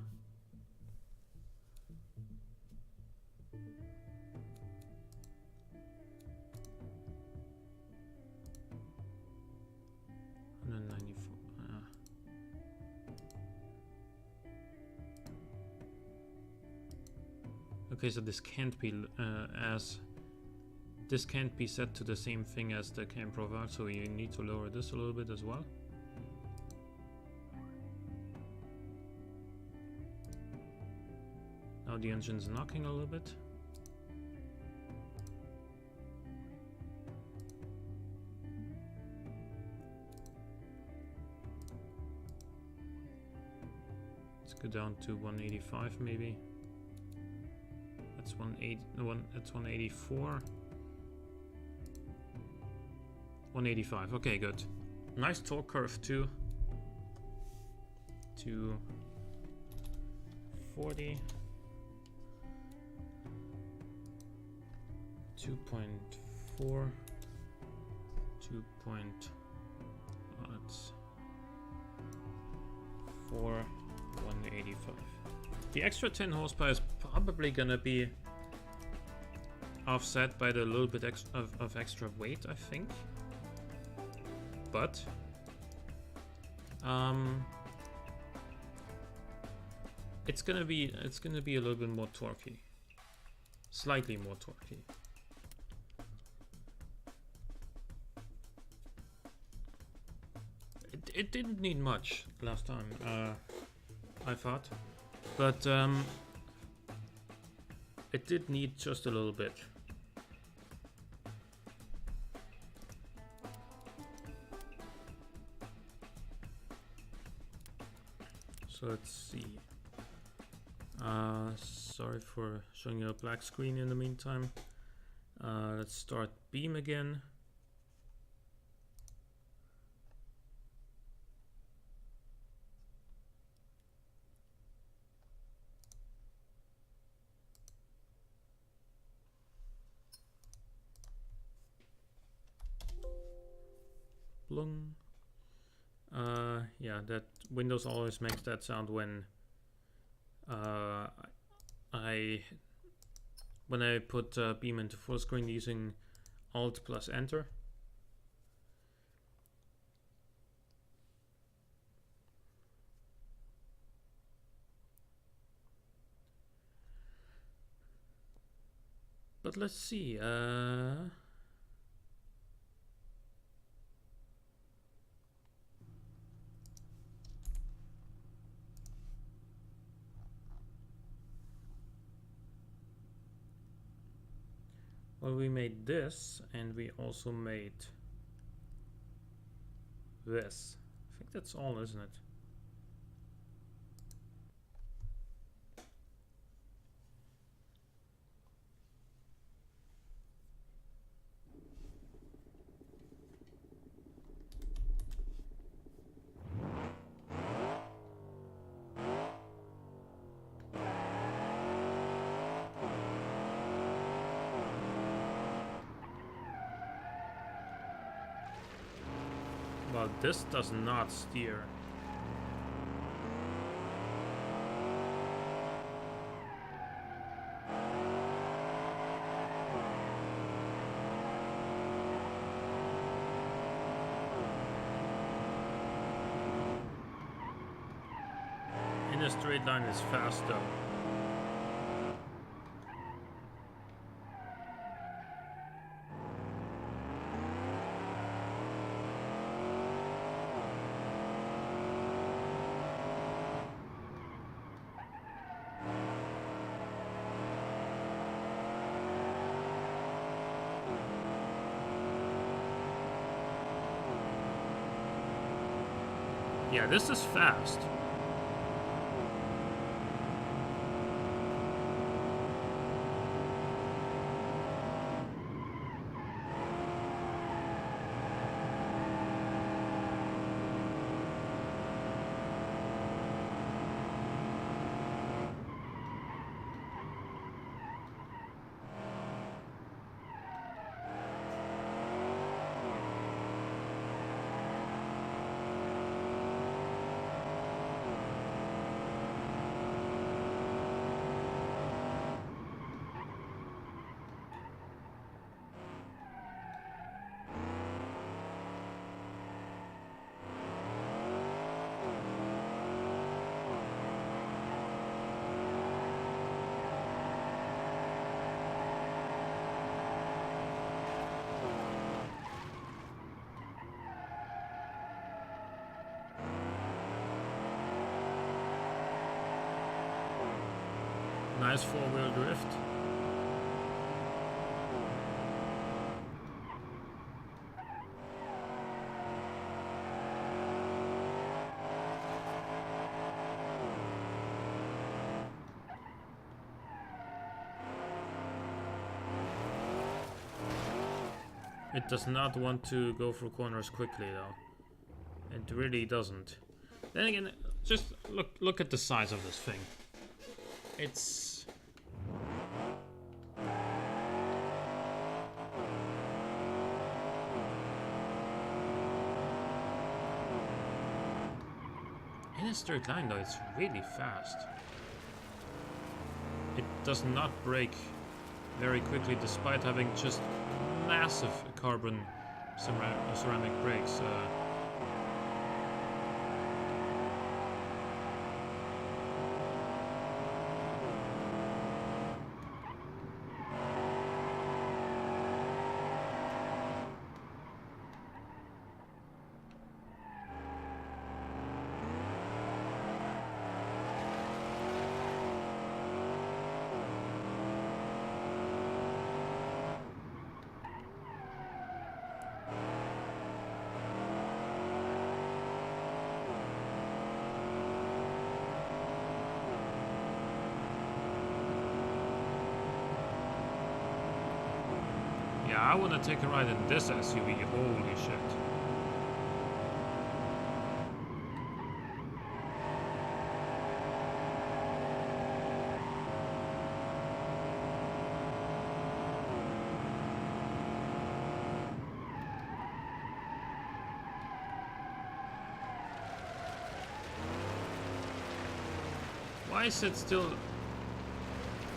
Okay, so this can't be this can't be set to the same thing as the cam profile, so you need to lower this a little bit as well. Now the engine's knocking a little bit. Let's go down to 185 maybe. That's 184. 185. Okay, good. Nice torque curve too. 240. 2.4. 185. The extra 10 horsepower is probably gonna be offset by the little bit of extra weight, I think. But it's gonna be a little bit more torquey, slightly more torquey. It didn't need much last time, I thought, but it did need just a little bit. So let's see. Sorry for showing you a black screen in the meantime. Let's start Beam again. Blung. Yeah, that Windows always makes that sound when I put Beam into full screen using Alt plus Enter. But let's see. Well, we made this, and we also made this. I think that's all, isn't it? Well, this does not steer. In a straight line is fast though. Yeah, this is fast. Nice four-wheel drift. It does not want to go for corners quickly though. It really doesn't. Then again, just look at the size of this thing. It's in a straight line though, it's really fast. It does not brake very quickly despite having just massive carbon ceramic brakes. Yeah, I want to take a ride in this SUV, holy shit. Why is it still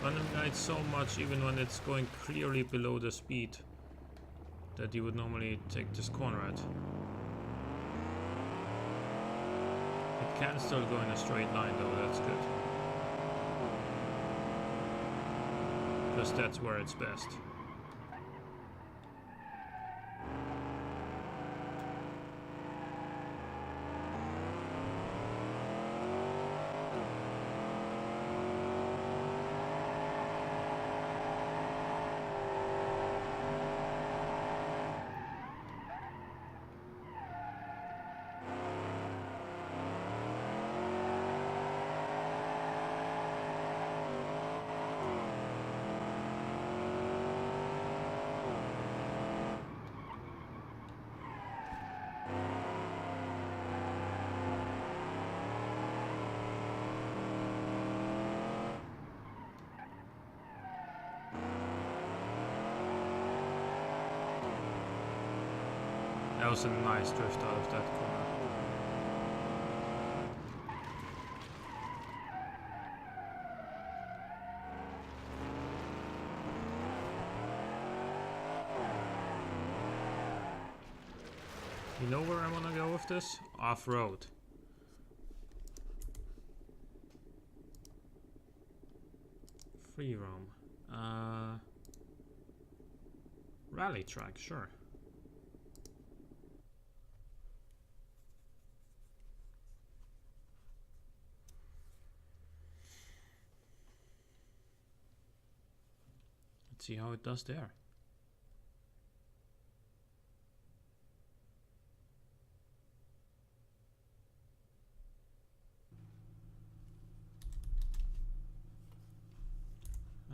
undernight so much even when it's going clearly below the speed that you would normally take this corner at? It can still go in a straight line though, that's good. Because that's where it's best. That was a nice drift out of that corner. You know where I want to go with this? Off-road. Free roam. Rally track, sure. Let's see how it does there.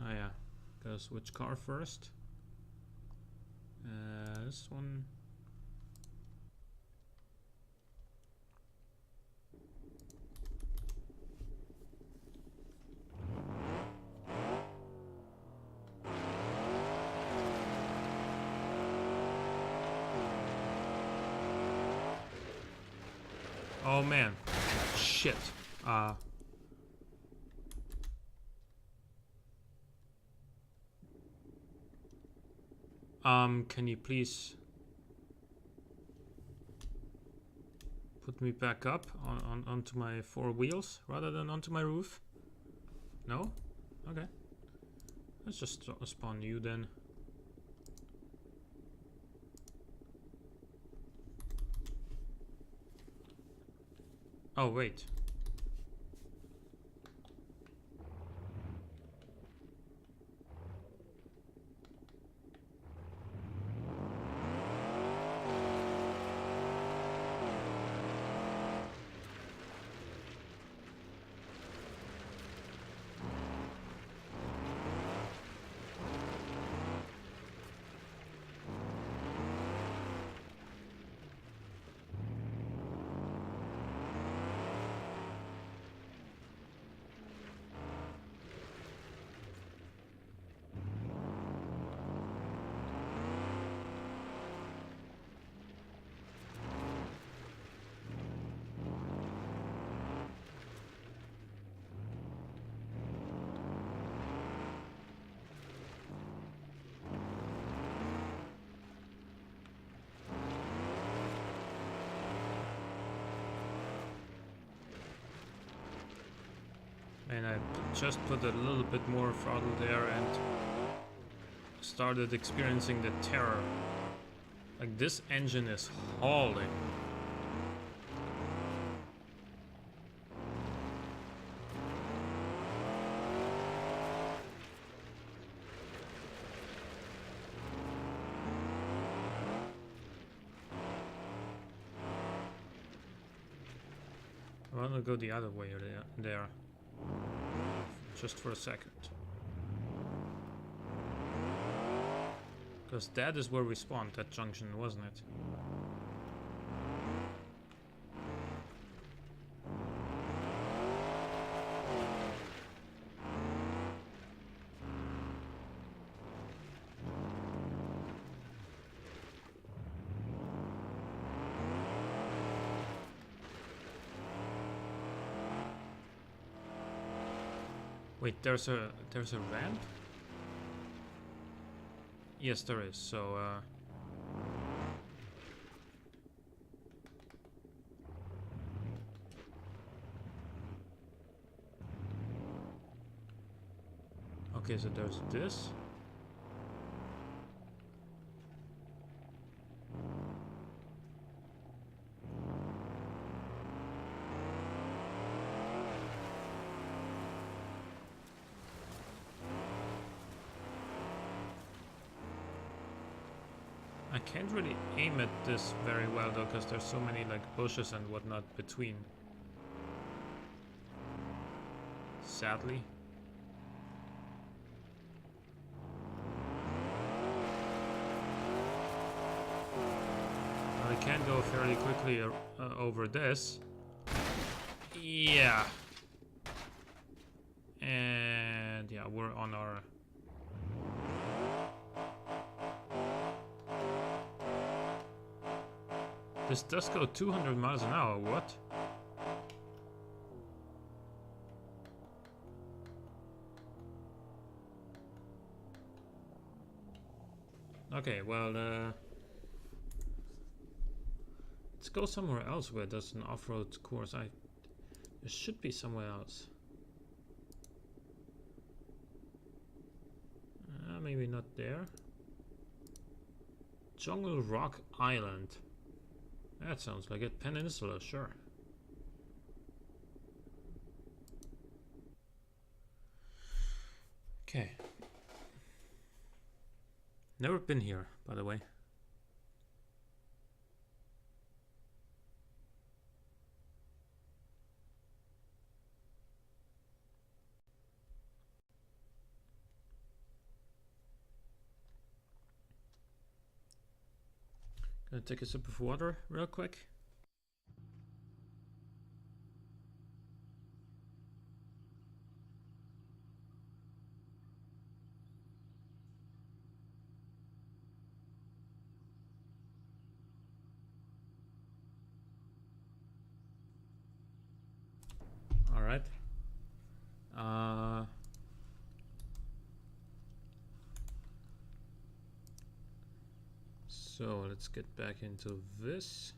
Oh yeah, gotta switch car first. This one. Oh man, shit. Can you please put me back up onto my 4 wheels rather than onto my roof? No? Okay. Let's just spawn you then. Oh, wait. And I just put a little bit more throttle there and started experiencing the terror. Like, this engine is hauling. I want to go the other way there. Just for a second. Because that is where we spawned, that junction, wasn't it? Wait, there's a ramp? Yes, there is. So okay, so there's this. I can't really aim at this very well though, because there's so many like bushes and whatnot between. Sadly. I can go fairly quickly over this. Yeah. And yeah, we're on our... This does go 200 miles an hour, what? Okay, well, let's go somewhere else where there's an off-road course. There should be somewhere else. Maybe not there. Jungle Rock Island. That sounds like it. Peninsula, sure. Okay. Never been here, by the way. Gonna take a sip of water real quick. All right. So let's get back into this.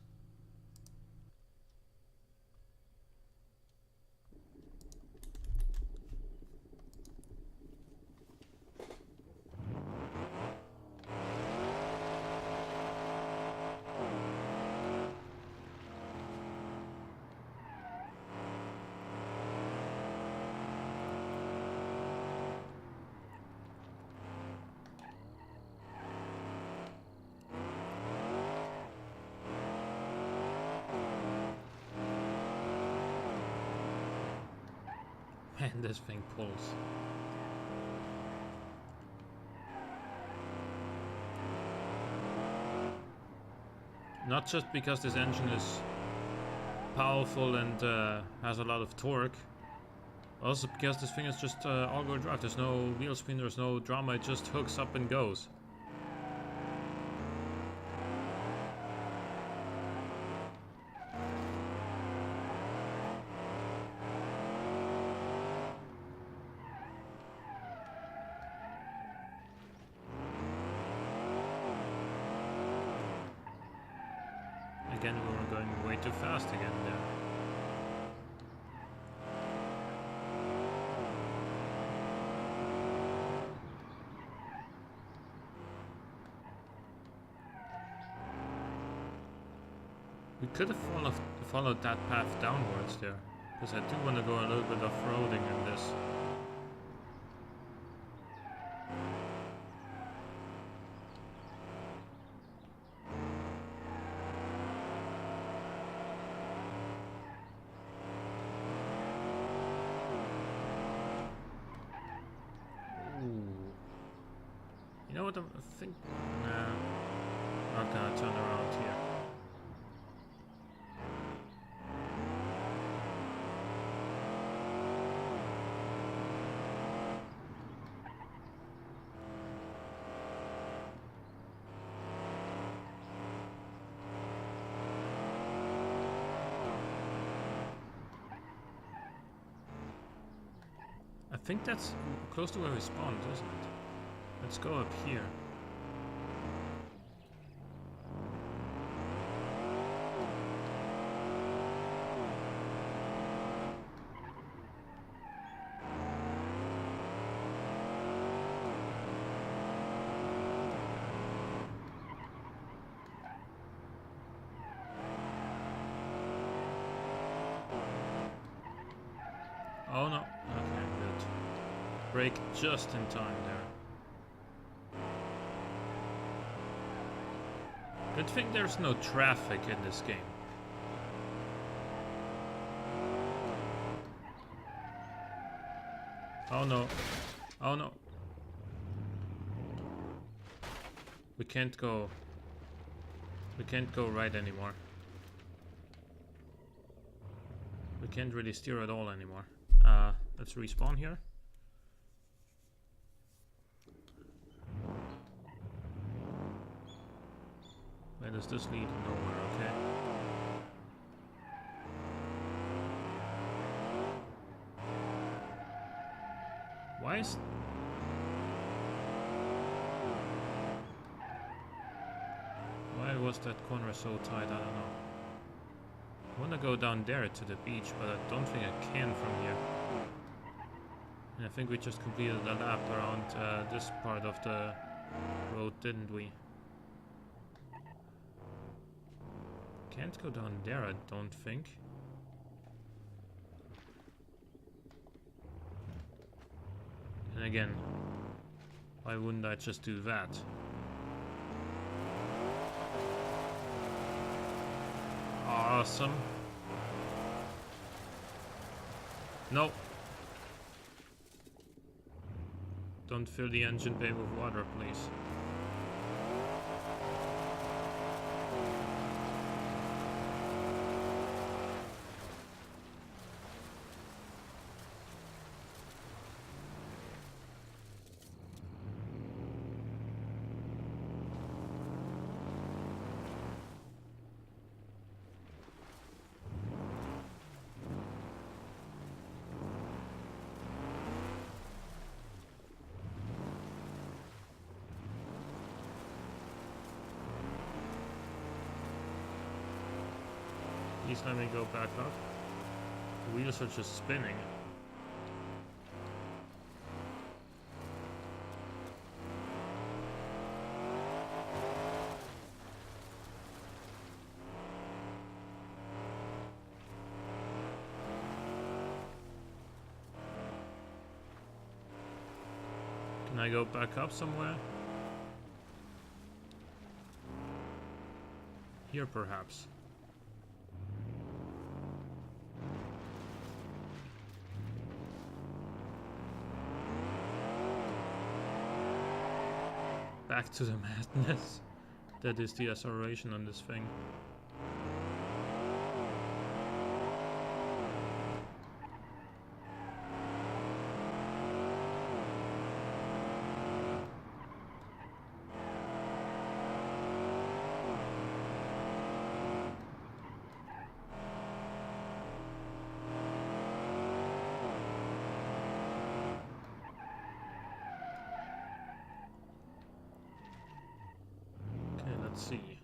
Man, this thing pulls. Not just because this engine is powerful and has a lot of torque, also because this thing is just all-wheel drive. There's no wheel spin, there's no drama, it just hooks up and goes. Again, we were going way too fast again there. We could have followed that path downwards there, because I do want to go a little bit off-roading in this. You know what I think? Nah, not gonna turn around here. I think that's close to where we spawned, isn't it? Let's go up here. Oh no. Okay, good. Brake just in time there. Good thing there's no traffic in this game. Oh no. Oh no. We can't go right anymore. We can't really steer at all anymore. Let's respawn here. Where does this lead? Nowhere, okay. was that corner so tight? I don't know. I want to go down there to the beach, but I don't think I can from here. And I think we just completed a lap around this part of the road, didn't we? Can't go down there, I don't think. And again, why wouldn't I just do that? Awesome. No. Don't fill the engine bay with water, please. Please let me go back up. The wheels are just spinning. Can I go back up somewhere? Here perhaps. Back to the madness. That is the acceleration on this thing. See.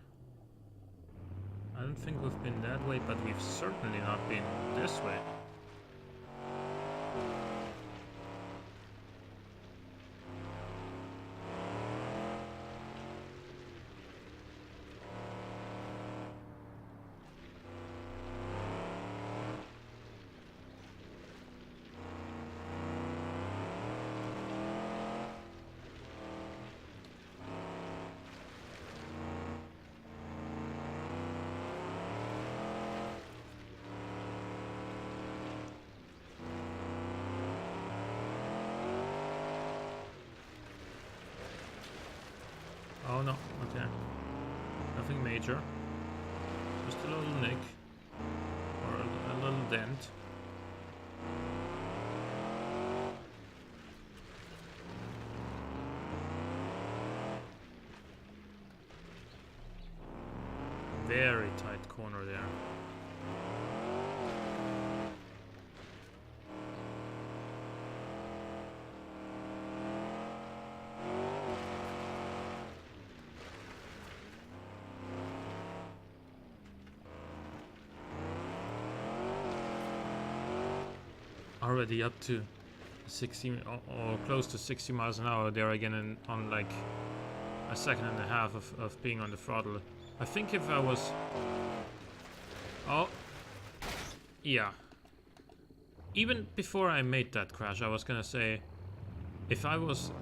I don't think we've been that way, but we've certainly not been this way. Oh no, okay. Nothing major. Just a little nick. Or a little dent. Very tight corner there. Already up to 60 or close to 60 miles an hour there again on like a second and a half of being on the throttle. I think if I was... Oh, yeah. Even before I made that crash, I was gonna say, if I was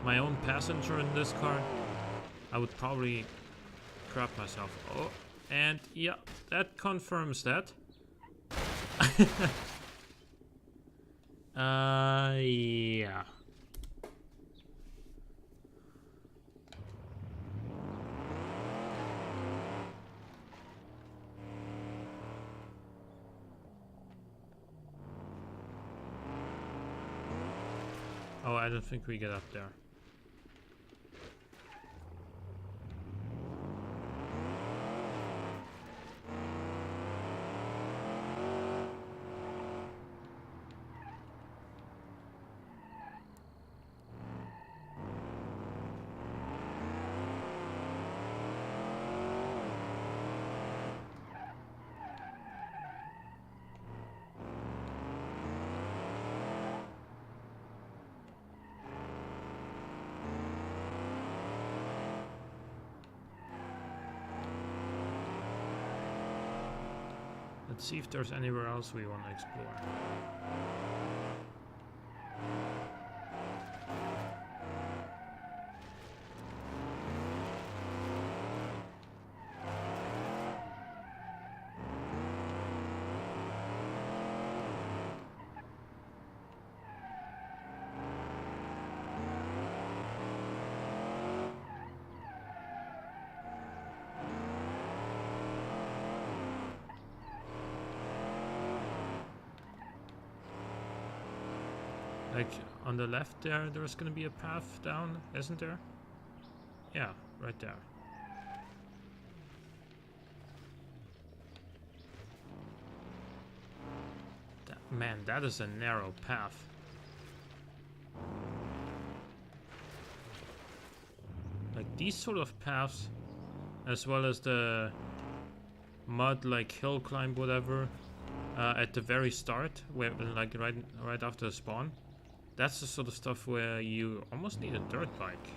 my own passenger in this car, I would probably crap myself. Oh, and yeah, that confirms that. Yeah. Oh, I don't think we get up there. Let's see if there's anywhere else we want to explore. Like, on the left there's gonna be a path down, isn't there? Yeah, right there. Man, that is a narrow path. Like, these sort of paths, as well as the mud, like, hill climb, whatever, at the very start, where, like, right after the spawn. That's the sort of stuff where you almost need a dirt bike.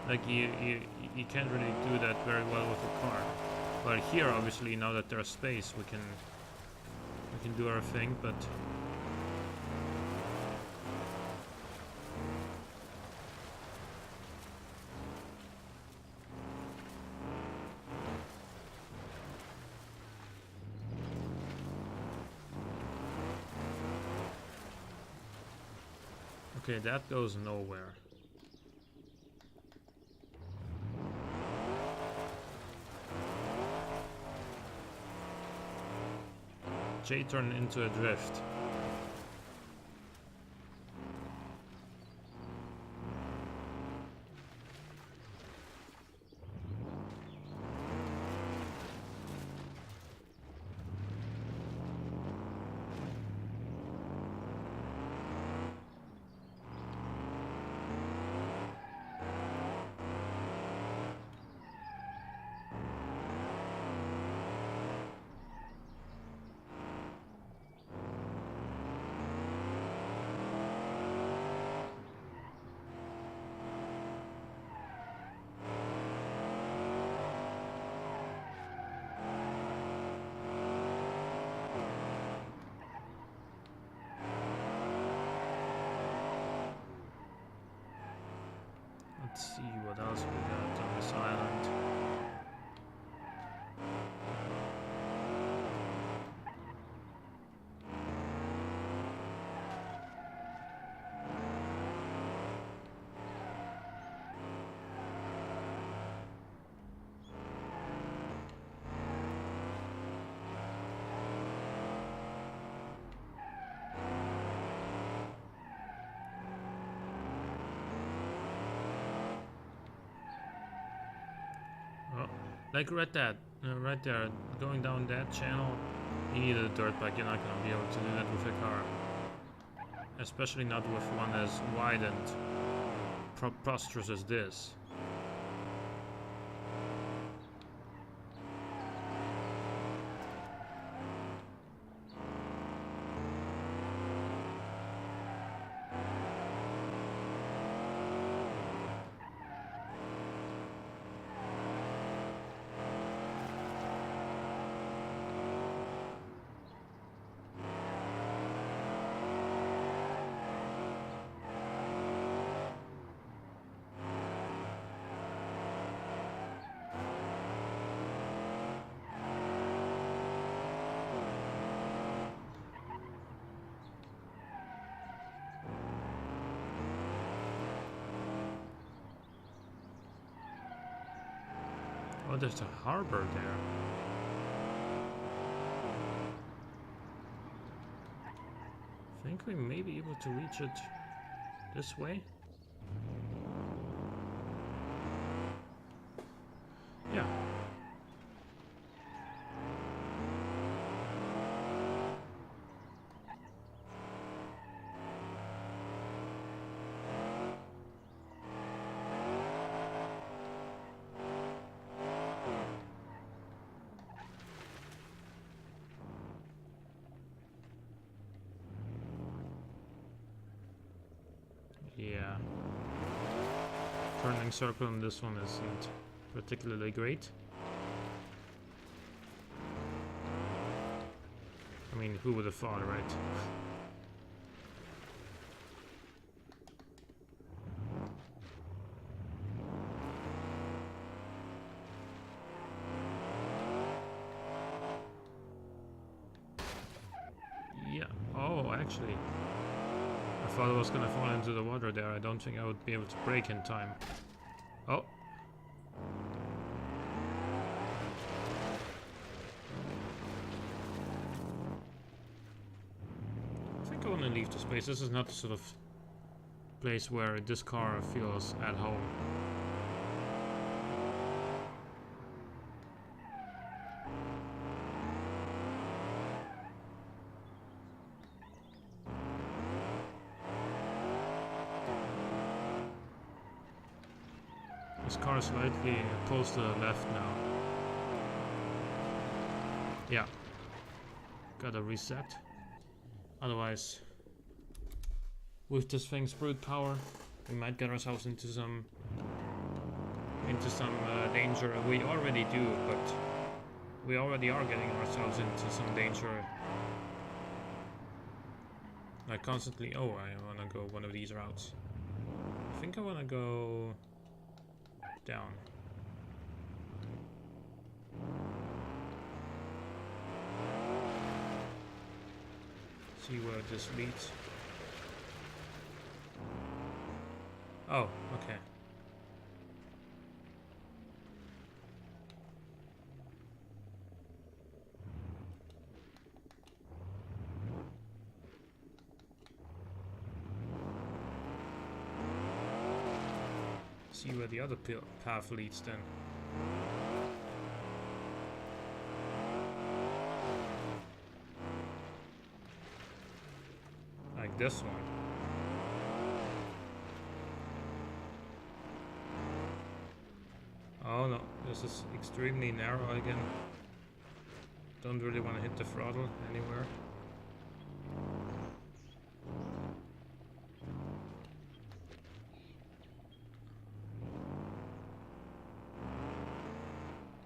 Like you can't really do that very well with a car. But here, obviously, now that there's space, we can do our thing. But okay, that goes nowhere. J turned into a drift. Let's see what else we got on this island. Like right there, going down that channel, you need a dirt bike. You're not gonna be able to do that with a car, especially not with one as wide and prosperous as this. Oh, there's a harbor there. I think we may be able to reach it this way. Yeah. Yeah. Turning circle on this one isn't particularly great. mean, who would have thought, right? Yeah. Oh, actually, I thought I was gonna fall into the water there. I don't think I would be able to brake in time. Oh. I think I want to leave this place. This is not the sort of place where this car feels at home. This car slightly pulls to the left now. Yeah. Gotta reset. Otherwise, with this thing's brute power, we might get ourselves into some danger. We already do, but we already are getting ourselves into some danger. Like constantly. Oh, I wanna go one of these routes. I think I wanna go down. See where this leads. Oh, okay. See where the other path leads then. Like this one. Oh no, this is extremely narrow again. Don't really want to hit the throttle anywhere.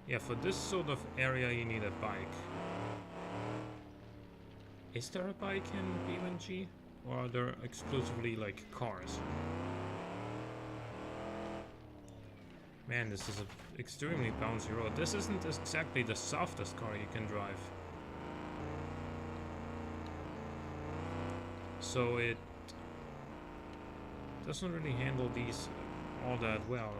Yeah, for this sort of area you need a bike. Is there a bike in BeamNG? Or are there exclusively like cars? Man, this is an extremely bouncy road. This isn't exactly the softest car you can drive. So it doesn't really handle these all that well.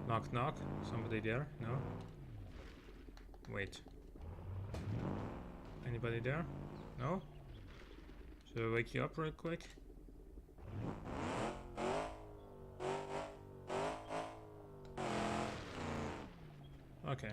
Knock knock, somebody there? No? Wait. Anybody there? No? Should I wake you up real quick? Okay.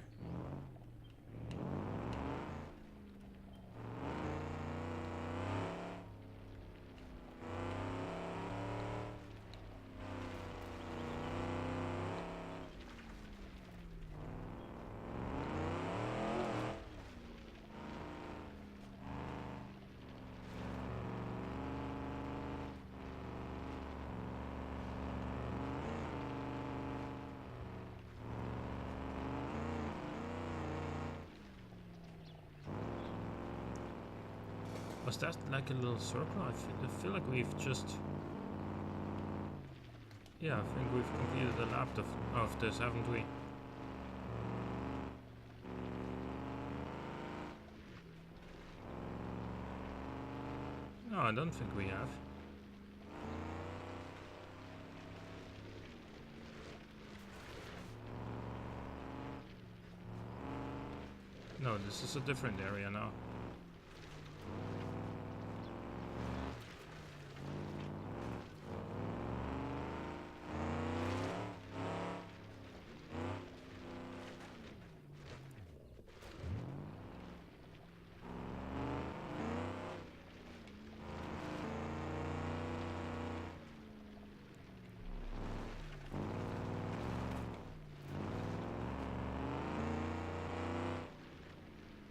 Was that like a little circle? I feel like we've just... Yeah, I think we've completed a lap of this, haven't we? No, I don't think we have. No, this is a different area now.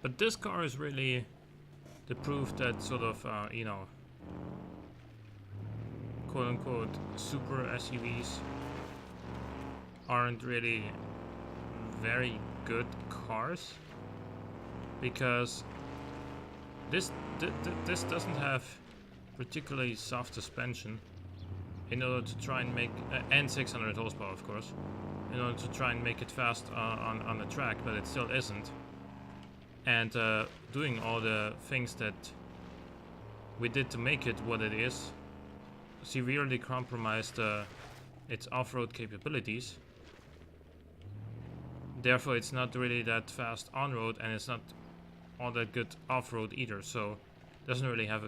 But this car is really the proof that sort of, you know, quote-unquote super SUVs aren't really very good cars, because this doesn't have particularly soft suspension in order to try and make and 600 horsepower, of course, in order to try and make it fast on the track, but it still isn't. And doing all the things that we did to make it what it is severely compromised its off-road capabilities. Therefore, it's not really that fast on-road, and it's not all that good off-road either. So, it doesn't really have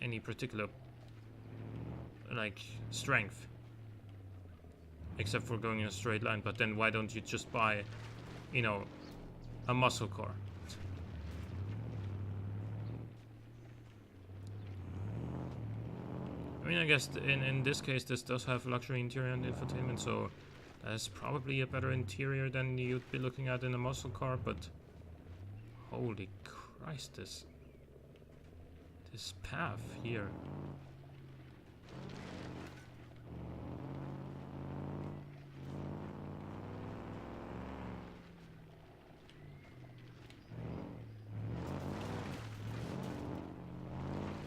any particular like strength, except for going in a straight line. But then, why don't you just buy, you know, a muscle car? I mean, I guess in this case, this does have luxury interior and infotainment, so that's probably a better interior than you'd be looking at in a muscle car. But holy Christ, this path here.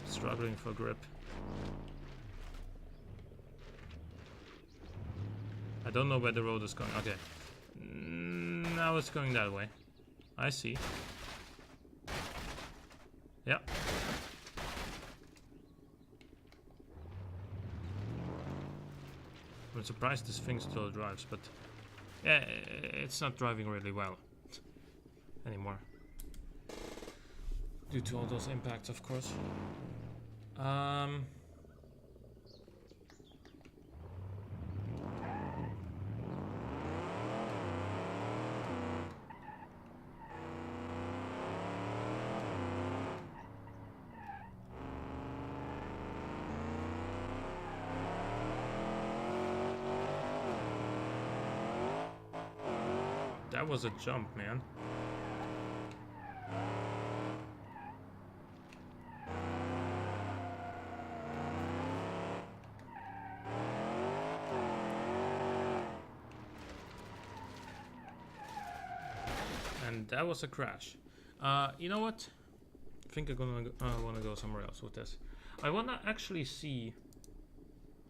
Struggling for grip. I don't know where the road is going. Okay. Now it's going that way. I see. Yeah. I'm surprised this thing still drives, but yeah, it's not driving really well anymore. Due to all those impacts, of course. That was a jump, man. And that was a crash. You know what? I think I want to go somewhere else with this. I want to actually see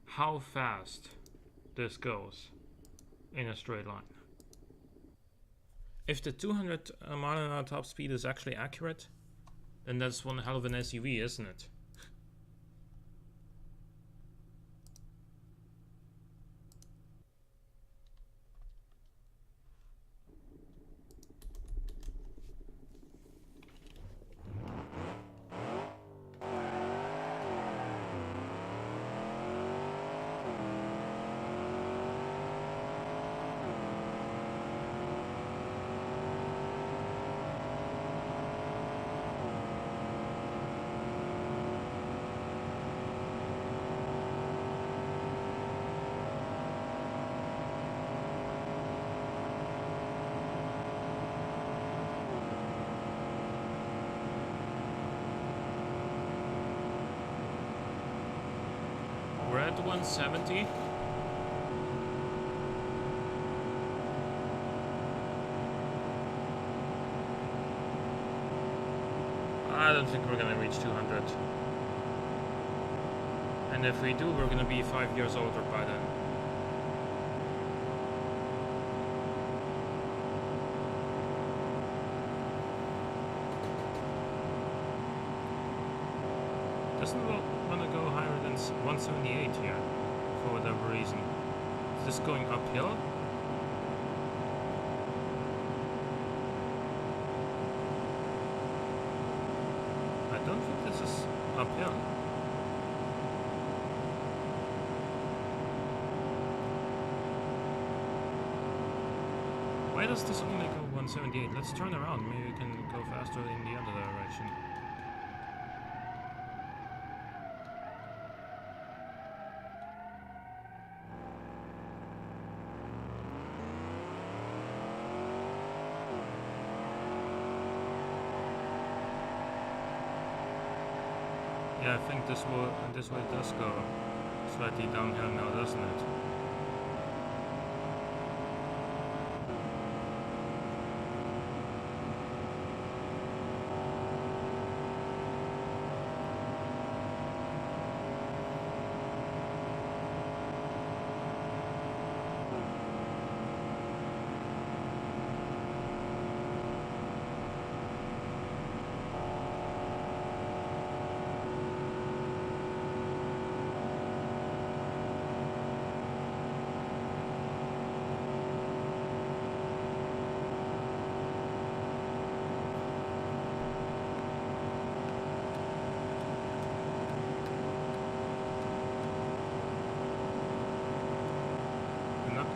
how fast this goes in a straight line. If the 200 mile an hour top speed is actually accurate, then that's one hell of an SUV, isn't it? We're at 170. I don't think we're gonna reach 200. And if we do, we're gonna be 5 years older by then. Doesn't want to go higher than 178 here, for whatever reason. Is this going uphill? I don't think this is uphill. Why does this only go 178? Let's turn around, maybe we can go faster in the other direction. Yeah, I think this way does go slightly downhill now, doesn't it?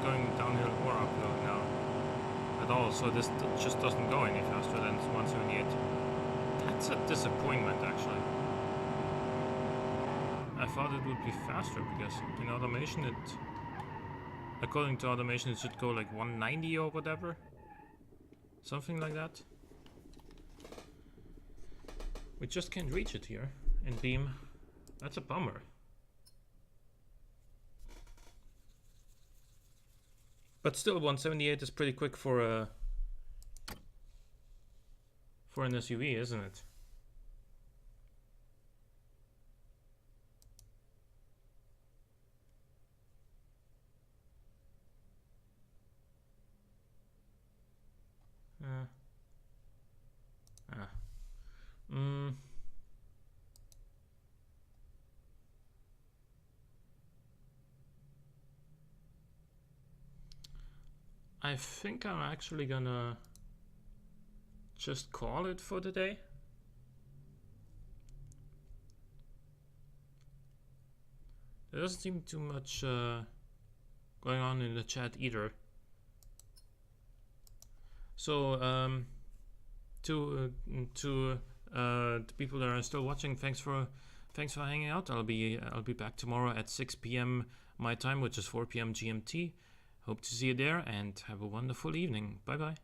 Going downhill or uphill now at all, so this just doesn't go any faster than 178. That's a disappointment, actually. I thought it would be faster because in automation according to automation it should go like 190 or whatever, something like that. We just can't reach it here in Beam. That's a bummer. But still, 178 is pretty quick for an SUV, isn't it? I think I'm actually gonna just call it for the day. There doesn't seem too much going on in the chat either. So to the people that are still watching, thanks for hanging out. I'll be back tomorrow at 6 p.m. my time, which is 4 p.m. GMT. Hope to see you there and have a wonderful evening. Bye bye.